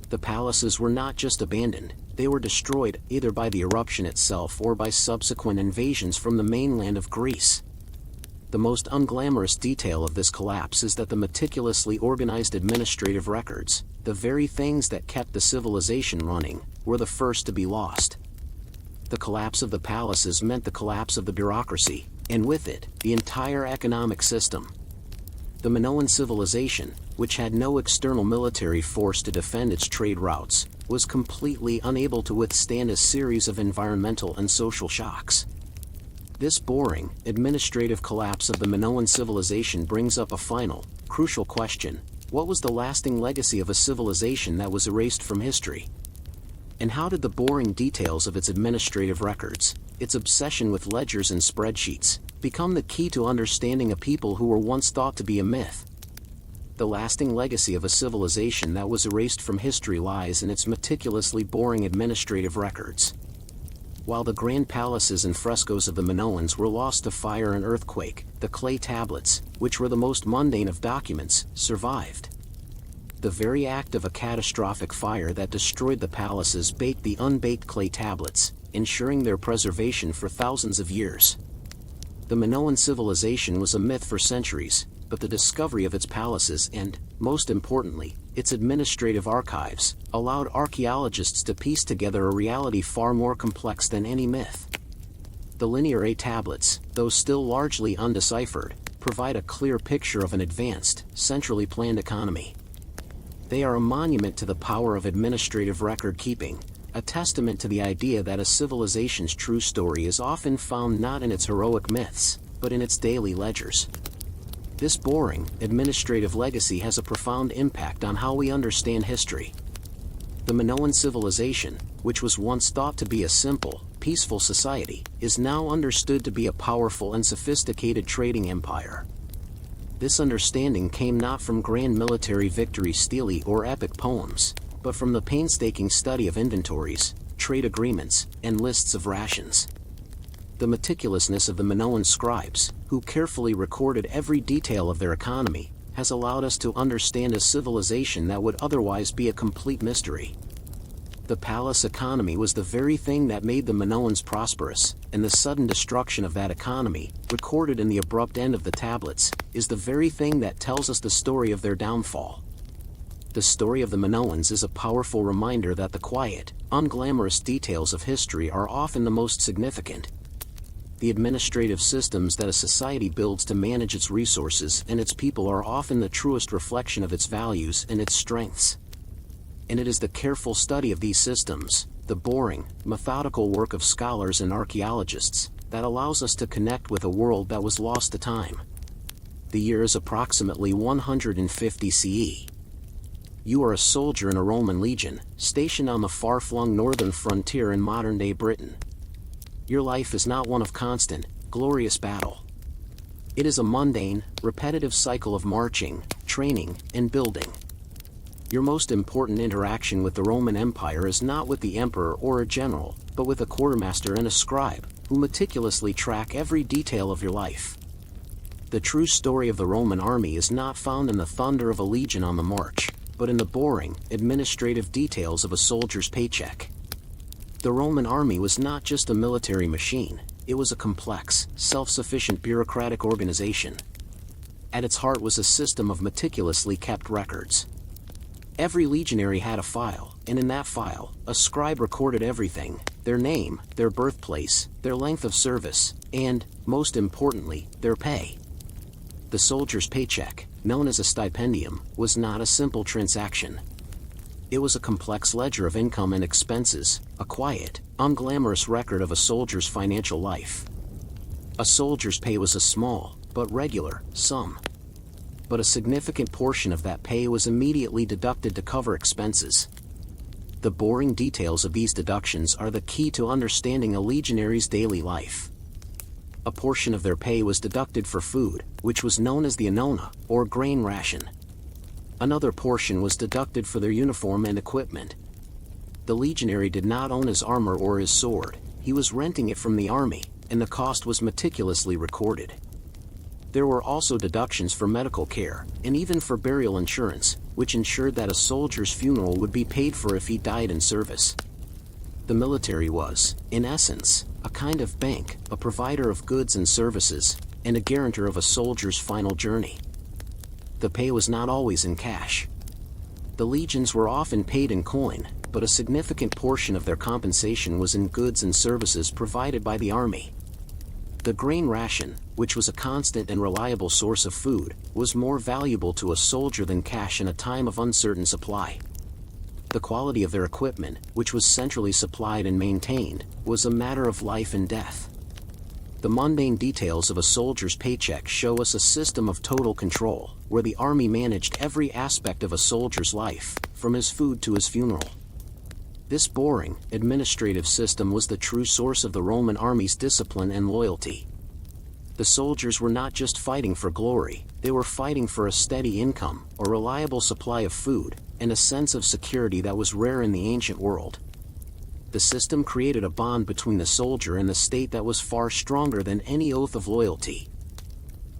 The palaces were not just abandoned, they were destroyed either by the eruption itself or by subsequent invasions from the mainland of Greece. The most unglamorous detail of this collapse is that the meticulously organized administrative records, the very things that kept the civilization running, were the first to be lost. The collapse of the palaces meant the collapse of the bureaucracy, and with it, the entire economic system. The Minoan civilization, which had no external military force to defend its trade routes, was completely unable to withstand a series of environmental and social shocks. This boring, administrative collapse of the Minoan civilization brings up a final, crucial question: what was the lasting legacy of a civilization that was erased from history? And how did the boring details of its administrative records, its obsession with ledgers and spreadsheets, become the key to understanding a people who were once thought to be a myth? The lasting legacy of a civilization that was erased from history lies in its meticulously boring administrative records. While the grand palaces and frescoes of the Minoans were lost to fire and earthquake, the clay tablets, which were the most mundane of documents, survived. The very act of a catastrophic fire that destroyed the palaces baked the unbaked clay tablets, ensuring their preservation for thousands of years. The Minoan civilization was a myth for centuries, but the discovery of its palaces and, most importantly, its administrative archives, allowed archaeologists to piece together a reality far more complex than any myth. The linear A tablets, though still largely undeciphered, provide a clear picture of an advanced, centrally planned economy. They are a monument to the power of administrative record-keeping, a testament to the idea that a civilization's true story is often found not in its heroic myths, but in its daily ledgers. This boring, administrative legacy has a profound impact on how we understand history. The Minoan civilization, which was once thought to be a simple, peaceful society, is now understood to be a powerful and sophisticated trading empire. This understanding came not from grand military victory stele or epic poems, but from the painstaking study of inventories, trade agreements, and lists of rations. The meticulousness of the Minoan scribes, who carefully recorded every detail of their economy, has allowed us to understand a civilization that would otherwise be a complete mystery. The palace economy was the very thing that made the Minoans prosperous, and the sudden destruction of that economy, recorded in the abrupt end of the tablets, is the very thing that tells us the story of their downfall. The story of the Minoans is a powerful reminder that the quiet, unglamorous details of history are often the most significant. The administrative systems that a society builds to manage its resources and its people are often the truest reflection of its values and its strengths. And it is the careful study of these systems, the boring, methodical work of scholars and archaeologists, that allows us to connect with a world that was lost to time. The year is approximately 150 CE. You are a soldier in a Roman legion, stationed on the far-flung northern frontier in modern-day Britain. Your life is not one of constant, glorious battle. It is a mundane, repetitive cycle of marching, training, and building. Your most important interaction with the Roman Empire is not with the emperor or a general, but with a quartermaster and a scribe, who meticulously track every detail of your life. The true story of the Roman army is not found in the thunder of a legion on the march, but in the boring, administrative details of a soldier's paycheck. The Roman army was not just a military machine, it was a complex, self-sufficient bureaucratic organization. At its heart was a system of meticulously kept records. Every legionary had a file, and in that file, a scribe recorded everything: their name, their birthplace, their length of service, and, most importantly, their pay. The soldier's paycheck, known as a stipendium, was not a simple transaction. It was a complex ledger of income and expenses, a quiet, unglamorous record of a soldier's financial life. A soldier's pay was a small, but regular, sum. But a significant portion of that pay was immediately deducted to cover expenses. The boring details of these deductions are the key to understanding a legionary's daily life. A portion of their pay was deducted for food, which was known as the annona, or grain ration. Another portion was deducted for their uniform and equipment. The legionary did not own his armor or his sword, he was renting it from the army, and the cost was meticulously recorded. There were also deductions for medical care, and even for burial insurance, which ensured that a soldier's funeral would be paid for if he died in service. The military was, in essence, a kind of bank, a provider of goods and services, and a guarantor of a soldier's final journey. The pay was not always in cash. The legions were often paid in coin, but a significant portion of their compensation was in goods and services provided by the army. The grain ration, which was a constant and reliable source of food, was more valuable to a soldier than cash in a time of uncertain supply. The quality of their equipment, which was centrally supplied and maintained, was a matter of life and death. The mundane details of a soldier's paycheck show us a system of total control, where the army managed every aspect of a soldier's life, from his food to his funeral. This boring, administrative system was the true source of the Roman army's discipline and loyalty. The soldiers were not just fighting for glory, they were fighting for a steady income, a reliable supply of food, and a sense of security that was rare in the ancient world. The system created a bond between the soldier and the state that was far stronger than any oath of loyalty.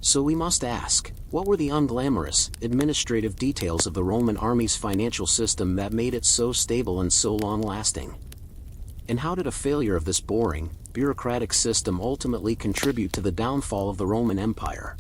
So we must ask, what were the unglamorous, administrative details of the Roman army's financial system that made it so stable and so long-lasting? And how did a failure of this boring, bureaucratic system ultimately contribute to the downfall of the Roman Empire?